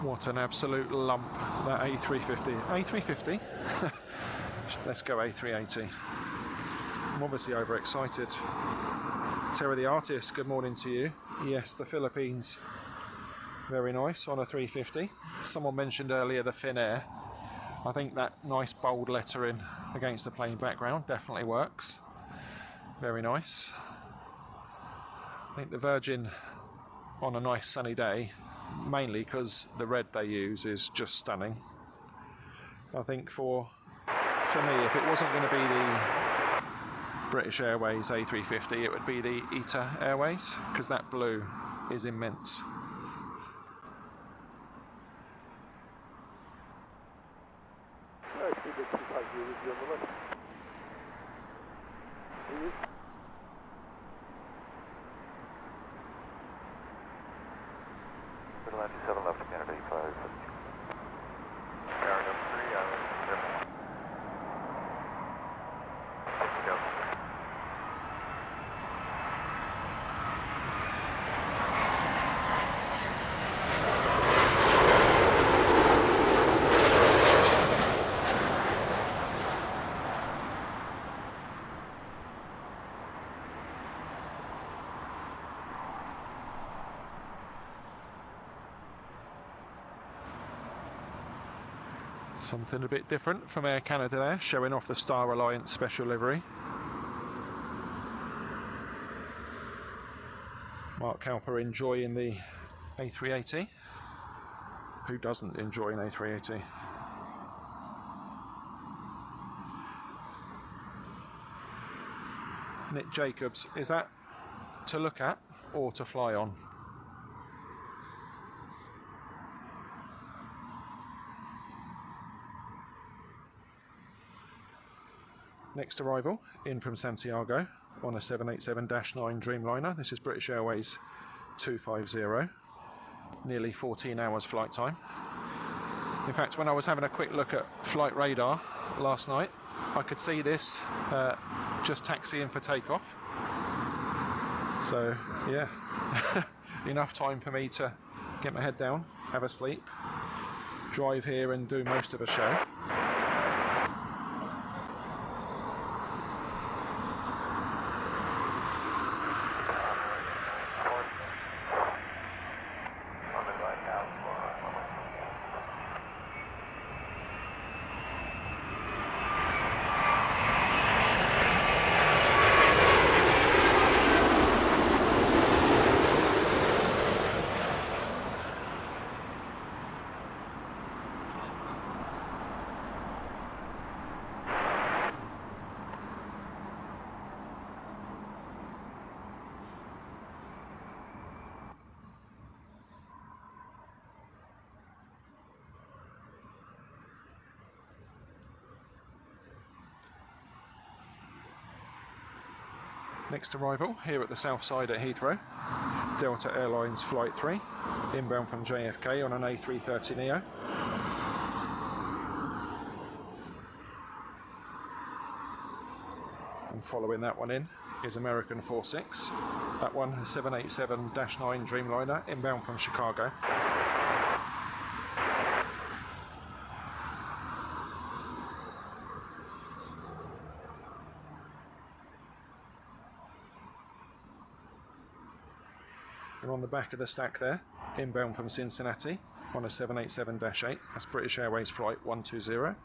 S2: What an absolute lump, that A350. A350? Let's go A380. I'm obviously overexcited. Terry the Artist, good morning to you. Yes, the Philippines. Very nice on a 350. Someone mentioned earlier the Finnair. I think that nice bold lettering against the plain background definitely works. Very nice. I think the Virgin on a nice sunny day, mainly because the red they use is just stunning. I think for me, if it wasn't going to be the British Airways A350, it would be the ETA Airways, because that blue is immense. Something a bit different from Air Canada there, showing off the Star Alliance special livery. Mark Cowper enjoying the A380. Who doesn't enjoy an A380? Nick Jacobs, is that to look at or to fly on? Next arrival in from Santiago on a 787-9 Dreamliner. This is British Airways 250. Nearly 14 hours flight time. In fact, when I was having a quick look at flight radar last night, I could see this just taxiing for takeoff. So yeah, enough time for me to get my head down, have a sleep, drive here and do most of a show. Next arrival here at the south side at Heathrow, Delta Airlines Flight 3, inbound from JFK on an A320 Neo. And following that one in is American 46, that one a 787-9 Dreamliner, inbound from Chicago. And on the back of the stack there, inbound from Cincinnati on a 787-8, that's British Airways Flight 120.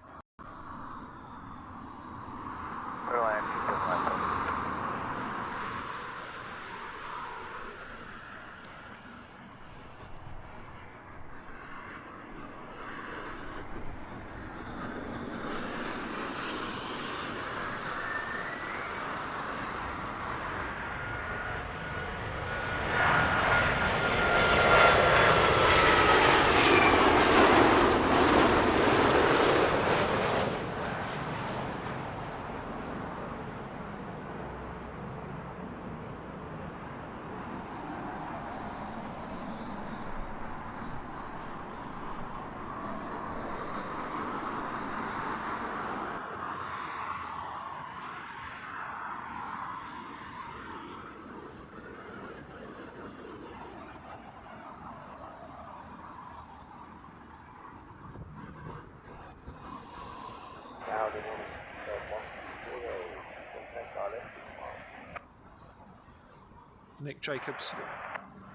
S2: Nick Jacobs,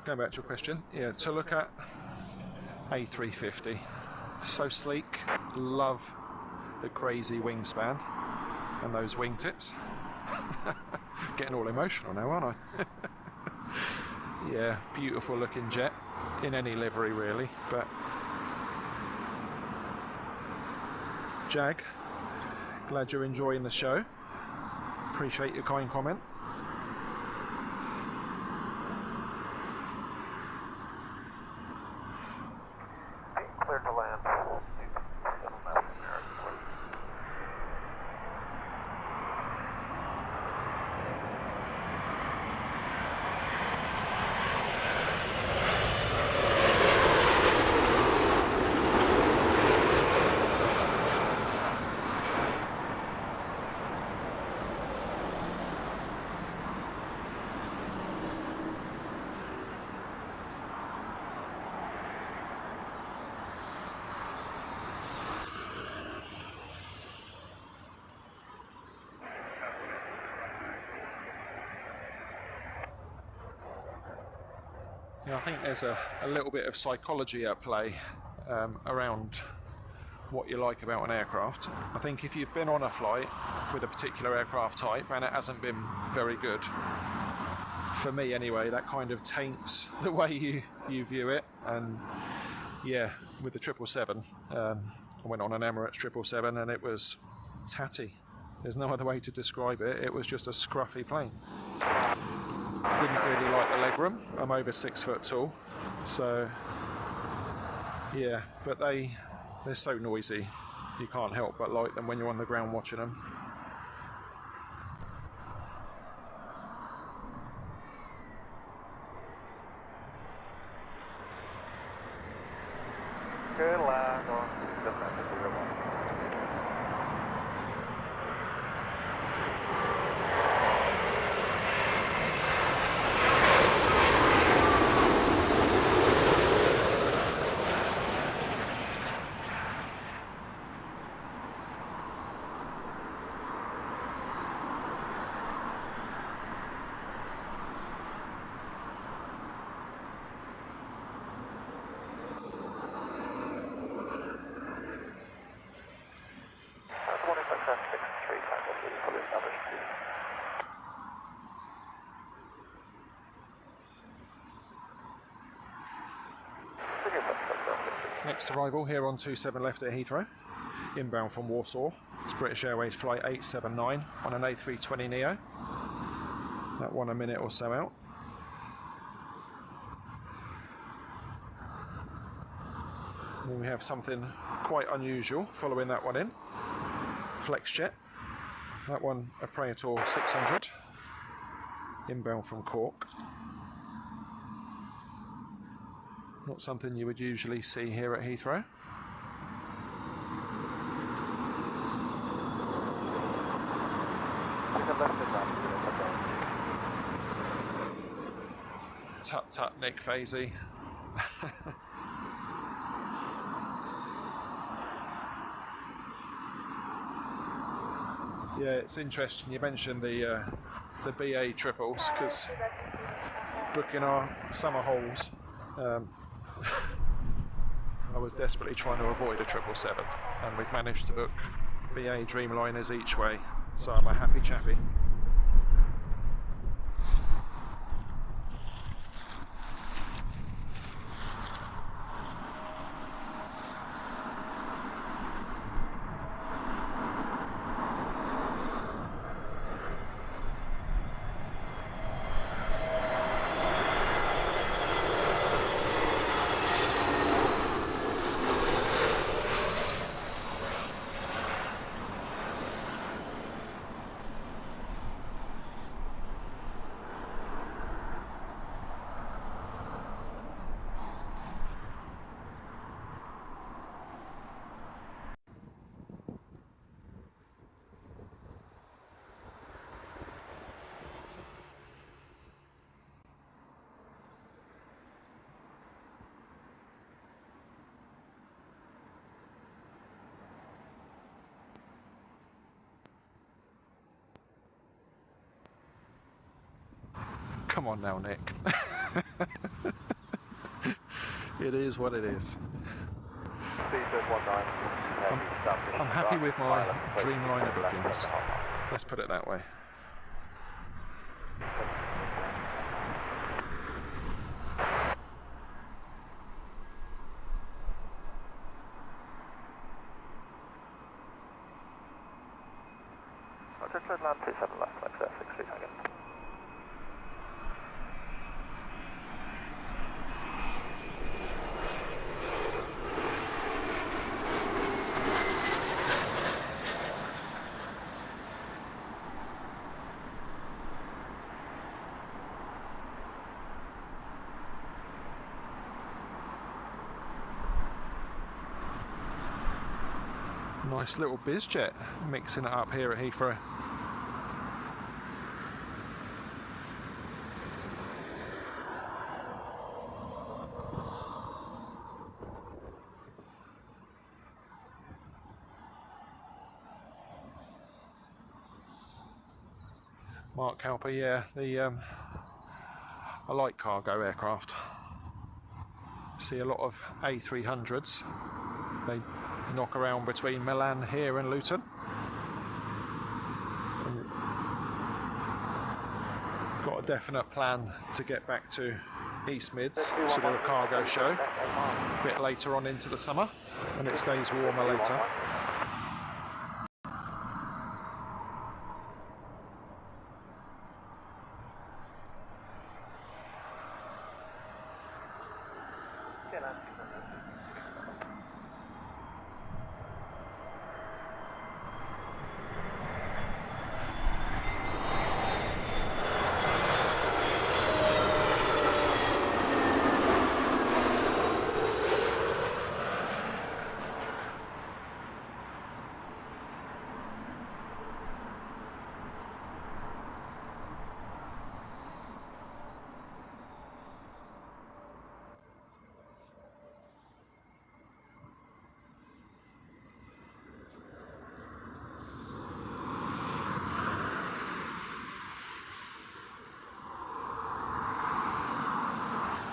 S2: going back to your question, yeah, to look at A350, so sleek, love the crazy wingspan and those wingtips. Getting all emotional now, aren't I? Yeah, beautiful looking jet in any livery really, but Jag, glad you're enjoying the show, appreciate your kind comment.
S5: Clear to land.
S2: Yeah, I think there's a little bit of psychology at play around what you like about an aircraft. I think if you've been on a flight with a particular aircraft type and it hasn't been very good, for me anyway, that kind of taints the way you view it. And yeah, with the 777, I went on an Emirates 777 and it was tatty. There's no other way to describe it. It was just a scruffy plane. Didn't really like the legroom. I'm over 6 foot tall, so yeah, but they're so noisy. You can't help but like them when you're on the ground watching them.
S5: Good land on the passenger one.
S2: Next arrival here on 27 left at Heathrow, inbound from Warsaw. It's British Airways flight 879 on an A320 Neo. That one a minute or so out. And then we have something quite unusual following that one in. FlexJet. That one a Praetor 600, inbound from Cork. Not something you would usually see here at Heathrow. Tut tut, Nick Fazy. Yeah, it's interesting you mentioned the BA triples, because booking our summer holes, I was desperately trying to avoid a 777, and we've managed to book BA Dreamliners each way, so I'm a happy chappy. Come on now, Nick. It is what it is. I'm happy with my Dreamliner bookings. Let's put it that way.
S5: Just land 27 left, like that, 6 feet again.
S2: Nice little bizjet mixing it up here at Heathrow. Mark Halper, yeah, I like cargo aircraft. See a lot of A300s. They knock around between Milan here and Luton. Got definite plan to get back to East Mids to do a cargo show a bit later on into the summer when it stays warmer later.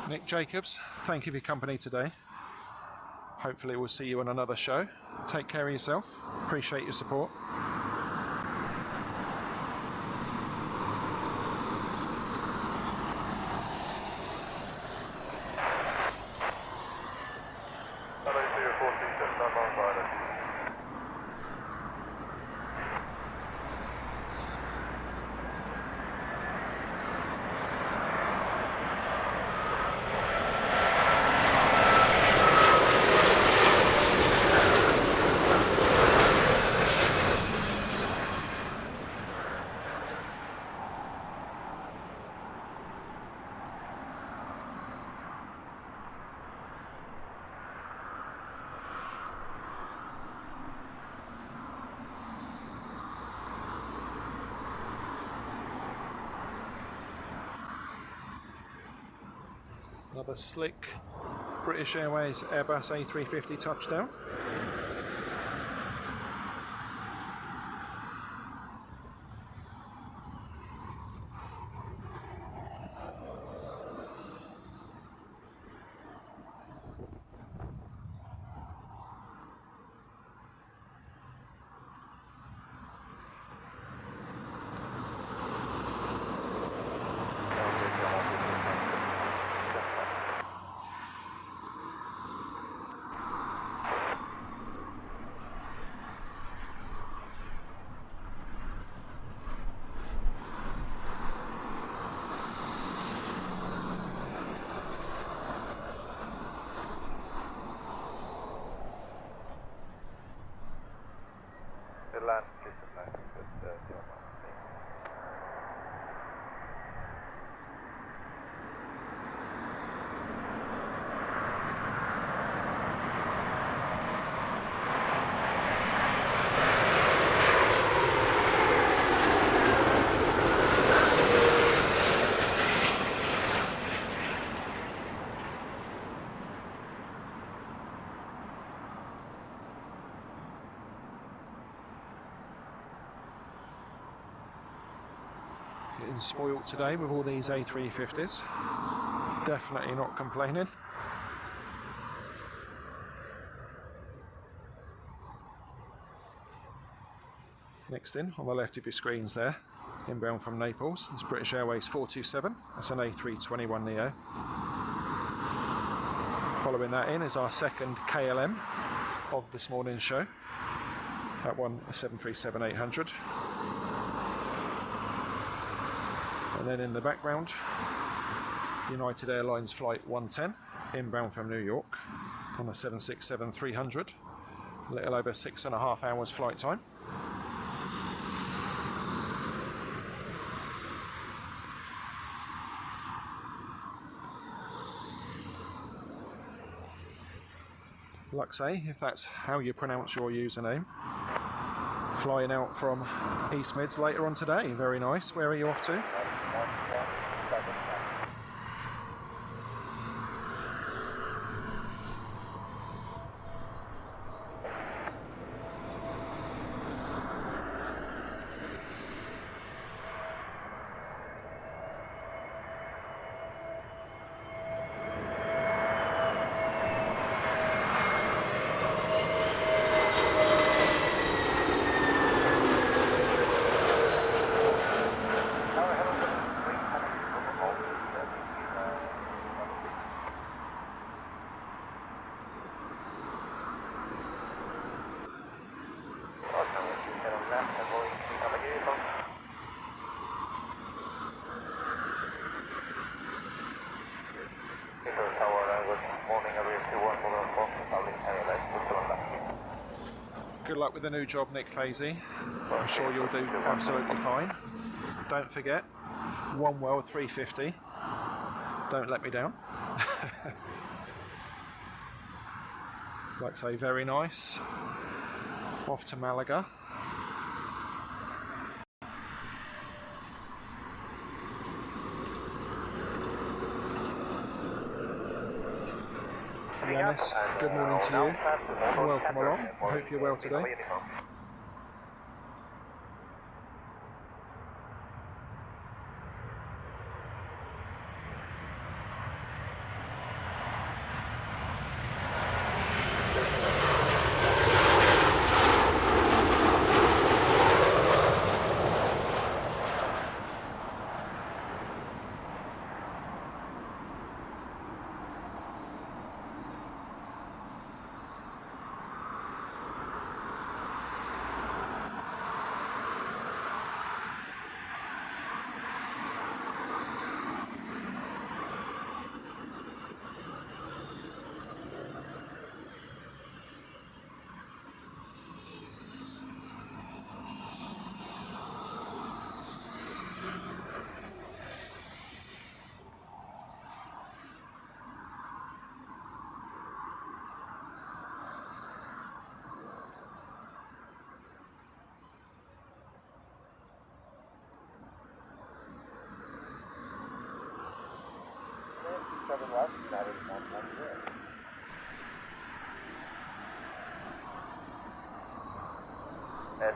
S2: Nick Jacobs, thank you for your company today. Hopefully we'll see you on another show. Take care of yourself. Appreciate your support. Another slick British Airways Airbus A350 touchdown.
S1: Land system license with 0.
S2: Getting spoilt today with all these A350s. Definitely not complaining. Next in, on the left of your screens there, inbound from Naples, is British Airways 427. That's an A321 Neo. Following that in is our second KLM of this morning's show. That one, a 737-800. And then in the background, United Airlines Flight 110, inbound from New York, on a 767-300, a little over 6.5 hours flight time. Luxay, if that's how you pronounce your username. Flying out from East Mids later on today, very nice. Where are you off to?
S5: Tower, hello,
S2: good luck with the new job, Nick Fazy. I'm sure you'll do absolutely fine. Don't forget, One World 350. Don't let me down. Like I say, very nice. Off to Malaga. Yanis, good morning to you. Welcome along. I hope you're well today.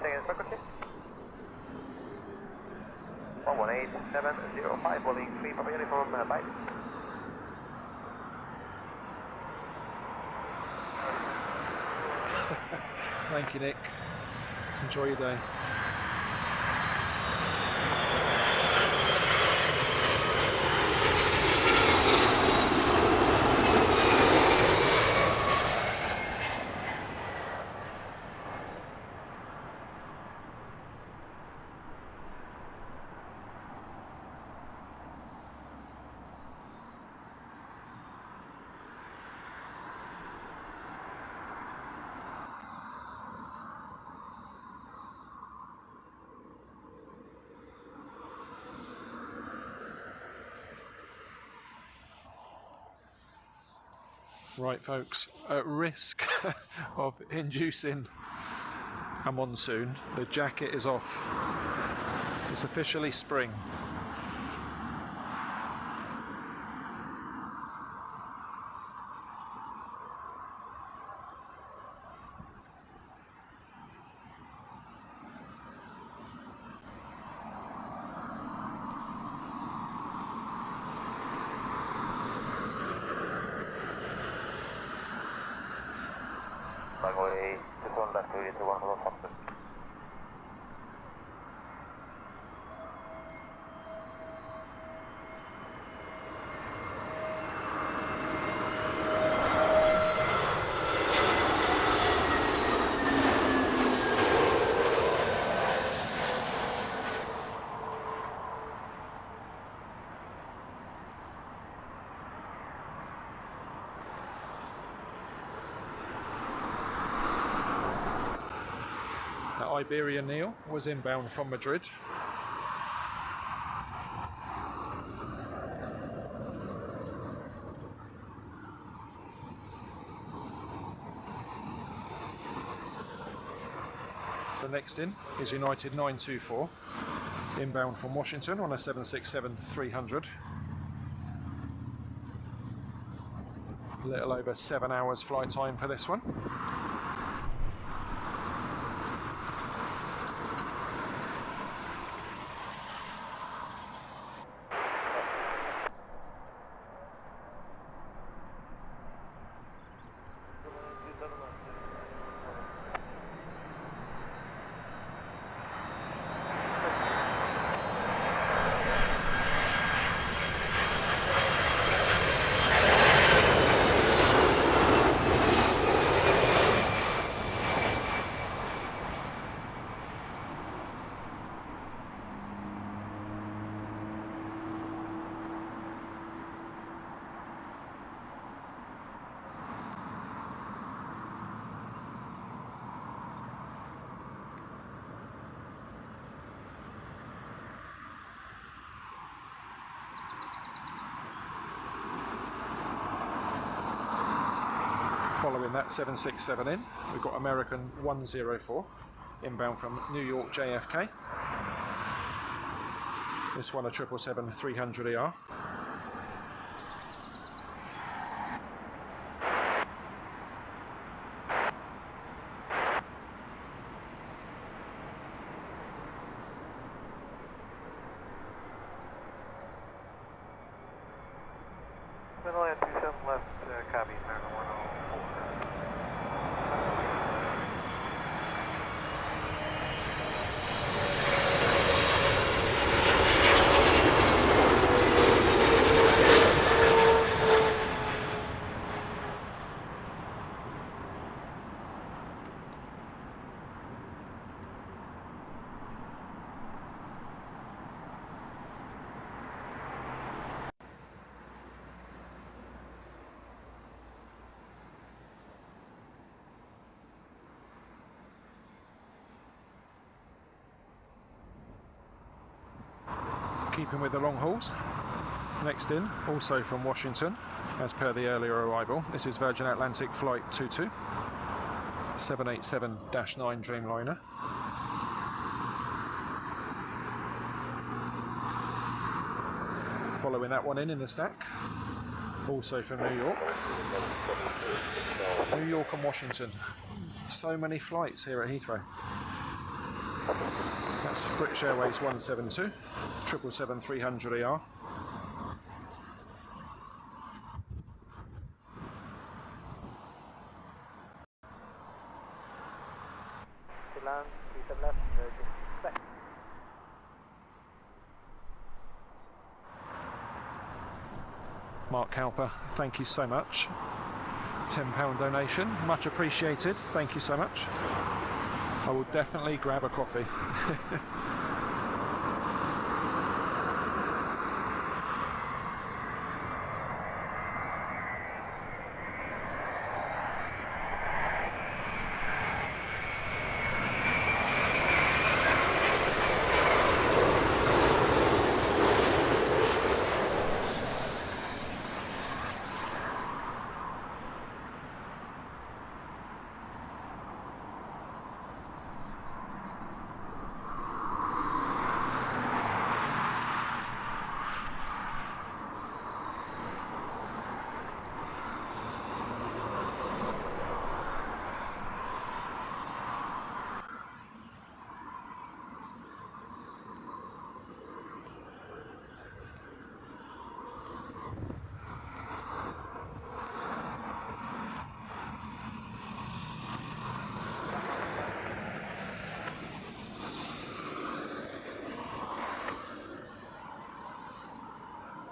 S1: Second frequency. 118.705, holding 3 Papa Uniform, bye.
S2: Thank you, Nick. Enjoy your day. Right folks, at risk of inducing a monsoon, the jacket is off. It's officially spring.
S1: Runway 21 left, 321 for the
S2: Iberian Neo was inbound from Madrid. So next in is United 924, inbound from Washington on a 767-300. A little over 7 hours flight time for this one. Following that 767 in, we've got American 104 inbound from New York JFK. This one a 777-300ER.
S5: Finnair 27 left, copy, American 104.
S2: Keeping with the long hauls. Next in, also from Washington, as per the earlier arrival, this is Virgin Atlantic Flight 22, 787-9 Dreamliner. Following that one in the stack, also from New York. New York and Washington. So many flights here at Heathrow. That's British Airways 172, 777-300ER.
S6: Land, 37 left, Virgin.
S2: Mark Halper, thank you so much. £10 donation, much appreciated, thank you so much. I will definitely grab a coffee.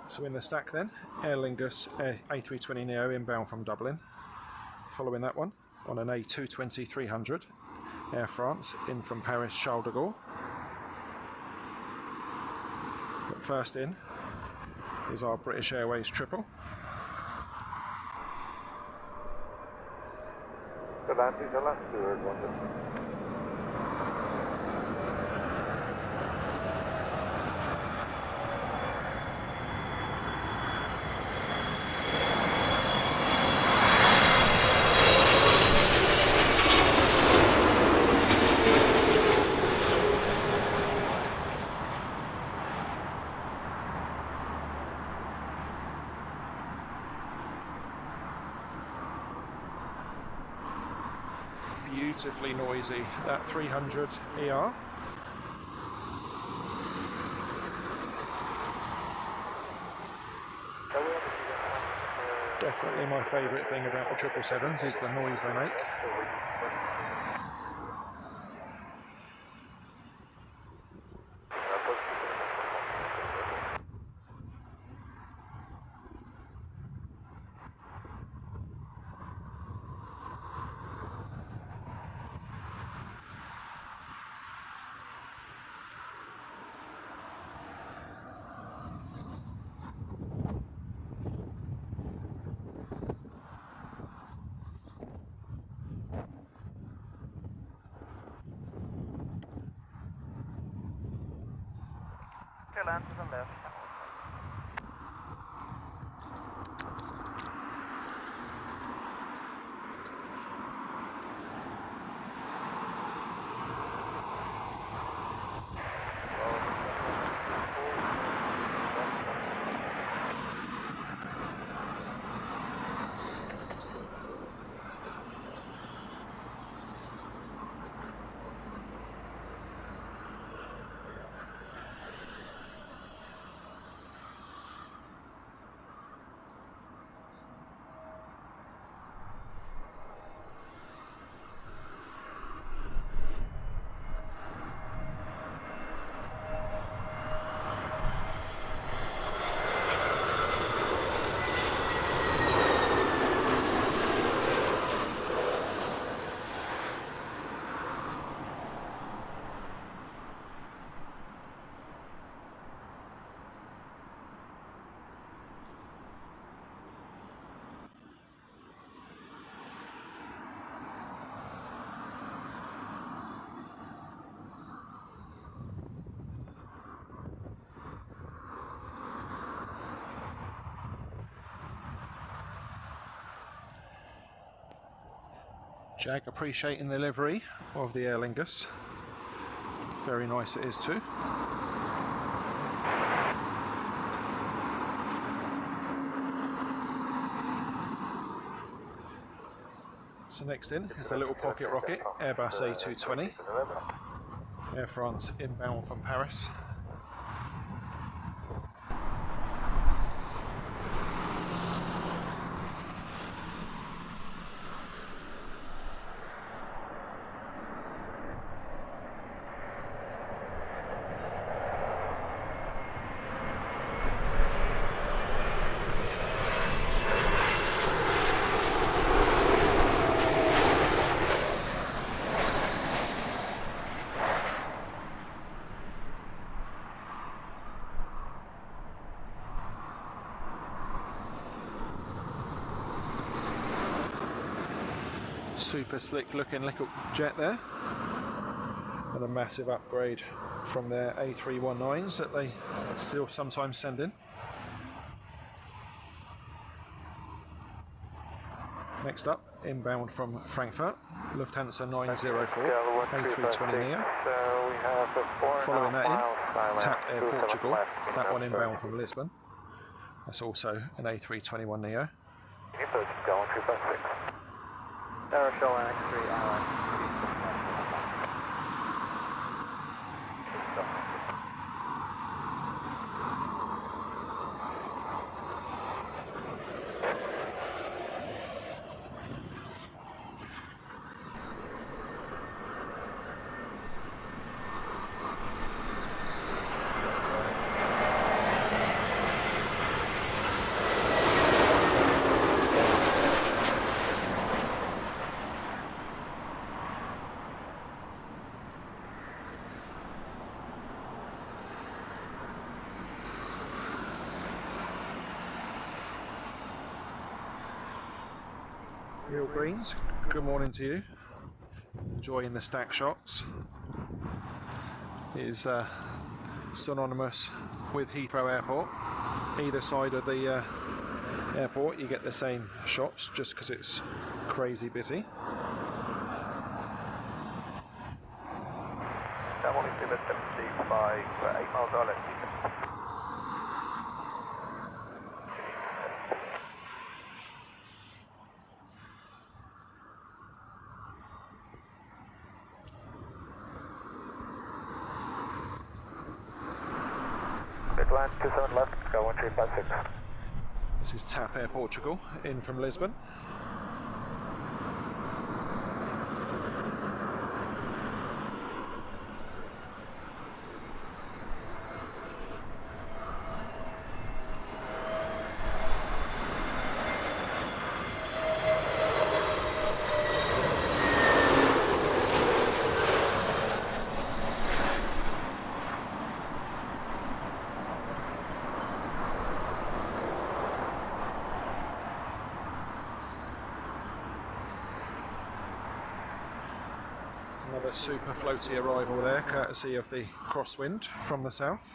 S2: So in the stack then, Aer Lingus A320 Neo inbound from Dublin. Following that one, on an A220-300, Air France in from Paris Charles de Gaulle. But first in is our British Airways triple.
S5: The landing, the last steward wanted.
S2: Beautifully noisy, that 300 ER. Definitely my favourite thing about the 777s is the noise they make.
S5: Land to the left.
S2: Jag appreciating the livery of the Aer Lingus. Very nice it is too. So next in is the little pocket rocket, Airbus A320, Air France inbound from Paris. Super slick looking little jet there, and a massive upgrade from their A319s that they still sometimes send in. Next up, inbound from Frankfurt, Lufthansa 904, A320 Neo. Following that in, TAP Air Portugal, that one inbound from Lisbon. That's also an A321 Neo.
S6: Aeroshell and X3 Airline.
S2: Real Greens, good morning to you. Enjoying the stack shots. It is synonymous with Heathrow Airport. Either side of the airport you get the same shots just because it's crazy busy.
S1: Only 75, 8 miles island.
S5: Land 27 left, go 1356.
S2: This is TAP Air Portugal, in from Lisbon. Another super floaty arrival there, courtesy of the crosswind from the south.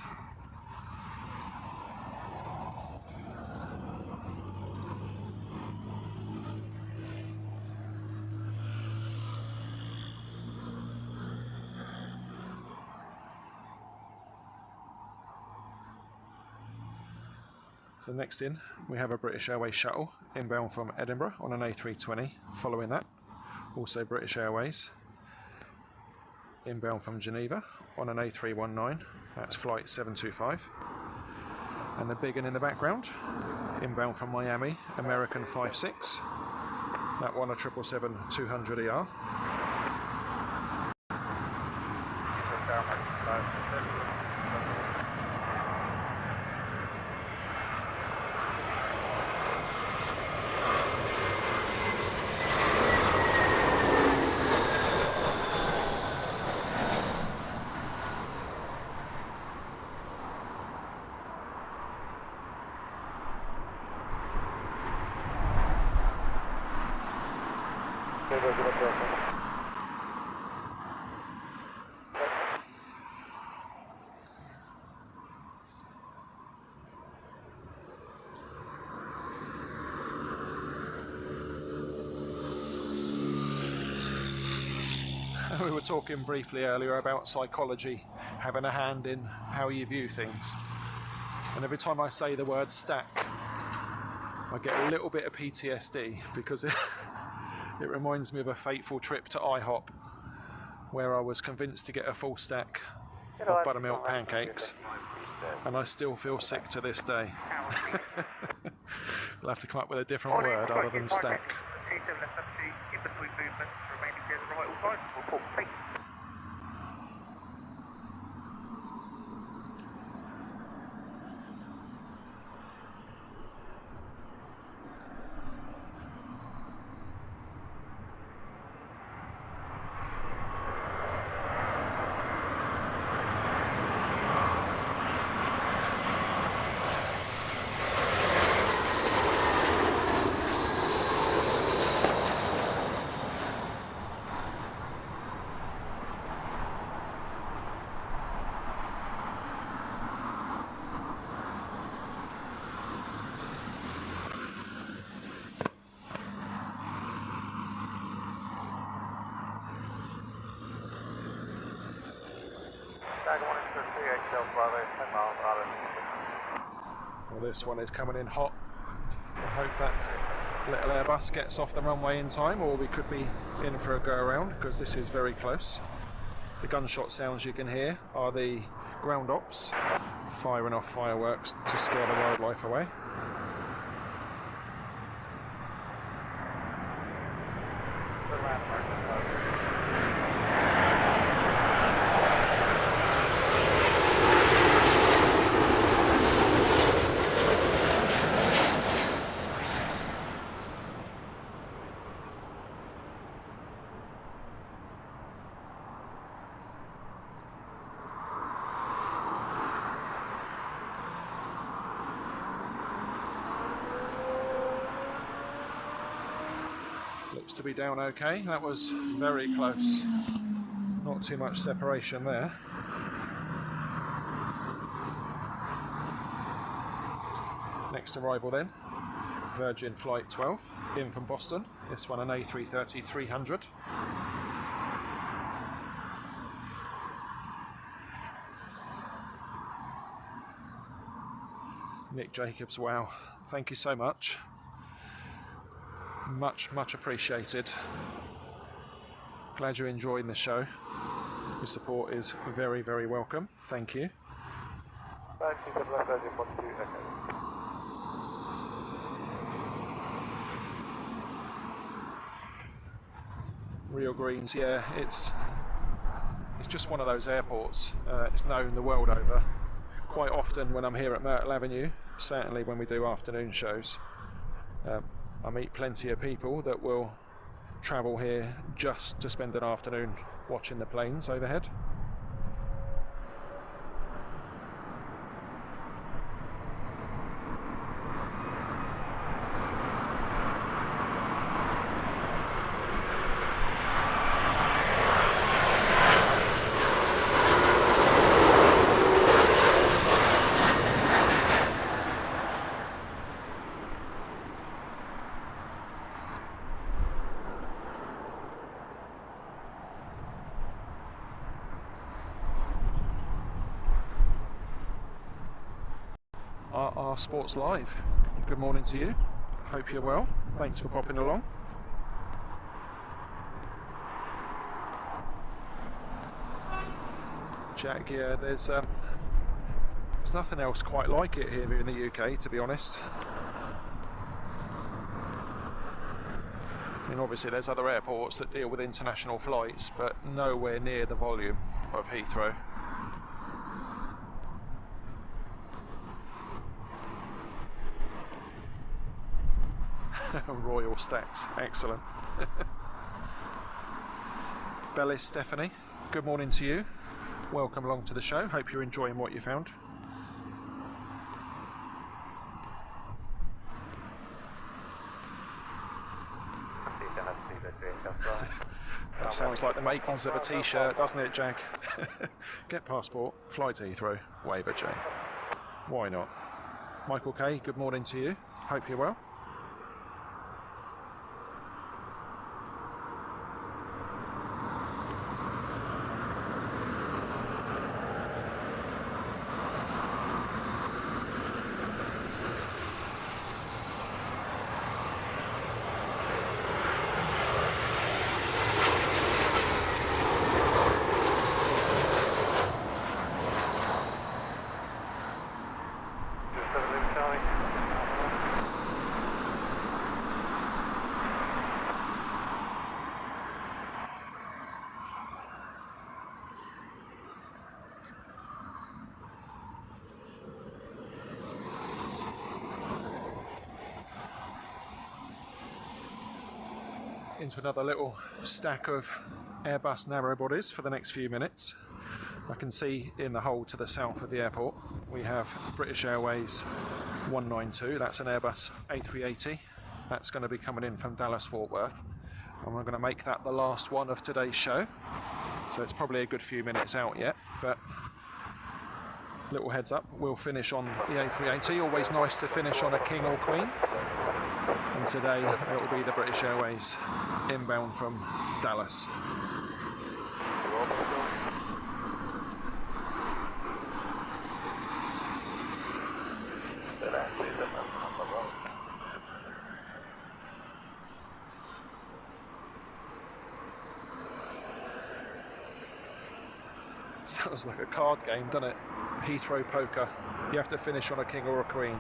S2: So next in, we have a British Airways shuttle inbound from Edinburgh on an A320. Following that, also British Airways inbound from Geneva on an A319, that's flight 725. And the big one in the background, inbound from Miami, American 56, that one a 777-200ER. We were talking briefly earlier about psychology having a hand in how you view things. And every time I say the word stack, I get a little bit of PTSD because it reminds me of a fateful trip to IHOP where I was convinced to get a full stack of buttermilk pancakes, and I still feel sick to this day. We'll have to come up with a different word other than stack. Well, this one is coming in hot. I hope that little Airbus gets off the runway in time, or we could be in for a go around because this is very close. The gunshot sounds you can hear are the ground ops firing off fireworks to scare the wildlife away. Looks to be down okay. That was very close. Not too much separation there. Next arrival then, Virgin Flight 12, in from Boston. This one an A330-300. Nick Jacobs, wow, thank you so much. Much appreciated. Glad you're enjoying the show. Your support is very welcome. Thank you. Real Greens, yeah, it's just one of those airports. It's known the world over. Quite often when I'm here at Myrtle Avenue, certainly when we do afternoon shows, I meet plenty of people that will travel here just to spend an afternoon watching the planes overhead. Our Sports Live, good morning to you. Hope you're well. Thanks for popping along. Jack, yeah, there's nothing else quite like it here in the UK, to be honest. I mean, obviously there's other airports that deal with international flights, but nowhere near the volume of Heathrow. Royal stacks, excellent. Bellis Stephanie, good morning to you. Welcome along to the show. Hope you're enjoying what you found. That sounds like the makings of a t-shirt, doesn't it, Jack? Get passport, fly to Heathrow, wave at J. Why not? Michael K, good morning to you. Hope you're well. into another little stack of Airbus narrow bodies for the next few minutes. I can see in the hold to the south of the airport we have British Airways 192, that's an Airbus A380. That's going to be coming in from Dallas Fort Worth, and we're going to make that the last one of today's show. So it's probably a good few minutes out yet, but little heads up, we'll finish on the A380. Always nice to finish on a king or queen. And today it will be the British Airways inbound from Dallas. Sounds like a card game, doesn't it? Heathrow poker. You have to finish on a king or a queen.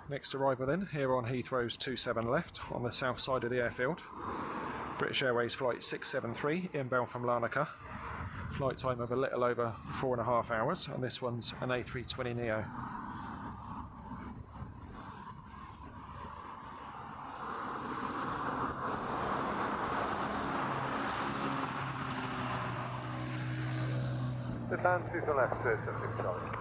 S2: Next arrival then, here on Heathrow's 27 left, on the south side of the airfield. British Airways flight 673, inbound from Larnaca. Flight time of a little over 4.5 hours, and this one's an A320 Neo.
S5: The land is on left, 76 Charlie.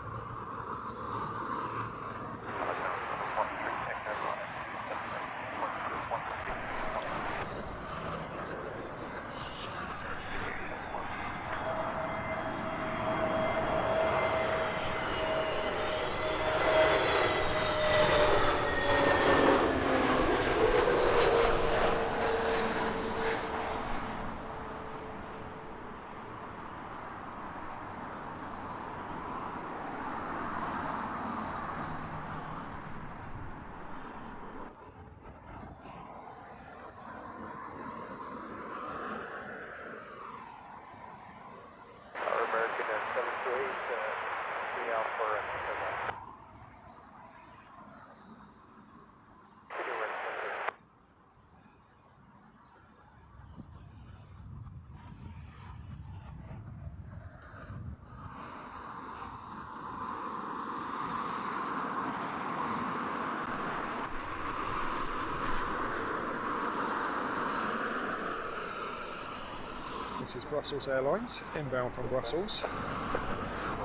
S2: This is Brussels Airlines, inbound from Brussels,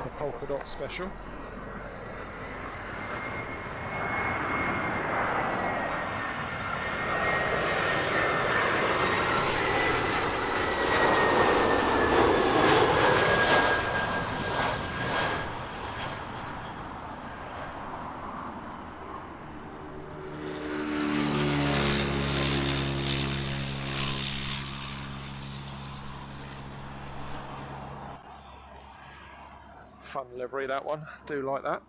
S2: the Polka Dot Special. Fun livery, that one, do like that.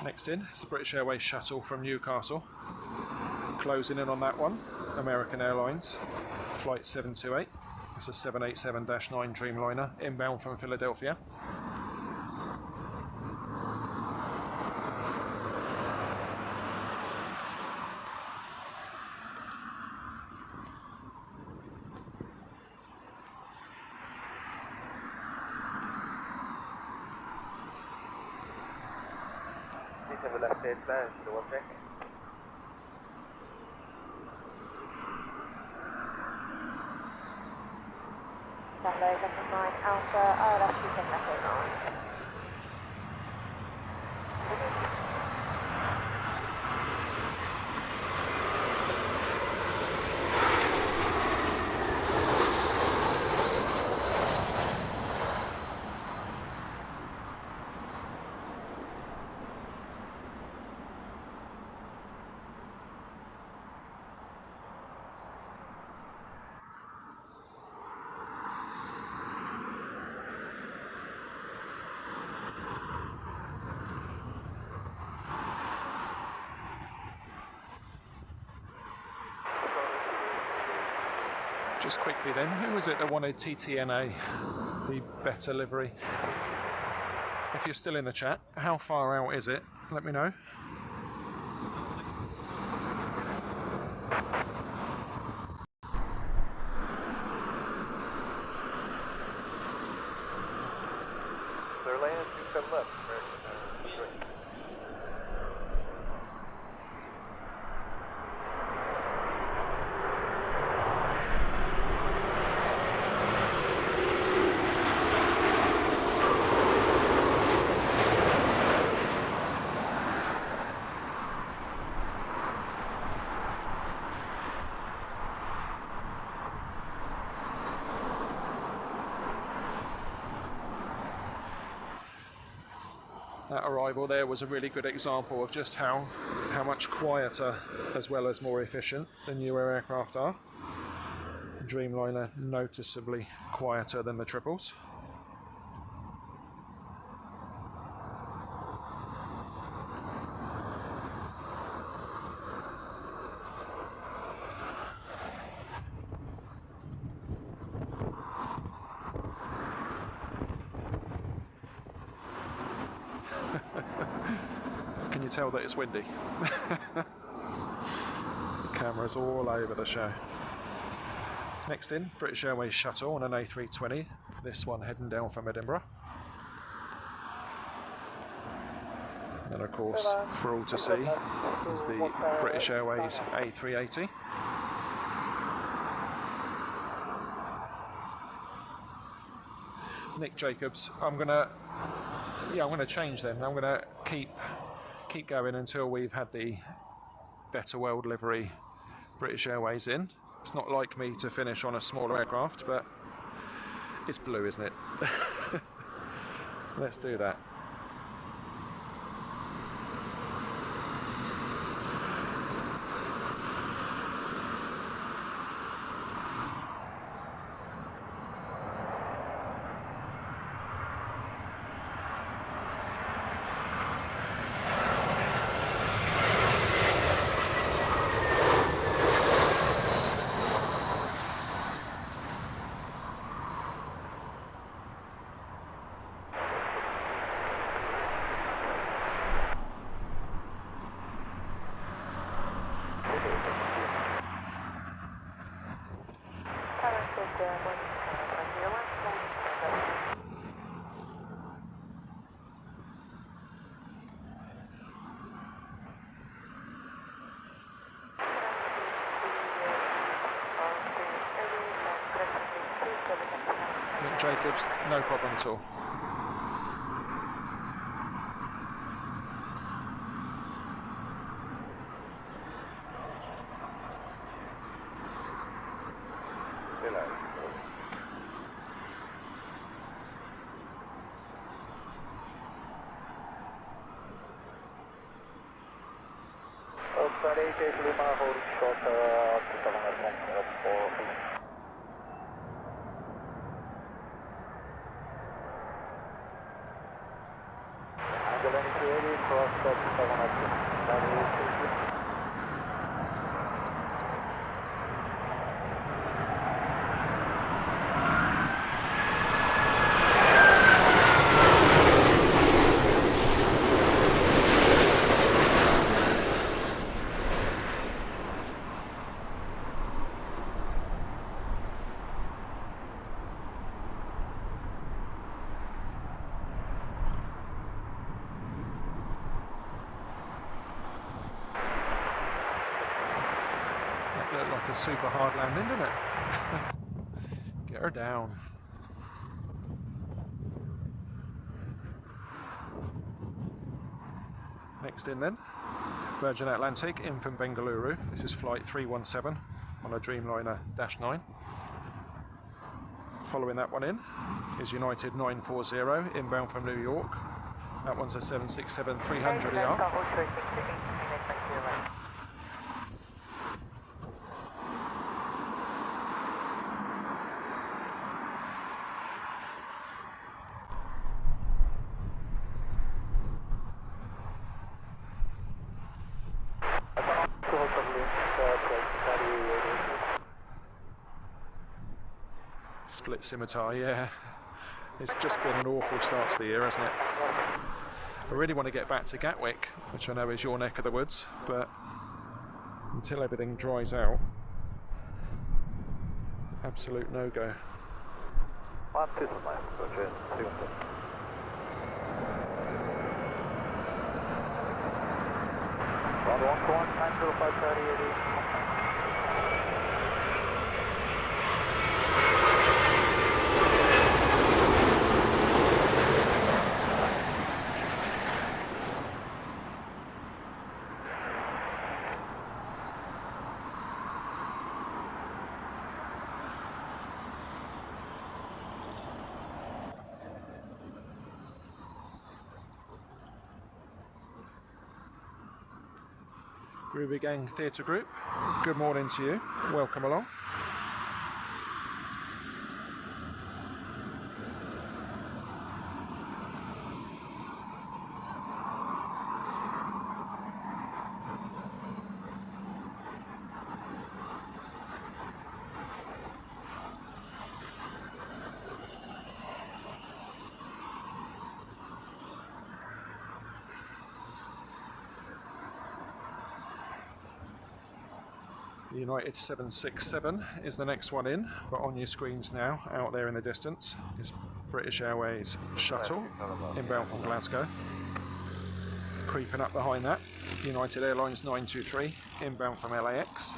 S2: Next in is the British Airways shuttle from Newcastle. Closing in on that one, American Airlines, flight 728. It's a 787-9 Dreamliner, inbound from Philadelphia.
S1: Have a left hand plan, so 1 second.
S4: Sunday 9 Alpha, ILS 279.
S2: Just quickly then, who was it that wanted TTNA, the better livery? If you're still in the chat, how far out is it? Let me know.
S1: They're landing 27 left.
S2: That arrival there was a really good example of just how much quieter as well as more efficient the newer aircraft are. Dreamliner noticeably quieter than the triples. Can you tell that it's windy? The camera's all over the show. Next in, British Airways shuttle on an A320, this one heading down from Edinburgh. And of course, for all to see, is the British Airways A380. Nick Jacobs, I'm gonna change then. I'm gonna keep going until we've had the better world livery British Airways in. It's not like me to finish on a smaller aircraft, but it's blue, isn't it? Let's do that. Nick Jacobs, no problem at all. Looked like a super hard landing, didn't it? Get her down. Next in then, Virgin Atlantic in from Bengaluru. This is flight 317 on a Dreamliner -9. Following that one in is United 940 inbound from New York. That one's a 767-300ER. Split scimitar, yeah. It's just been an awful start to the year, hasn't it? I really want to get back to Gatwick, which I know is your neck of the woods, but until everything dries out, absolute no-go.
S5: 129, approach 200. Round 141, 90530,
S2: Groovy Gang Theatre Group, good morning to you, welcome along. United 767 is the next one in, but on your screens now, out there in the distance, is British Airways shuttle, inbound from Glasgow. Creeping up behind that, United Airlines 923, inbound from LAX.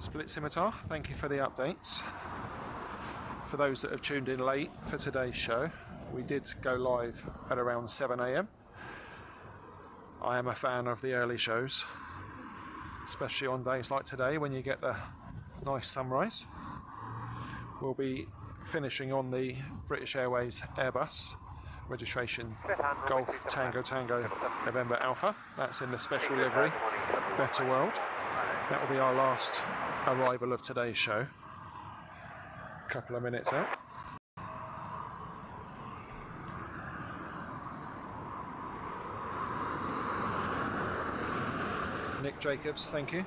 S2: Split scimitar, thank you for the updates. For those that have tuned in late for today's show, we did go live at around 7 AM. I am a fan of the early shows, especially on days like today when you get the nice sunrise. We'll be finishing on the British Airways Airbus, registration Golf Tango Tango November Alpha. That's in the special livery, Better World. That will be our last arrival of today's show. A couple of minutes out. Nick Jacobs, thank you.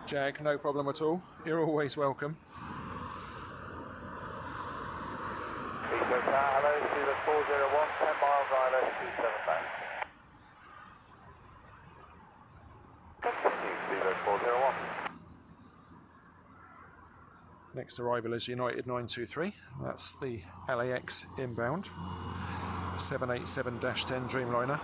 S2: Jag, no problem at all. You're always welcome.
S5: Heathrow Tower, hello, Zulu 401, 10 miles ILS 275. Continue, Zulu 401.
S2: Next arrival is United 923. That's the LAX inbound. 787-10 Dreamliner.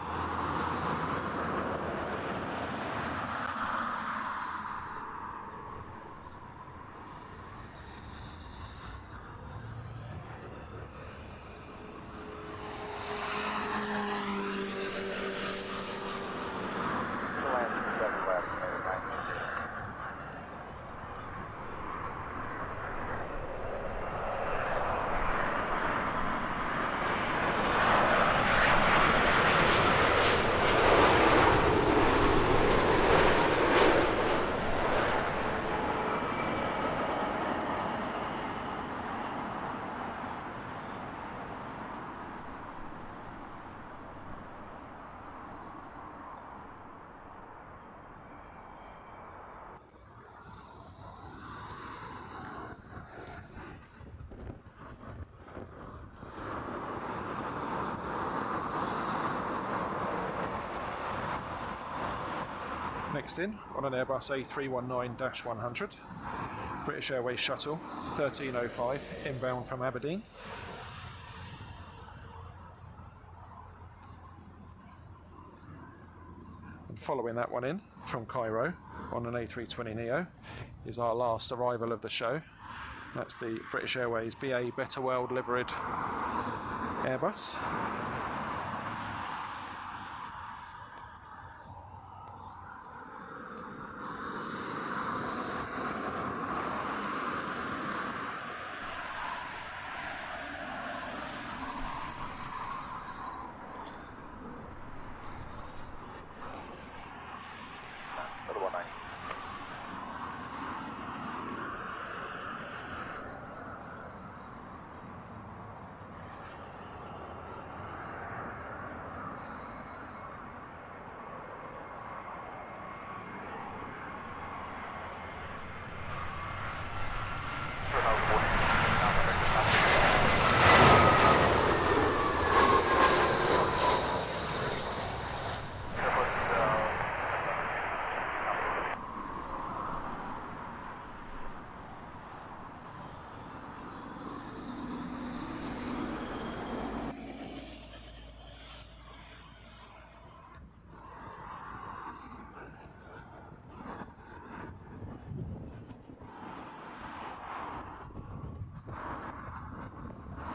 S2: Next in, on an Airbus A319-100, British Airways shuttle, 1305, inbound from Aberdeen. And following that one in, from Cairo, on an A320 Neo, is our last arrival of the show. That's the British Airways BA Better World liveried Airbus.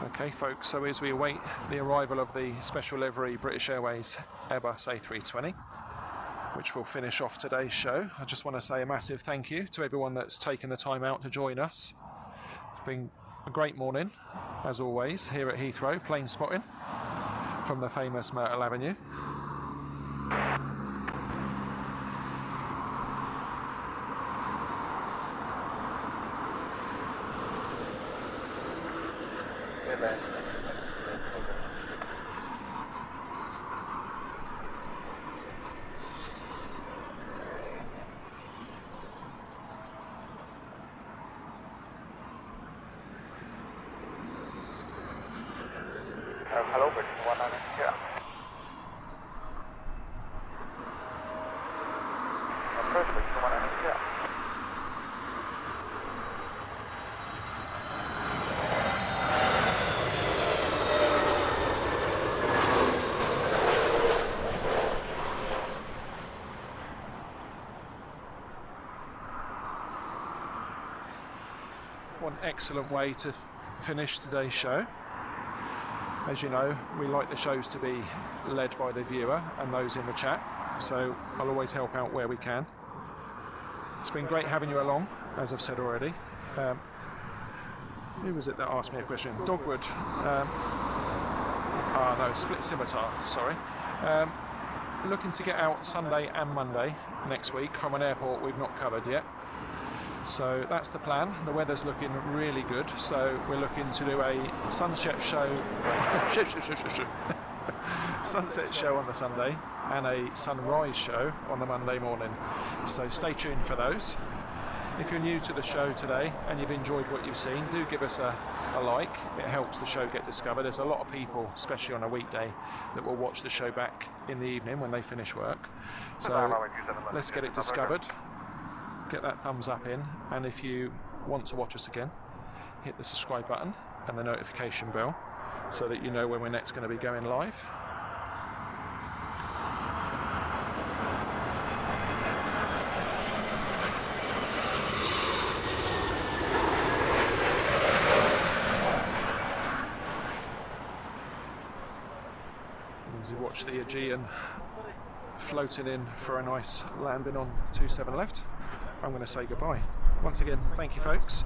S2: Okay folks, so as we await the arrival of the special livery British Airways Airbus A320, which will finish off today's show, I just want to say a massive thank you to everyone that's taken the time out to join us. It's been a great morning, as always, here at Heathrow, Planespotting from the famous Myrtle Avenue.
S5: Hello, British 190 here. Approach British 190 here.
S2: One excellent way to finish today's show. As you know, we like the shows to be led by the viewer and those in the chat, so I'll always help out where we can. It's been great having you along, as I've said already. Who was it that asked me a question? Dogwood. No, Split Scimitar, sorry. Looking to get out Sunday and Monday next week from an airport we've not covered yet. So that's the plan. The weather's looking really good, so we're looking to do a sunset show sunset show on the Sunday and a sunrise show on the Monday morning. So stay tuned for those. If you're new to the show today and you've enjoyed what you've seen, do give us a like. It helps the show get discovered. There's a lot of people, especially on a weekday, that will watch the show back in the evening when they finish work. So let's get it discovered. Get that thumbs up in, and if you want to watch us again, hit the subscribe button and the notification bell so that you know when we're next going to be going live. As you watch the Aegean floating in for a nice landing on 27 left, I'm going to say goodbye. Once again, thank you folks.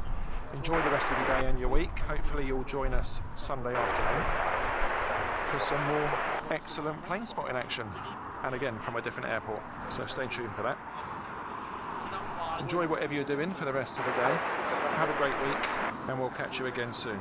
S2: Enjoy the rest of your day and your week. Hopefully you'll join us Sunday afternoon for some more excellent plane spotting action, and again from a different airport, so stay tuned for that. Enjoy whatever you're doing for the rest of the day. Have a great week, and we'll catch you again soon.